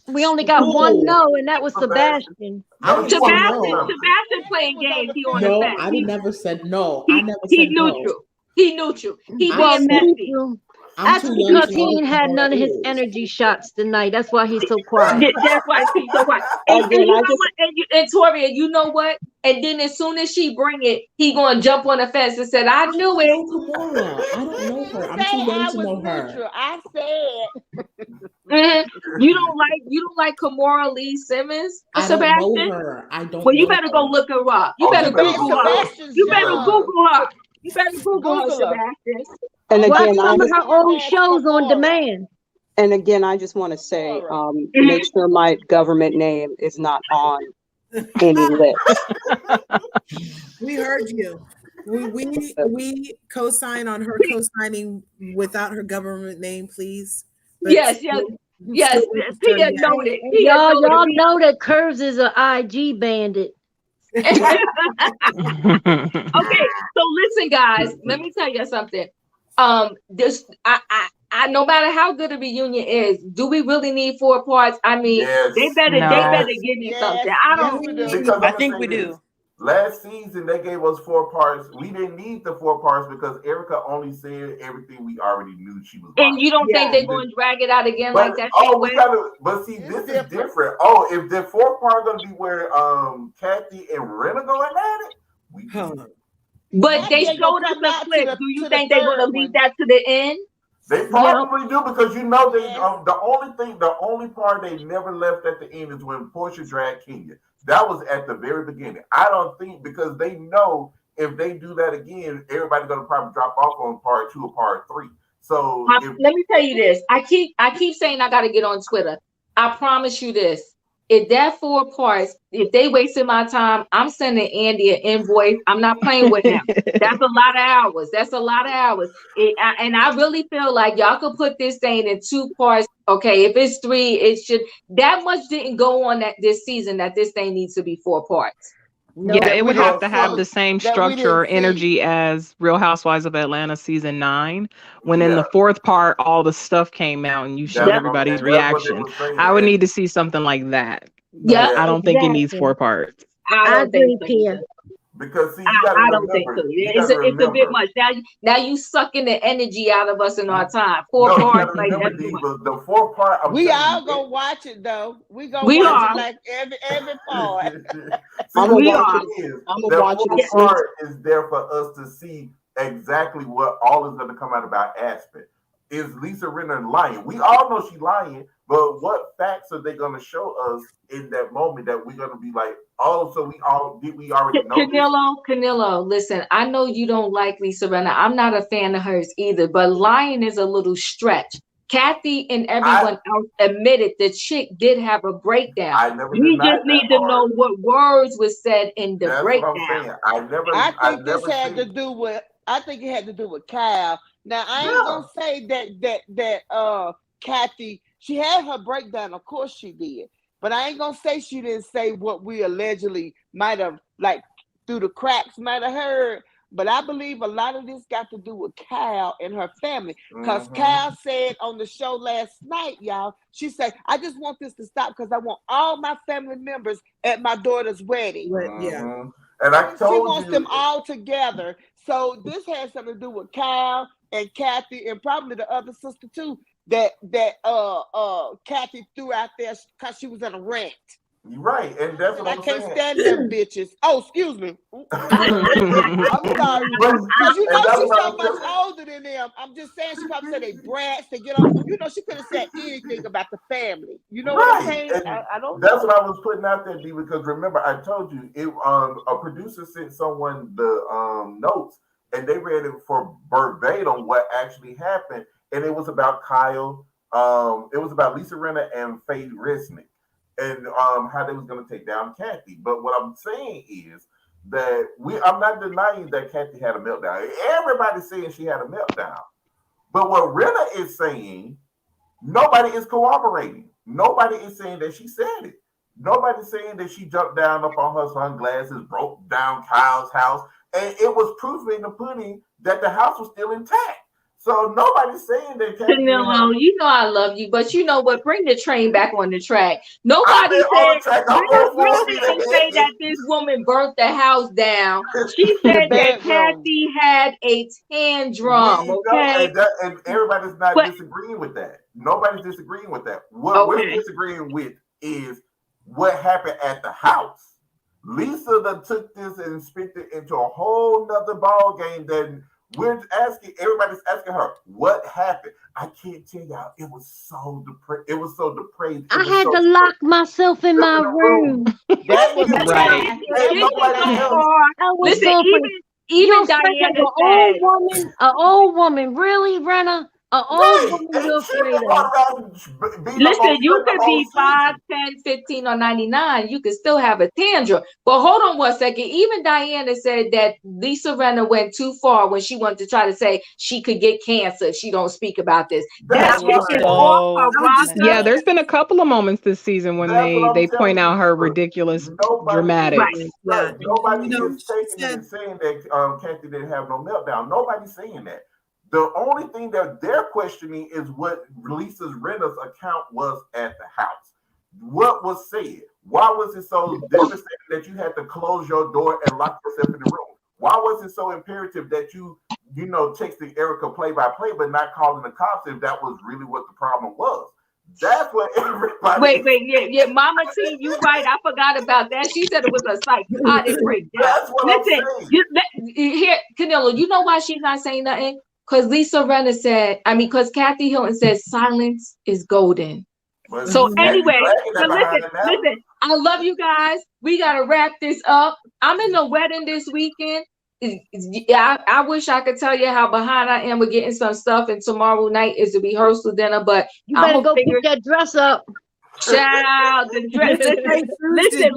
Speaker 10: We only got one no, and that was Sebastian.
Speaker 1: Sebastian playing games.
Speaker 3: No, I never said no. I never said
Speaker 1: neutral. He neutral. He
Speaker 10: was neutral. That's because he ain't had none of his energy shots tonight. That's why he's so quiet.
Speaker 1: That's why he's so quiet. And you know what? And Toria, you know what? And then as soon as she bring it, he gonna jump on the fence and said, "I knew it."
Speaker 3: Kimora, I don't know her. I'm too young to know her.
Speaker 8: I said.
Speaker 1: You don't like Kimora Lee Simmons, Sebastian?
Speaker 3: I don't know her. I don't.
Speaker 1: Well, you better go look her up. You better Google her. You better Google her. You better Google her, Sebastian.
Speaker 4: And again,
Speaker 10: some of her old shows on demand.
Speaker 4: And again, I just want to say, make sure my government name is not on any list.
Speaker 12: We heard you. We co-sign on her co-signing without her government name, please. But
Speaker 1: yes. Pia noted.
Speaker 10: Y'all know that Curves is an IG bandit.
Speaker 1: Okay, so listen, guys. Let me tell you something. This I no matter how good a reunion is, do we really need 4 parts? I mean, they better give me something.
Speaker 7: I think we do.
Speaker 6: Last season they gave us 4 parts. We didn't need the 4 parts because Erika only said everything we already knew she was.
Speaker 1: And you don't think they're going to drag it out again like that?
Speaker 6: But see, this is different. Oh, if the 4 part going to be where Kathy and Renna going at it,
Speaker 1: but they showed us a clip. Do you think they're going to leave that to the end?
Speaker 6: They probably do because you know they the only part they never left at the end is when Portia dragged Kenya. That was at the very beginning. I don't think because they know if they do that again, everybody's gonna probably drop off on part 2 or part 3. So
Speaker 1: let me tell you this. I keep saying I gotta get on Twitter. I promise you this. If that 4 parts, if they wasted my time, I'm sending Andy an invoice. I'm not playing with him. That's a lot of hours. And I really feel like y'all could put this thing in 2 parts. Okay, if it's 3, it should. That much didn't go on this season that this thing needs to be 4 parts.
Speaker 9: No, yeah, it would have to have the same structure or energy as Real Housewives of Atlanta season 9. When in the 4th part, all the stuff came out and you showed everybody's reaction. I would need to see something like that. Yeah, I don't think it needs 4 parts.
Speaker 10: I agree, Pia.
Speaker 6: Because see,
Speaker 1: I don't think so. It's a bit much. Now you sucking the energy out of us in our time. 4 parts like that.
Speaker 6: The 4 part.
Speaker 8: We all gonna watch it though. We gonna watch it like every part.
Speaker 6: The 4 part is there for us to see exactly what all is going to come out about Aspen. Is Lisa Rinna lying? We all know she's lying, but what facts are they going to show us in that moment that we're going to be like, oh, so we already know?
Speaker 1: Canelo, listen, I know you don't like Lisa Rinna. I'm not a fan of hers either, but lying is a little stretch. Kathy and everyone else admitted the chick did have a breakdown. We just need to know what words was said in the breakdown.
Speaker 8: I think this had to do with. I think it had to do with Kyle. Now I ain't gonna say that Kathy, she had her breakdown. Of course she did, but I ain't gonna say she didn't say what we allegedly might have, like through the cracks, might have heard. But I believe a lot of this got to do with Kyle and her family. Because Kyle said on the show last night, y'all, she said, I just want this to stop because I want all my family members at my daughter's wedding.
Speaker 12: Yeah.
Speaker 6: And I told
Speaker 8: she wants them all together. So this has something to do with Kyle and Kathy and probably the other sister too, that Kathy threw out there because she was in a rant.
Speaker 6: Right, and that's what I'm saying.
Speaker 8: I can't stand them bitches. Oh, excuse me. I'm sorry. Because you know she's so much older than them. I'm just saying she probably said they brats, they get on. You know, she could have said anything about the family. You know what I'm saying? I don't know.
Speaker 6: That's what I was putting out there, D, because remember I told you a producer sent someone the notes and they read it for verbatim what actually happened, and it was about Kyle. It was about Lisa Rinna and Faye Resnick. And how they was going to take down Kathy. But what I'm saying is that I'm not denying that Kathy had a meltdown. Everybody's saying she had a meltdown. But what Rinna is saying, nobody is cooperating. Nobody is saying that she said it. Nobody's saying that she jumped down up on her sunglasses, broke down Kyle's house. And it was proof in the pudding that the house was still intact. So nobody's saying that.
Speaker 1: Danilo, you know I love you, but you know what? Bring the train back on the track. Nobody said didn't say that this woman burnt the house down. She said that Kathy had a tantrum. Okay,
Speaker 6: and everybody's not disagreeing with that. Nobody's disagreeing with that. What we're disagreeing with is what happened at the house. Lisa that took this and spit it into a whole nother ball game that. We're asking, everybody's asking her, what happened? I can't tell y'all. It was so depraved. It was so depraved.
Speaker 10: I had to lock myself in my room.
Speaker 8: That was
Speaker 10: right.
Speaker 1: Listen, even Diana said,
Speaker 10: an old woman, really, Renna? An old woman you're afraid of.
Speaker 1: Listen, you could be 5, 10, 15, or 99. You could still have a tantrum. But hold on one second. Even Diana said that Lisa Rinna went too far when she wanted to try to say she could get cancer if she don't speak about this. That's
Speaker 9: yeah, there's been a couple of moments this season when they point out her ridiculous dramatics.
Speaker 6: Right. Nobody is taking it and saying that Kathy didn't have no meltdown. Nobody's saying that. The only thing that they're questioning is what Lisa Rinna's account was at the house. What was said? Why was it so devastating that you had to close your door and lock yourself in the room? Why was it so imperative that you texted Ericka play-by-play but not calling the cops if that was really what the problem was? That's what everybody.
Speaker 1: Wait, yeah, Mama T, you right. I forgot about that. She said it was a psychotic breakdown.
Speaker 6: That's what I'm
Speaker 1: saying. Here, Canelo, you know why she's not saying nothing? Because Lisa Rinna said, because Kathy Hilton said silence is golden. Well, so anyway, listen, I love you guys. We got to wrap this up. I'm in the wedding this weekend. I wish I could tell you how behind I am with getting some stuff, and tomorrow night is the rehearsal dinner, but
Speaker 10: you better go pick that dress up.
Speaker 1: Child, the dress. Listen.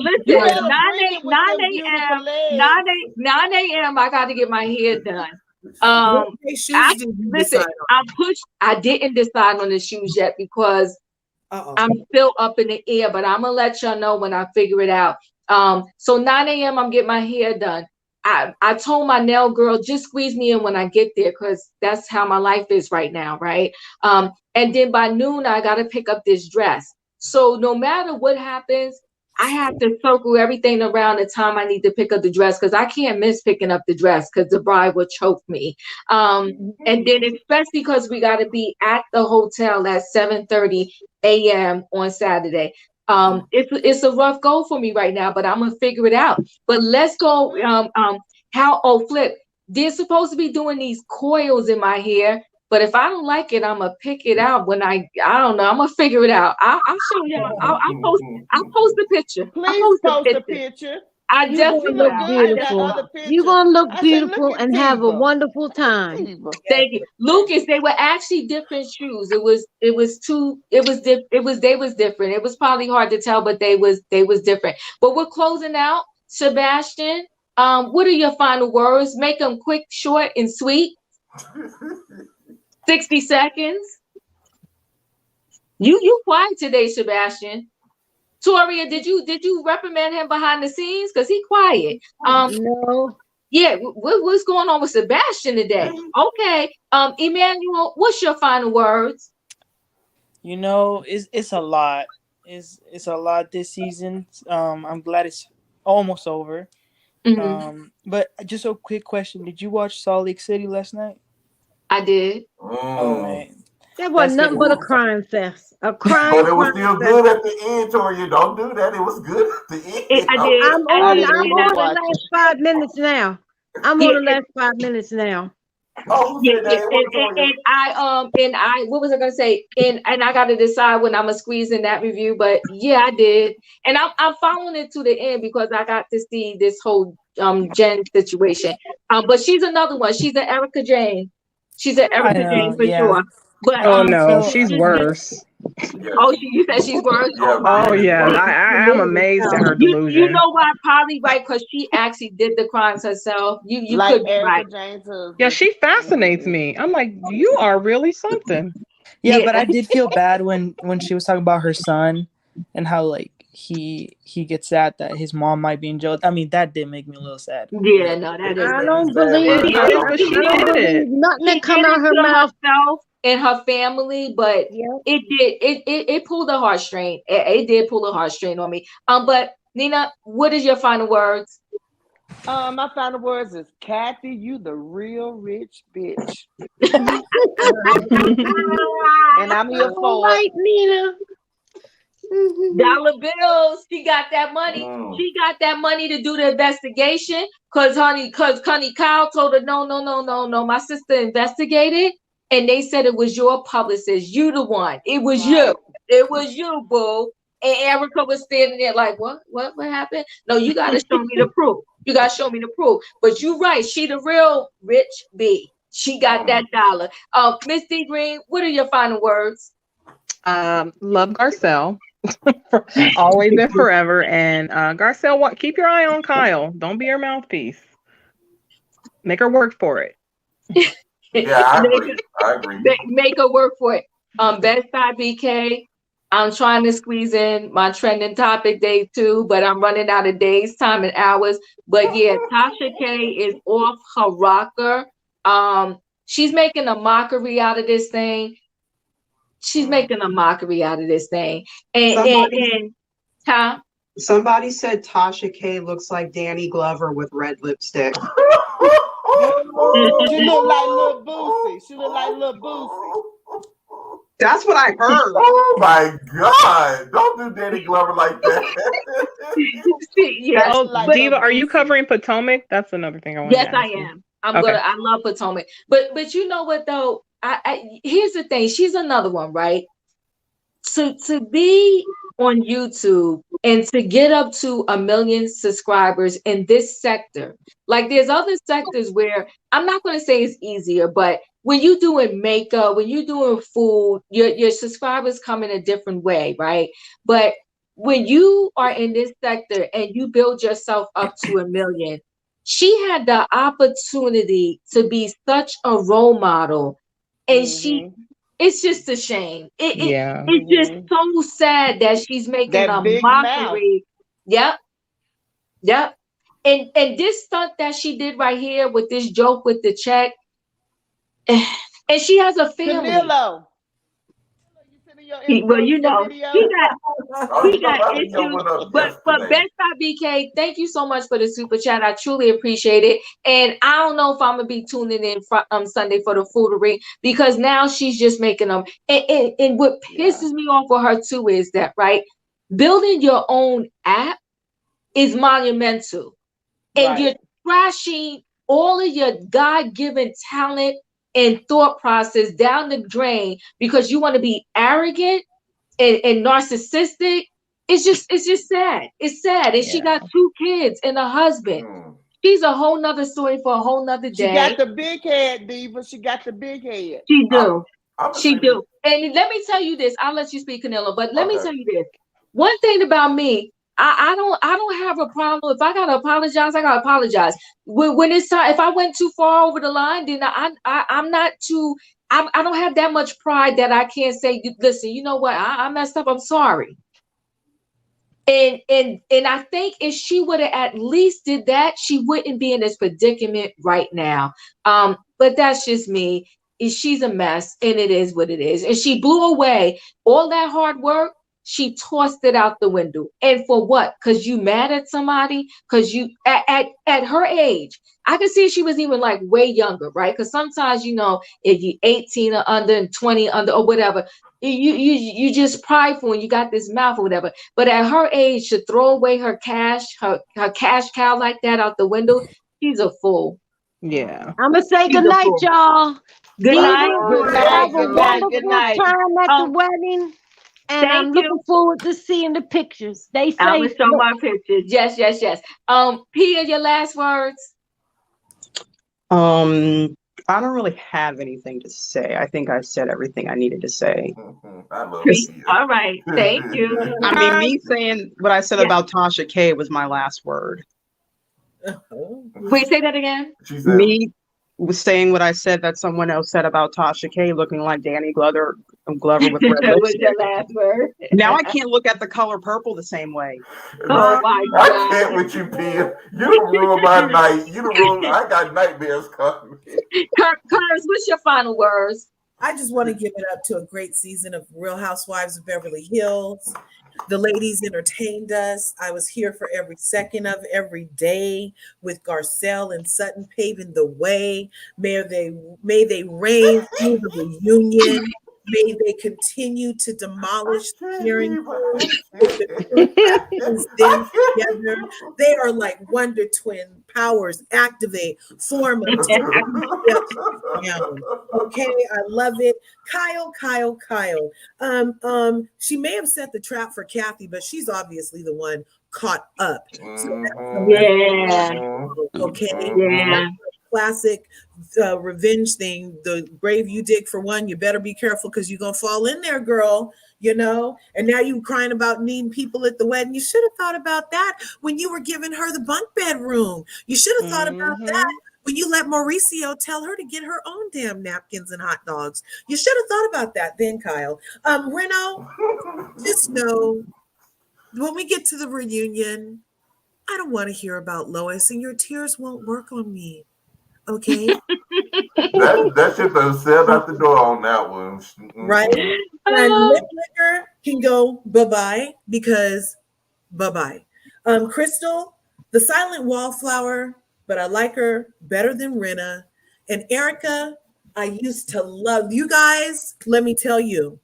Speaker 1: 9 a.m. I got to get my hair done. I didn't decide on the shoes yet because I'm still up in the air, but I'm gonna let y'all know when I figure it out. So 9 a.m. I'm getting my hair done. I told my nail girl, just squeeze me in when I get there, because that's how my life is right now, right? And then by noon I gotta pick up this dress. So no matter what happens, I have to circle everything around the time I need to pick up the dress, because I can't miss picking up the dress because the bride will choke me. And then especially because we got to be at the hotel at 7:30 a.m. on Saturday. It's a rough go for me right now, but I'm gonna figure it out. But let's go. Flip. They're supposed to be doing these coils in my hair. But if I don't like it, I'm gonna pick it out when I don't know. I'm gonna figure it out. I'll show y'all. I'll post the picture.
Speaker 8: Please post the picture.
Speaker 1: I definitely
Speaker 10: look beautiful. You're gonna look beautiful and have a wonderful time.
Speaker 1: Thank you, Lucas. They were actually different shoes. They was different. It was probably hard to tell, but they was different. But we're closing out. Sebastian, what are your final words? Make them quick, short, and sweet. 60 seconds. You quiet today, Sebastian. Toria, did you reprimand him behind the scenes? Because he quiet.
Speaker 10: No.
Speaker 1: Yeah, what's going on with Sebastian today? Okay, Emmanuel, what's your final words?
Speaker 7: You know, it's a lot. It's a lot this season. I'm glad it's almost over. But just a quick question: did you watch Salt Lake City last night?
Speaker 1: I did.
Speaker 7: All right.
Speaker 10: That wasn't nothing but a crime fest. A crime.
Speaker 6: But it was still good at the end, Tori. Don't do that. It was good at the end.
Speaker 1: I did.
Speaker 10: I'm on the last 5 minutes now. I'm on the last 5 minutes now.
Speaker 6: Oh, who said that?
Speaker 1: And I what was I gonna say? And I gotta decide when I'm gonna squeeze in that review, but yeah, I did. And I'm following it to the end because I got to see this whole Jen situation. But she's another one. She's an Erika Jane. She's an Erika Jane for sure. But
Speaker 9: no, she's worse.
Speaker 1: Oh, you said she's worse.
Speaker 9: Oh yeah, I'm amazed at her delusion.
Speaker 1: You know why? Probably right, because she actually did the crimes herself. You
Speaker 8: like
Speaker 1: could be right.
Speaker 9: Yeah, she fascinates me. I'm like, you are really something.
Speaker 7: Yeah, but I did feel bad when she was talking about her son and how like he gets sad that his mom might be in jail. I mean, that did make me a little sad.
Speaker 1: Yeah, no, that is.
Speaker 10: I don't believe nothing that come out her mouth.
Speaker 1: And her family, but it pulled a heartstring. It did pull a heartstring on me. But Nina, what is your final words?
Speaker 8: My final words is Kathy, you the real rich bitch. And I'm here for
Speaker 10: it. Nina.
Speaker 1: Dollar bills. She got that money. She got that money to do the investigation. Cause Kyle told her, no. My sister investigated. And they said it was your publicist. You the one. It was you. It was you, boo. And Erika was standing there like, what happened? No, you got to show me the proof. You got to show me the proof. But you're right. She the real rich B. She got that dollar. Miss D. Green, what are your final words?
Speaker 9: Love Garcelle. Always and forever. And Garcelle, keep your eye on Kyle. Don't be her mouthpiece. Make her work for it.
Speaker 6: Yeah, I agree.
Speaker 1: Make her work for it. Bedside BK. I'm trying to squeeze in my trending topic day 2, but I'm running out of days, time, and hours. But yeah, Tasha K is off her rocker. She's making a mockery out of this thing. And Tom.
Speaker 4: Somebody said Tasha K looks like Danny Glover with red lipstick.
Speaker 8: She look like Lil Boosie.
Speaker 4: That's what I heard.
Speaker 6: Oh my God. Don't do Danny Glover like that.
Speaker 9: Diva, are you covering Potomac? That's another thing I want to ask.
Speaker 1: Yes, I am. I love Potomac. But you know what though? Here's the thing. She's another one, right? So to be on YouTube and to get up to 1 million subscribers in this sector, like there's other sectors where I'm not going to say it's easier, but when you're doing makeup, when you're doing food, your subscribers come in a different way, right? But when you are in this sector and you build yourself up to 1 million, she had the opportunity to be such a role model, and it's just a shame. It's just so sad that she's making a mockery. Yep. And this stunt that she did right here with this joke with the check, and she has a family.
Speaker 8: Camilo.
Speaker 1: Well, you know, he got issues. But Bedside BK, thank you so much for the super chat. I truly appreciate it. And I don't know if I'm gonna be tuning in Sunday for the foolery, because now she's just making them. And what pisses me off with her too is that, right, building your own app is monumental, and you're trashing all of your God-given talent and thought process down the drain because you want to be arrogant and narcissistic. It's just sad. It's sad. And she got 2 kids and a husband. She's a whole nother story for a whole nother day.
Speaker 8: She got the big head, Diva. She got the big head.
Speaker 1: She do. She do. And let me tell you this. I'll let you speak, Canelo, but let me tell you this. One thing about me, I don't have a problem. If I gotta apologize, I gotta apologize. When it's time, if I went too far over the line, then I'm not too. I don't have that much pride that I can't say, listen, you know what? I messed up. I'm sorry. And I think if she would have at least did that, she wouldn't be in this predicament right now. But that's just me. She's a mess, and it is what it is. And she blew away all that hard work. She tossed it out the window. And for what? Because you mad at somebody? Because you at her age, I could see she was even like way younger, right? Because sometimes, you know, if you 18 or under and 20 under or whatever, you just prideful and you got this mouth or whatever. But at her age, to throw away her cash cow like that out the window, she's a fool.
Speaker 9: Yeah.
Speaker 10: I'm gonna say good night, y'all.
Speaker 1: Good night.
Speaker 10: Have a wonderful time at the wedding. And I'm looking forward to seeing the pictures. They say
Speaker 1: I'm gonna show my pictures. Yes. Pia, your last words.
Speaker 4: I don't really have anything to say. I think I said everything I needed to say.
Speaker 6: I love you.
Speaker 1: All right, thank you.
Speaker 4: I mean, me saying what I said about Tasha K was my last word.
Speaker 1: Wait, say that again.
Speaker 4: Me was saying what I said that someone else said about Tasha K looking like Danny Glover with red lipstick.
Speaker 1: That was your last word.
Speaker 4: Now I can't look at the color purple the same way.
Speaker 1: Oh my God!
Speaker 6: I can't with you, Pia. You done ruined my night. I got nightmares coming.
Speaker 1: Curtis, what's your final words?
Speaker 12: I just want to give it up to a great season of Real Housewives of Beverly Hills. The ladies entertained us. I was here for every second of every day with Garcelle and Sutton paving the way. May they reign through the reunion. May they continue to demolish the hearing them together. They are like Wonder Twin powers. Activate, form a okay, I love it. Kyle. She may have set the trap for Kathy, but she's obviously the one caught up. Okay. Classic revenge thing. The grave you dig for one, you better be careful because you're gonna fall in there, girl. You know, and now you crying about needing people at the wedding. You should have thought about that when you were giving her the bunk bedroom. You should have thought about that when you let Mauricio tell her to get her own damn napkins and hot dogs. You should have thought about that then, Kyle. Reno, just know when we get to the reunion, I don't want to hear about Lois, and your tears won't work on me. Okay.
Speaker 6: that shit done sailed out the door on that one.
Speaker 12: Right? And lip liquor can go bye-bye because bye-bye. Crystal, the silent wallflower, but I like her better than Rinna. And Erika, I used to love you guys. Let me tell you,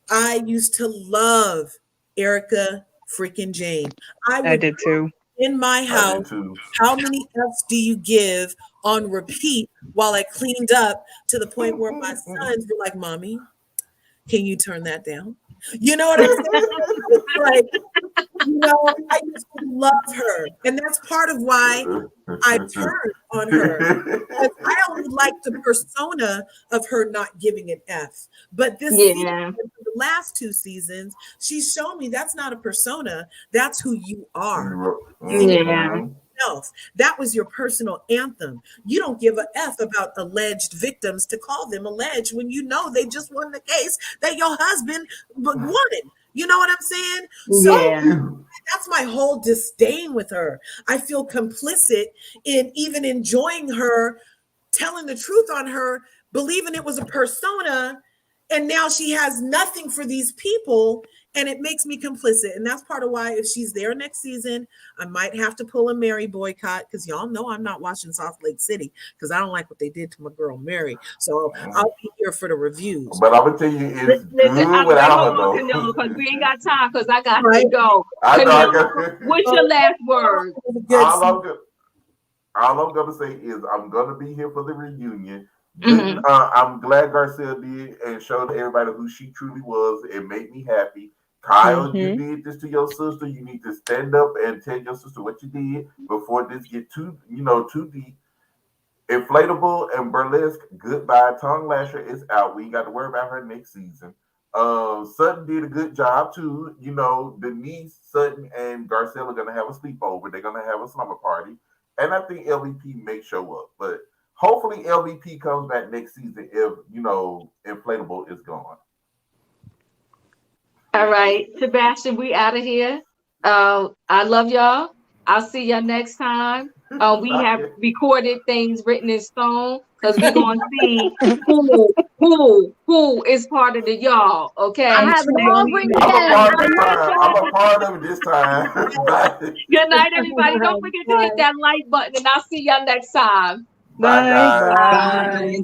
Speaker 12: I used to love Erika freaking Jane.
Speaker 9: I did too.
Speaker 12: In my house, how many F's do you give on repeat while I cleaned up to the point where my sons were like, Mommy, can you turn that down? You know what I'm saying? Like, you know, I used to love her. And that's part of why I turned on her. Because I only like the persona of her not giving an F. But this season, the last two seasons, she's shown me that's not a persona. That's who you are. That was your personal anthem. You don't give a F about alleged victims to call them alleged when you know they just won the case that your husband wanted. You know what I'm saying? So that's my whole disdain with her. I feel complicit in even enjoying her, telling the truth on her, believing it was a persona, and now she has nothing for these people. And it makes me complicit. And that's part of why if she's there next season, I might have to pull a Mary boycott because y'all know I'm not watching Salt Lake City because I don't like what they did to my girl Mary. So I'll be here for the reviews.
Speaker 6: But I'm going to tell you, it's good without her though.
Speaker 1: Because we ain't got time because I got to go. What's your last word?
Speaker 6: All I'm going to say is I'm going to be here for the reunion. I'm glad Garcelle did and showed everybody who she truly was. It made me happy. Kyle, you did this to your sister. You need to stand up and tell your sister what you did before this get too deep. Inflatable and burlesque, goodbye. Tongue Lasher is out. We ain't got to worry about her next season. Sutton did a good job too. You know, Denise, Sutton, and Garcelle are gonna have a sleepover. They're gonna have a slumber party, and I think LVP may show up. But hopefully, LVP comes back next season if Inflatable is gone.
Speaker 1: All right, Sebastian, we out of here. I love y'all. I'll see y'all next time. We have recorded things written in stone because we're gonna see who is part of the y'all. Okay.
Speaker 10: I have it all written down.
Speaker 6: I'm a part of it this time.
Speaker 1: Good night, everybody. Don't forget to hit that like button, and I'll see y'all next time.
Speaker 6: Bye, guys.
Speaker 7: Bye.